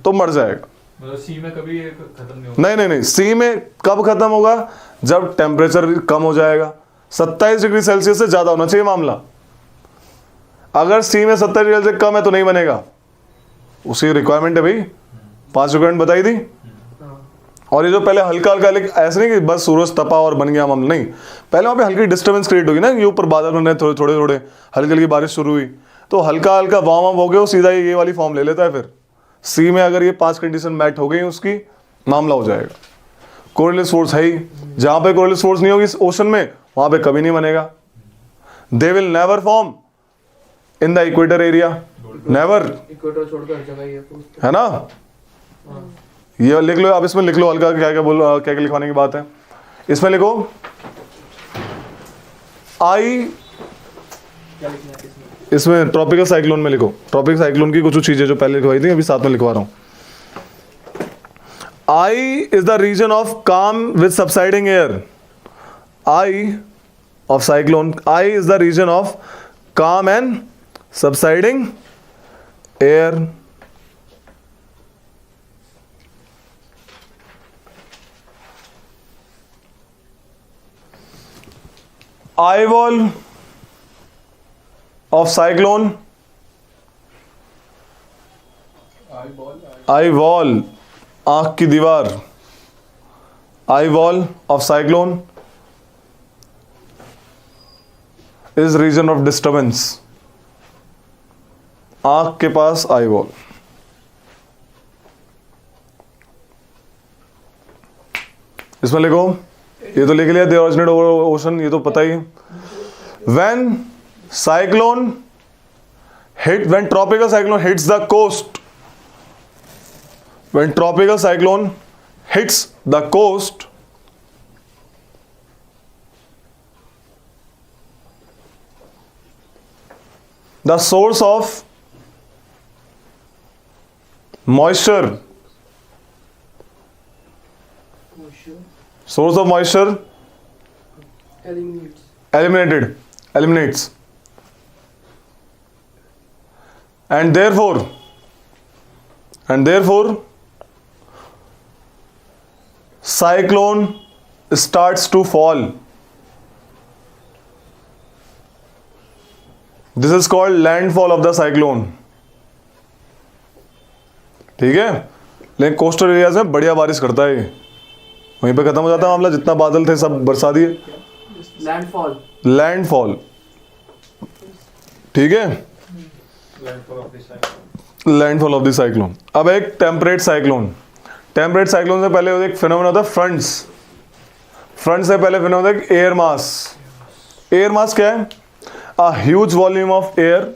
तो मर जाएगा।
मतलब सी में कभी ये खत्म नहीं होगा?
नहीं, सी में कब खत्म होगा? जब टेम्परेचर कम हो जाएगा, 27 डिग्री सेल्सियस से ज्यादा होना चाहिए मामला। अगर सी में 70 डिग्री से कम है तो नहीं बनेगा, उसकी रिक्वायरमेंट है भाई, 5 रिक्वायरमेंट बताई थी। और ये जो पहले हल्का हल्का, लेकिन ऐसे नहीं कि बस सूरज तपा और बन गया मामला, नहीं, पहले वहां पे हल्की डिस्टर्बेंस क्रिएट होगी ना, ये ऊपर बादल बन रहे थोड़े थोड़े, हल्की हल्की बारिश शुरू हुई, तो हल्का हल्का वार्म अप हो गया, वो सीधा ये वाली फॉर्म ले लेता है। फिर सी में अगर ये 5 कंडीशन मैट हो गई उसकी, मामला हो जाएगा। कोरिलेस फोर्स है ही, जहां पे कोरिलेस फोर्स नहीं होगी ओशन में, वहां पे कभी नहीं बनेगा। They will never form in the equator area, never,
equator छोड़कर जगह ही है
है ना। ये लिख लो, आप इसमें लिख लो हल्का, क्या क्या लिखवाने की बात है। इसमें लिखो आई, इसमें ट्रॉपिकल साइक्लोन में लिखो, ट्रॉपिकल साइक्लोन की कुछ चीजें जो पहले लिखवाई थी अभी साथ में लिखवा रहा हूं। Eye is the region of calm with subsiding air. Eye of cyclone, eye is the region of calm and subsiding air. Eye wall of cyclone, eye wall आंख की दीवार, eye wall of cyclone is region of disturbance. आंख के पास आई वॉल, इसमें लिखो, ये तो लिख लिया, दे ओरिजिनेट ओवर ओशन, ये तो पता ही है। When cyclone hit, when tropical cyclone hits the coast, when tropical cyclone hits the coast, the source of moisture, source of moisture eliminates, and therefore cyclone starts to fall. This is called landfall of the cyclone. ठीक है, लेकिन कोस्टल एरियाज में बढ़िया बारिश करता है, वहीं पे खत्म हो जाता है मामला, जितना बादल थे सब बरसा दिए। लैंडफॉल, ठीक है, लैंडफॉल ऑफ द साइक्लोन। अब एक टेम्परेट साइक्लोन, टेम्परेट साइक्लोन से पहले एक फिनोमेना होता है फ्रंट्स, फ्रंट से पहले फिनोमेना होता है एयर मास। एयर मास क्या है? A huge volume of air,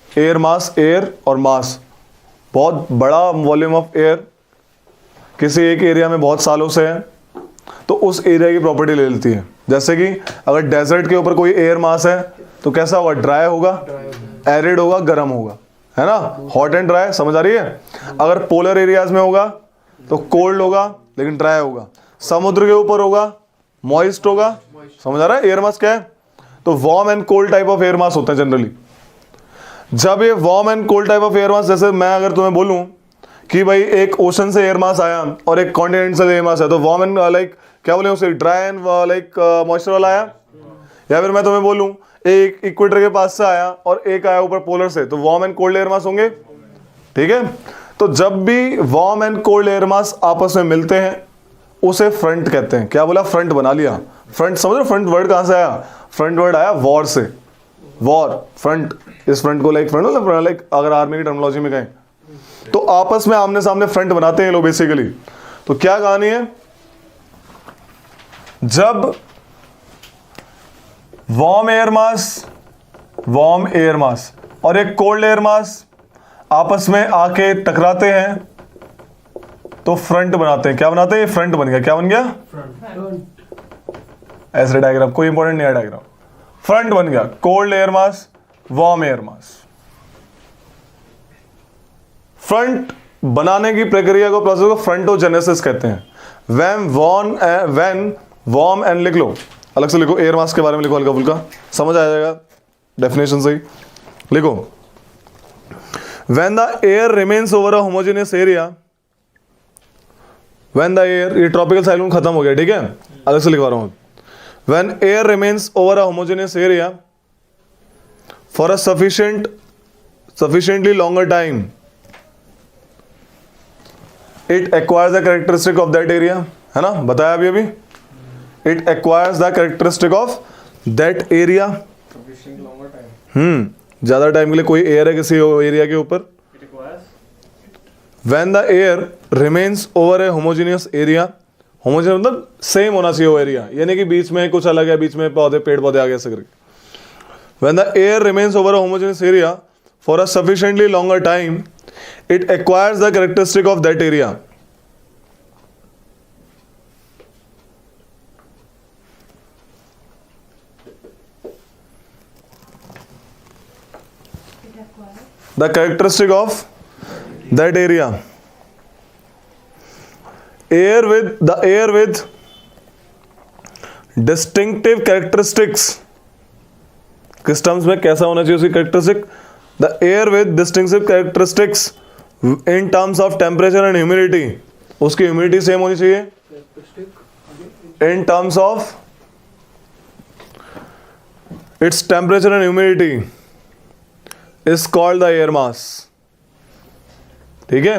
air mass, air और मास, बहुत बड़ा वॉल्यूम ऑफ एयर किसी एक एरिया में बहुत सालों से है, तो उस एरिया की प्रॉपर्टी ले लेती है। जैसे कि अगर डेजर्ट के ऊपर कोई एयर मास है तो कैसा होगा? ड्राई होगा, एरिड होगा, गर्म होगा, है ना, हॉट एंड ड्राई, समझ आ रही है। अगर पोलर एरियाज में होगा तो कोल्ड होगा लेकिन ड्राई होगा, समुद्र के ऊपर होगा मॉइस्ट होगा, समझ आ रहा है। एयर मास क्या है? तो warm and cold type of air mass होते हैं जनरली। जब ये warm and cold type of air mass, जैसे मैं अगर तुम्हें बोलूं कि भाई एक ओशन से एयर मास आया और एक कॉन्टिनेंट से एयर मास है, तो वार्म एंड लाइक क्या बोले उसे, ड्राई एंड लाइक मॉइस्चर वाला आया। या फिर मैं तुम्हें बोलूं एक इक्वेटर के पास से आया और एक आया ऊपर पोलर से, तो वार्म एंड कोल्ड एयर मास होंगे। ठीक है, तो जब भी वार्म एंड कोल्ड एयर मास आपस में मिलते हैं उसे फ्रंट कहते हैं। क्या बोला, फ्रंट बना लिया। फ्रंट समझ रहे हो, फ्रंट वर्ड कहां से आया? फ्रंट वर्ड आया वॉर से। वॉर, फ्रंट, इस फ्रंट को लाइक फ्रंट लाइक अगर आर्मी की टर्मिनोलॉजी में कहें तो आपस में आमने सामने फ्रंट बनाते हैं लोग बेसिकली। तो क्या कहानी है, जब वार्म एयर मास और एक कोल्ड एयर मास आपस में आके टकराते हैं तो फ्रंट बनाते हैं। क्या बनाते हैं? फ्रंट बन गया। क्या बन गया? ऐसे डायग्राम, कोई इंपॉर्टेंट नहीं है डायग्राम। फ्रंट बन गया, कोल्ड एयर मास, वार्म एयर मास। फ्रंट बनाने की प्रक्रिया को, प्रोसेस को फ्रंटोजेनेसिस कहते हैं। व्हेन वार्म एंड, लिख लो अलग से, लिखो एयर मास के बारे में, लिखो हल्का फुल्का, समझ आ जाएगा डेफिनेशन से ही। लिखो when the air remains over a homogeneous area, when the air, ये ट्रॉपिकल साइक्लोन खत्म हो गया, ठीक है, अलग से लिखवा रहा हूं। When air remains over a homogeneous area for a sufficiently longer time, it acquires the characteristic of that area, है ना, बताया अभी। It acquires the characteristic of that area। ज्यादा टाइम के लिए कोई एयर है किसी एरिया के ऊपर। When the air remains over a homogeneous area, homogeneous मतलब सेम होना चाहिए वो एरिया, यानी कि बीच में कुछ अलग है, बीच में पौधे, पेड़ पौधे आगे ऐसे करके। When the air remains over a homogeneous area for a sufficiently longer time, it acquires the characteristic of that area। The characteristic of that area। The air with distinctive characteristics, किस टर्म्स में कैसा होना चाहिए उसकी characteristic? The air with distinctive characteristics in terms of temperature and humidity, उसकी ह्यूमिडिटी सेम होनी चाहिए in terms of its temperature and humidity is called the air mass. ठीक है,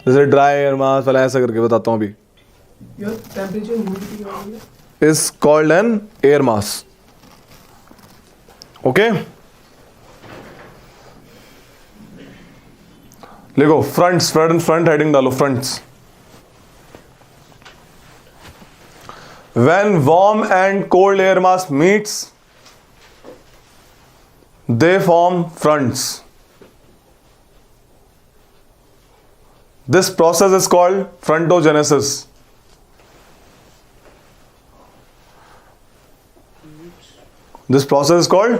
जैसे ड्राई एयर मास वाला ऐसा करके बताता हूं अभी।
टेम्परेचर ह्यूमिडिटी क्या होगी?
Is called an air mass. Okay, लिखो फ्रंट्स, फ्रंट हेडिंग डालो, fronts. When warm and cold air mass meets they form fronts. This process is called frontogenesis. This process is called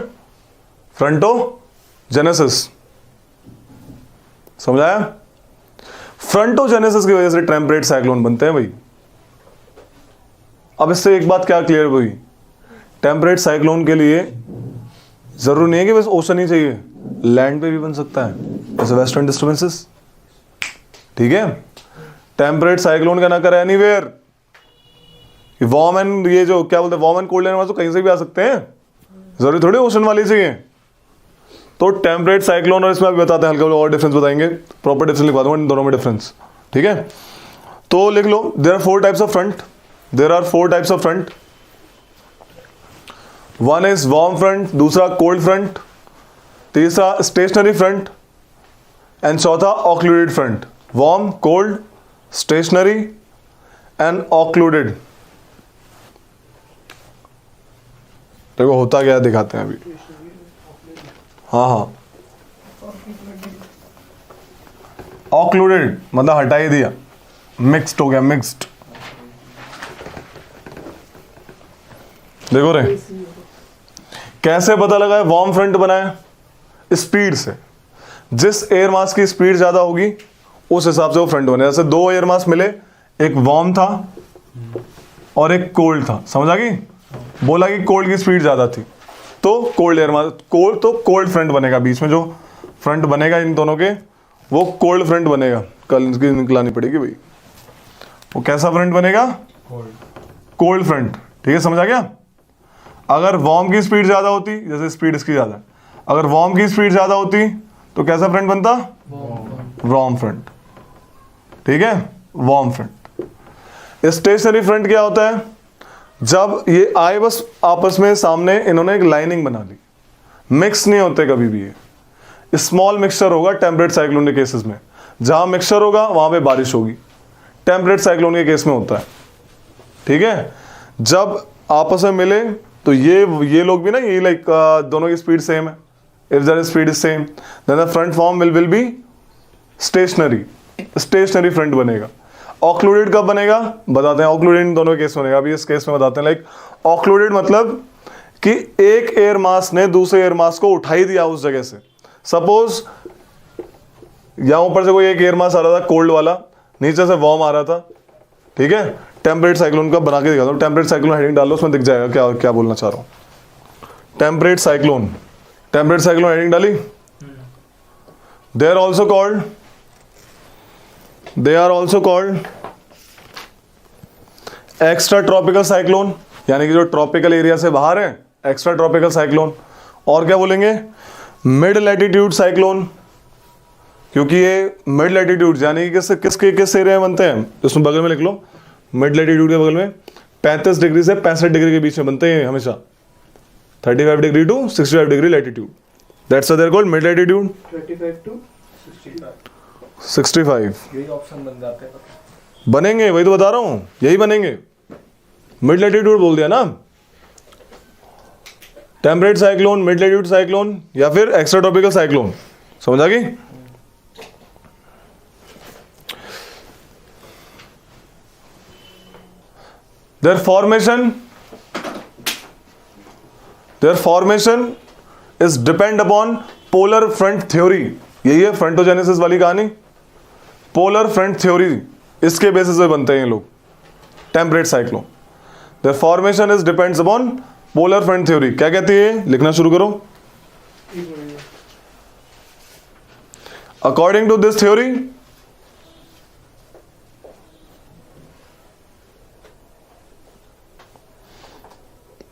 frontogenesis. समझ आया? फ्रंटोजेनेसिस की वजह से टेम्परेट साइक्लोन बनते हैं भाई। अब इससे एक बात क्या क्लियर हुई, टेम्परेट साइक्लोन के लिए जरूरी नहीं है कि बस ओशन ही चाहिए, लैंड पे भी बन सकता है, जैसे वेस्टर्न डिस्टर्बेंसेस। ठीक है, टेम्परेट साइक्लोन का ना करे एनीवेयर। वार्म एंड, ये जो क्या बोलते हैं, वार्म एंड कोल्ड एयर मास तो कहीं से भी आ सकते हैं, जरूरी थोड़ी ओशन वाली चाहिए। तो टेम्परेट साइक्लोन और इसमें अभी बताते हैं, हल्का और डिफरेंस बताएंगे, प्रॉपर डिफरेंस लिखवा दूंगा इन दोनों में डिफरेंस। ठीक है, तो लिख लो, there are 4 types of front. There are 4 types of front. One is warm front, दूसरा कोल्ड फ्रंट, तीसरा स्टेशनरी फ्रंट एंड चौथा occluded front. Warm, cold, stationary and occluded. देखो होता क्या दिखाते हैं अभी। हाँ, ऑक्लूडेड मतलब हटा ही दिया, मिक्स्ड हो गया, मिक्स्ड। देखो रे, कैसे पता लगा है वार्म फ्रंट बना है? स्पीड से। जिस एयर मास की स्पीड ज्यादा होगी उस हिसाब से वो फ्रंट बने। जैसे 2 एयर मास मिले, एक वार्म था और एक कोल्ड था, समझ आ गई? बोला कि कोल्ड की स्पीड ज़्यादा थी, तो कोल्ड एयर मास, कोल्ड तो कोल्ड फ्रंट बनेगा, बीच में जो फ्रंट बनेगा इन दोनों के वो कोल्ड फ्रंट बनेगा। कल इसकी निकलानी पड़ेगी भाई, वो कैसा फ्रंट बनेगा? Cold front. ठीक है, समझ आ गया? अगर वार्म की स्पीड ज़्यादा होती, जैसे स्पीड इसकी ज़्यादा, अगर वार्म की स्पीड ज़्यादा होती तो कैसा फ्रंट बनता? Warm front. ठीक है, वार्म फ्रंट। स्टेशनरी फ्रंट क्या होता है? जब ये आए बस आपस में सामने, इन्होंने एक लाइनिंग बना ली, मिक्स नहीं होते कभी भी। ये स्मॉल मिक्सचर होगा टेम्परेट साइक्लोन के केसेस में, जहां मिक्सचर होगा वहां पे बारिश होगी, टेम्परेट साइक्लोन के केस में होता है। ठीक है, जब आपस में मिले तो ये लोग भी ना, ये लाइक दोनों की स्पीड सेम है, if their speed is same then the front form will be stationary front बनेगा। ऑक्लूडेड कब बनेगा बताते हैं, ऑक्लूडेड इन दोनों केस बनेगा, अभी इस केस में बताते हैं। लाइक ऑक्लूडेड मतलब कि एक एयर मास ने दूसरे एयर मास को उठा ही दिया उस जगह से। सपोज यहां ऊपर से कोई एक एयर मास आ रहा था कोल्ड वाला, नीचे से वार्म आ रहा था। ठीक है, टेम्परेट साइक्लोन का बना के दिखा दो, टेम्परेट साइक्लोन हेडिंग डालो, उसमें दिख जाएगा क्या क्या बोलना चाह रहा हूं। टेम्परेट साइक्लोन हेडिंग डाली। They are also called extra tropical cyclone, यानी कि जो ट्रॉपिकल एरिया से बाहर है, एक्स्ट्रा ट्रॉपिकल साइक्लोन। और क्या बोलेंगे? मिड लैटिट्यूड साइक्लोन, क्योंकि ये मिड लैटिट्यूड यानी कि किस एरिया में बनते हैं, इसमें बगल में लिख लो, मिड लैटिट्यूड के बगल में 35 डिग्री से 65 डिग्री के बीच में बनते हैं हमेशा, 35 degree to 65 degree latitude, that's why they are called mid latitude.
35 to
65
यही ऑप्शन बन जाते हैं।
बनेंगे, वही तो बता रहा हूं, यही बनेंगे। मिड लैटिट्यूड बोल दिया ना, temperate cyclone, mid latitude cyclone या फिर एक्स्ट्रा ट्रॉपिकल साइक्लोन। समझ आ गई? Their formation is depend upon polar front theory। यही है फ्रंटोजेनेसिस वाली कहानी, पोलर फ्रंट थ्योरी, इसके बेसिस पे बनते हैं ये लोग temperate cyclone. Their formation is depends upon polar front theory। क्या कहती है? लिखना शुरू करो। According to this theory,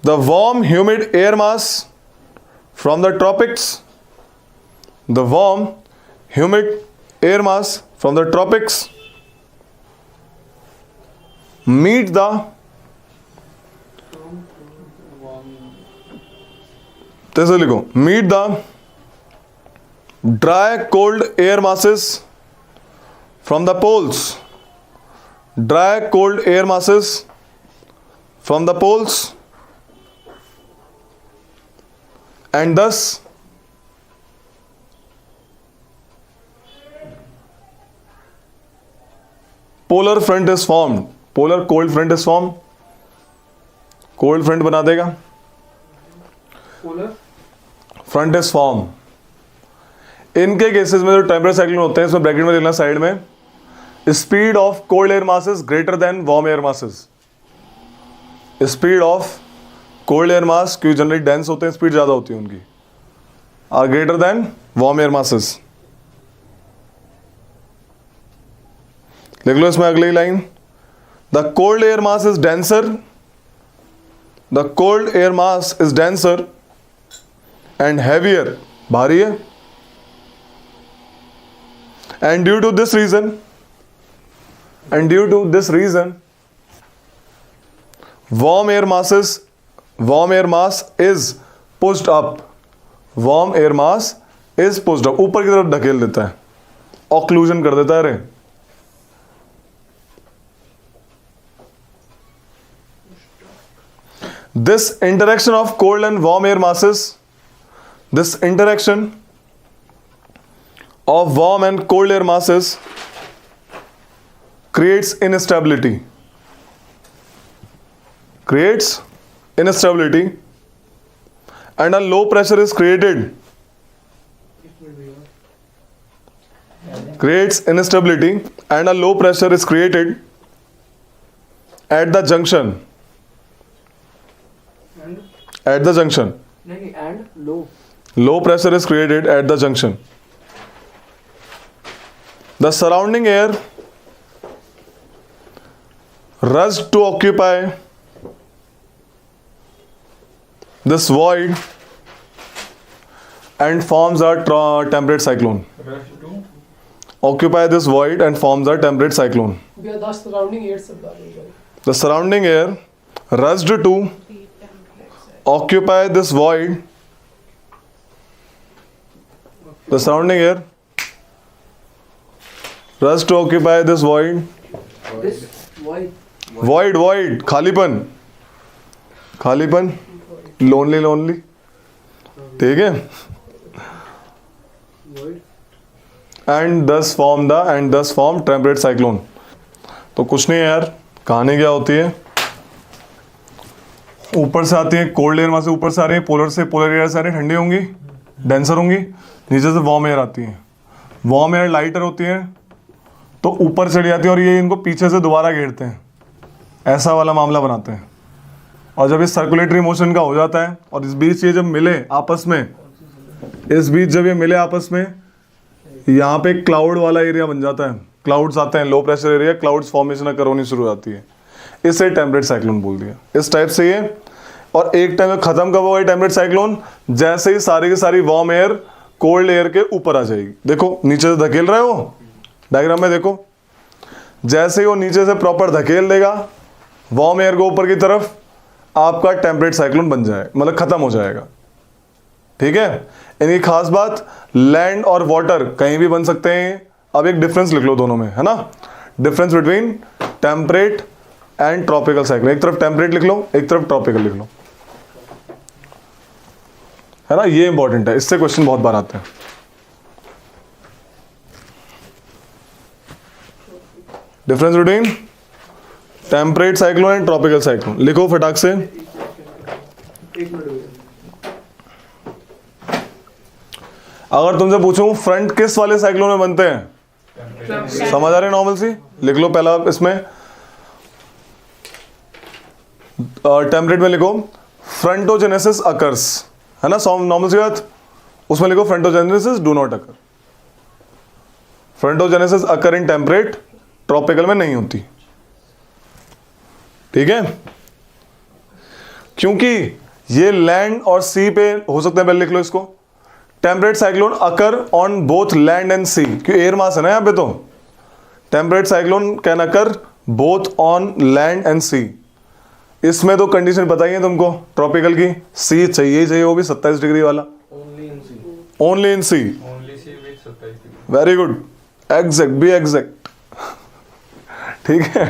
the warm humid air mass from the tropics, the warm humid air mass from the tropics meet the जैसे लिखो, meet the dry cold air masses from the poles, dry cold air masses from the poles, and thus polar front is formed, polar cold front is formed, cold front बना देगा,
polar
फ्रंट इज फॉर्म। इनके केसेस में जो टेम्परेट साइक्लोन होते हैं, इसमें ब्रैकेट में लिखना साइड में, speed of cold air masses greater than warm air masses. Speed of cold air मास, क्योंकि जनरली डेंस होते हैं, स्पीड ज्यादा होती है उनकी, are greater than warm air masses. लिख लो इसमें अगली line, the cold air mass is denser, the cold air mass is denser and heavier, भारी है, and due to this reason warm air mass is pushed up, warm air mass is pushed up, ऊपर की तरफ ढकेल देता है, ऑक्लूजन कर देता है। रे this interaction of cold and warm air masses, this interaction of warm and cold air masses creates instability, and a low pressure is created, creates instability and a low pressure is created at the junction at the junction.
नहीं and low
Low pressure is created at the junction. The surrounding air rushed to occupy this void and forms a temperate cyclone.
Rush to
Occupy this void and forms a temperate cyclone.
We are the surrounding air सब डाल रहे हैं.
The surrounding air rushed to occupy this void. The surrounding air rushed to occupy this void.
This wide
Void, खालीपन, lonely. ठीक है?
Wide
And thus form temperate cyclone. तो कुछ नहीं है यार, कहानी क्या होती है? ऊपर से आती है कोल्ड एयर, वहां से ऊपर से आ रही है पोलर एयर से आ रही है, ठंडी होंगी, डेंसर होंगी, नीचे से वार्म एयर आती है, वार्म एयर लाइटर होती है तो ऊपर चली जाती है और ये इनको पीछे से दोबारा घेरते हैं, ऐसा वाला मामला बनाते हैं। और जब ये सर्कुलेटरी मोशन का हो जाता है और इस बीच ये जब मिले आपस में, यहाँ पे क्लाउड वाला एरिया बन जाता है, क्लाउड्स आते हैं, low pressure area, clouds formation occur होनी शुरू हो जाती है, इसे टेम्परेट साइक्लोन बोल दिया। इस टाइप से ये, और एक टाइम में खत्म कब होगा टेम्परेट साइक्लोन? जैसे ही सारी की सारी वार्म एयर कोल्ड एयर के ऊपर आ जाएगी। देखो नीचे से धकेल रहे हो, डायग्राम में देखो, जैसे ही वो नीचे से प्रॉपर धकेल देगा वार्म एयर को ऊपर की तरफ, आपका टेम्परेट साइक्लोन बन जाएगा, मतलब खत्म हो जाएगा। ठीक है? इनकी खास बात, लैंड और वाटर कहीं भी बन सकते हैं। अब एक डिफरेंस लिख लो दोनों में, है ना, difference between temperate and tropical cyclone. एक तरफ टेम्परेट लिख लो, एक तरफ ट्रॉपिकल लिख लो, है ना, ये इंपॉर्टेंट है, इससे क्वेश्चन बहुत बार आते हैं। Difference between temperate cyclone and tropical cyclone लिखो फटाक से।
एक मिनट हो गया।
अगर तुमसे पूछूं फ्रंट किस वाले साइक्लोन में बनते हैं, समझ आ रहे नॉर्मल सी, लिख लो पहला इसमें टेम्परेट में लिखो फ्रंटोजेनेसिस अकर्स, है ना, नॉर्मल सी बात, उसमें लिखो frontogenesis do not occur. Frontogenesis occur in temperate, tropical में नहीं होती। ठीक है? क्योंकि ये लैंड और सी पे हो सकता है, पहले लिख लो इसको, temperate cyclone occur on both land and sea, क्योंकि एयर मास है ना यहाँ पे, तो temperate cyclone can occur both on land and sea. इसमें तो कंडीशन बताइए तुमको ट्रॉपिकल की, सी चाहिए ही चाहिए, वो भी 27 डिग्री वाला,
only in sea.
Only in sea.
Only sea with 27 degree.
Very good, exact, be exact. ठीक है?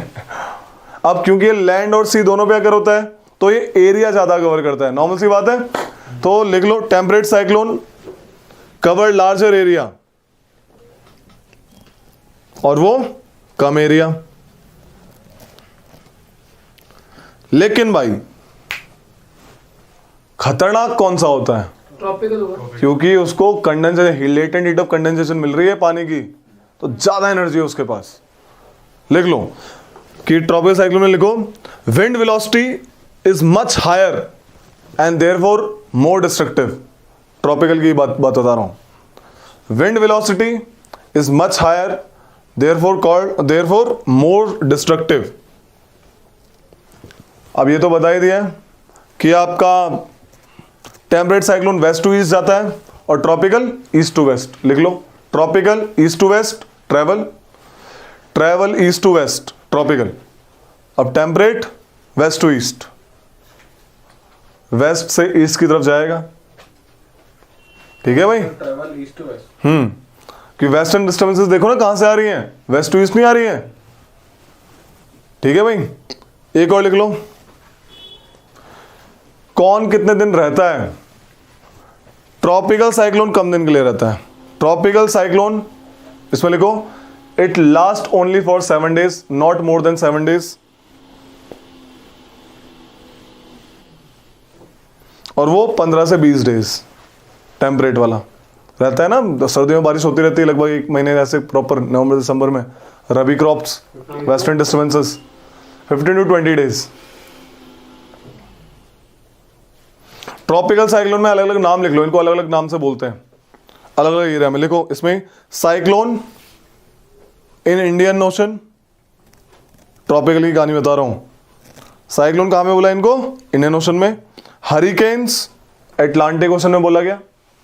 अब क्योंकि लैंड और सी दोनों पे अगर होता है तो ये एरिया ज्यादा कवर करता है, नॉर्मल सी बात है। तो लिख लो temperate cyclone cover larger area और वो कम एरिया। लेकिन भाई खतरनाक कौन सा होता है?
ट्रॉपिकल होगा.
क्योंकि उसको condensation, latent heat of condensation मिल रही है पानी की, तो ज्यादा एनर्जी है उसके पास। लिख लो कि ट्रॉपिकल साइक्लोन में लिखो wind velocity is much higher and therefore more destructive. Tropical की बात बता रहा हूं। Wind velocity is much higher therefore more destructive. अब ये तो बता ही दिया कि आपका temperate cyclone west to east जाता है और ट्रॉपिकल ईस्ट टू वेस्ट। लिख लो tropical east to west, travel east to west tropical. अब temperate west to east, west से ईस्ट की तरफ जाएगा। ठीक है भाई?
Travel east to west.
कि वेस्टर्न डिस्टर्बेंसेस देखो ना कहां से आ रही हैं, वेस्ट टू ईस्ट नहीं आ रही हैं। ठीक है भाई? एक और लिख लो, कौन कितने दिन रहता है? ट्रॉपिकल साइक्लोन कम दिन के लिए रहता है। ट्रॉपिकल साइक्लोन इसमें लिखो it last only for 7 days, not more than 7 days। और वो 15 से 20 days टेम्परेट वाला रहता है ना। सर्दियों में बारिश होती रहती है लगभग 1 महीने ऐसे प्रॉपर, नवंबर दिसंबर में rabi crops, western disturbances 15 to 20 days। Tropical cyclone में अलग अलग नाम लिख लो, इनको अलग अलग नाम से बोलते हैं, अलग अलग एरिया में लिखो। इसमें cyclone in Indian ocean, tropical की कहानी बता रहा हूं। साइक्लोन कहां में बोला इनको? इंडियन ओशन में। हरिकेन्स अटलांटिक ओशन में बोला गया।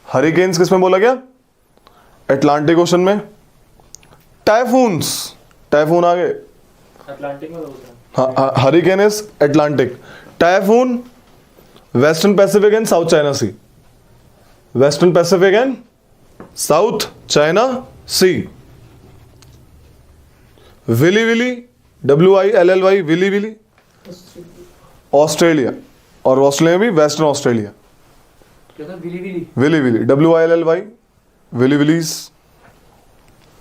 हरिकेन्स किस में बोला गया? अटलांटिक ओशन में। टाइफून्स, टाइफून आ गए,
अटलांटिक में बोलते हैं।
हाँ, hurricane is Atlantic. Typhoon western Pacific and South China Sea, western Pacific and South China Sea. Willy willy, WILLY, willy willy, Australia, और ऑस्ट्रेलिया भी वेस्टर्न ऑस्ट्रेलिया।
क्या था? Willy willy.
Willy willy, WILLY, willy willies,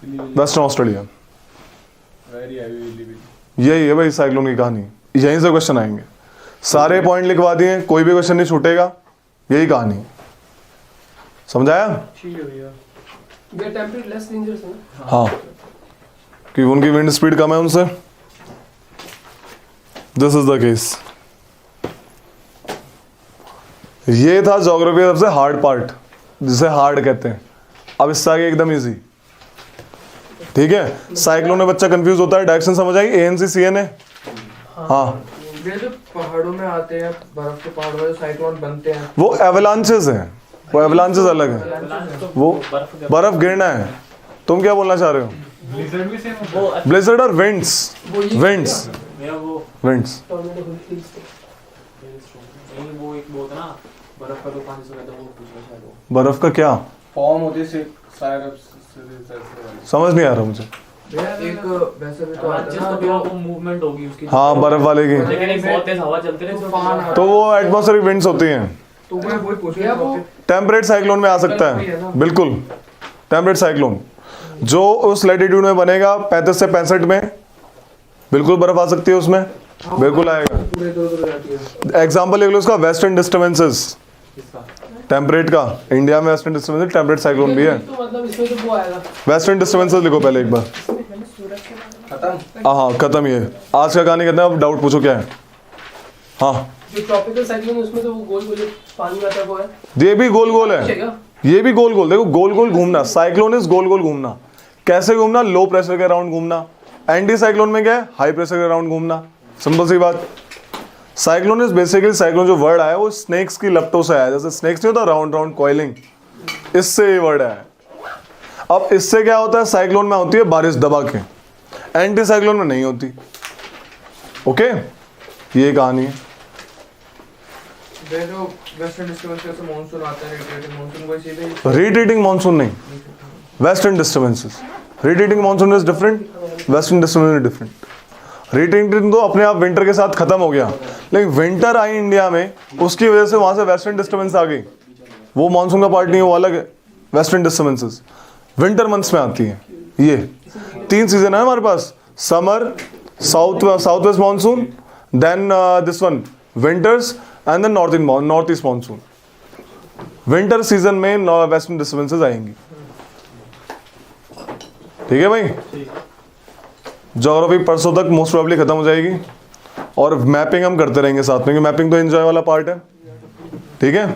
Western Australia.
Very heavy.
यही है भाई साइक्लोन की कहानी, यहीं से क्वेश्चन आएंगे। सारे पॉइंट लिखवा दिए, कोई भी क्वेश्चन नहीं छूटेगा, यही कहानी है। समझाया?
ठीक है भैया।
ये टेम्परेट लेस डेंजरस है ना?
हाँ, कि उनकी विंड स्पीड कम है उनसे। This is the case. ये था ज्योग्राफी का सबसे हार्ड पार्ट, जिसे हार्ड कहते हैं। अब इससे आगे एकदम इजी, ठीक है। साइक्लोन में बच्चा कंफ्यूज होता है, डायरेक्शन समझ आई, ANC CNA। हाँ,
ये जो पहाड़ों में आते हैं, बर्फ के पहाड़ों में जो साइक्लोन बनते हैं,
वो एवलांचेस हैं, वो एवलांचेस अलग है, वो बर्फ गिरना है। तुम क्या बोलना चाह रहे हो?
Blizzard भी same
वो
ब्लेजर्ड और विंड्स, विंड्स,
भैया वो
विंड्स।
टॉर्नेडो हिल्स
नहीं, वो एक बोलते ना बर्फ का तूफान जिसे कहते हैं, वो पूछ रहा शायद वो।
बर्फ का क्या
form होती है शायद
समझ नहीं आ रहा मुझे।
भैया एक वैसे भी तो आता
जिस
है ना,
तो वो मूवमेंट होगी उसकी।
हाँ, बर्फ वाले की,
लेकिन एक बहुत तेज हवा चलती है
तूफान
तो वो एटमॉस्फेरिक विंड्स होती हैं।
तो मैं वही पूछ
भैया
रहा
वो
हूँ।
टेम्परेट साइक्लोन में आ सकता है, बिल्कुल। टेम्परेट साइक्लोन जो उस लैटिट्यूड में बनेगा 35 से 65 में, बिल्कुल बर्फ आ सकती है उसमें, बिल्कुल आएगा।
पूरे इधर उधर जाती है।
एग्जाम्पल लिख लो उसका, वेस्टर्न डिस्टर्बेंसेस। टेम्परेट का इंडिया में वेस्टर्न डिस्टर्बेंसेस, टेम्परेट साइक्लोन भी है।
तो मतलब इसमें तो वो आएगा
वेस्टर्न डिस्टर्बेंसेस लिखो पहले एक बार।
खत्म।
हाँ, खत्म। ये आज का कहानी करना है, अब डाउट पूछो क्या है। हाँ,
जो ट्रॉपिकल साइक्लोन है उसमें तो वो गोल गोल जो पानी आता है वो है।
ये भी गोल गोल है,
ठीक है।
ये भी गोल गोल, देखो गोल गोल घूमना। साइक्लोन इज गोल गोल घूमना। कैसे घूमना? लो प्रेशर के अराउंड घूमना। एंटी साइक्लोन में क्या है? हाई प्रेशर के अराउंड घूमना। सिंपल सी बात। साइक्लोन इज बेसिकली, साइक्लोन जो वर्ड आया वो स्नेक्स की लपटों से आया। जैसे स्नेक्स नहीं होता राउंड राउंड कॉइलिंग, इससे ये वर्ड आया। अब इससे क्या होता है? साइक्लोन में होती है बारिश दबा के, एंटी साइक्लोन में नहीं होती। ओके, ये कहानी है।
ये जो वेस्टर्न डिस्टर्बेंसेस से मानसून आता है, रिट्रेटिंग मानसून, वो सीधे
रिट्रीटिंग मानसून नहीं, western disturbances. Retreating monsoon is different, western disturbance is different. Retreating तो अपने आप विंटर के साथ खत्म हो गया, लेकिन विंटर आई इंडिया में, उसकी वजह से वहां से वेस्टर्न डिस्टर्बेंस आ गई। वो मानसून का पार्ट नहीं है, वो अलग है। वेस्टर्न डिस्टर्बेंसेस विंटर मंथ्स में आती है। ये 3 सीजन है हमारे पास, summer, south west monsoon, then this one winters, and then north east monsoon. Winter season में वेस्टर्न डिस्टर्बेंसेस आएंगी। ठीक है भाई। ज्योग्राफी परसों तक मोस्ट प्रोबेबली खत्म हो जाएगी, और मैपिंग हम करते रहेंगे साथ में, क्योंकि मैपिंग तो एंजॉय वाला पार्ट है। ठीक है।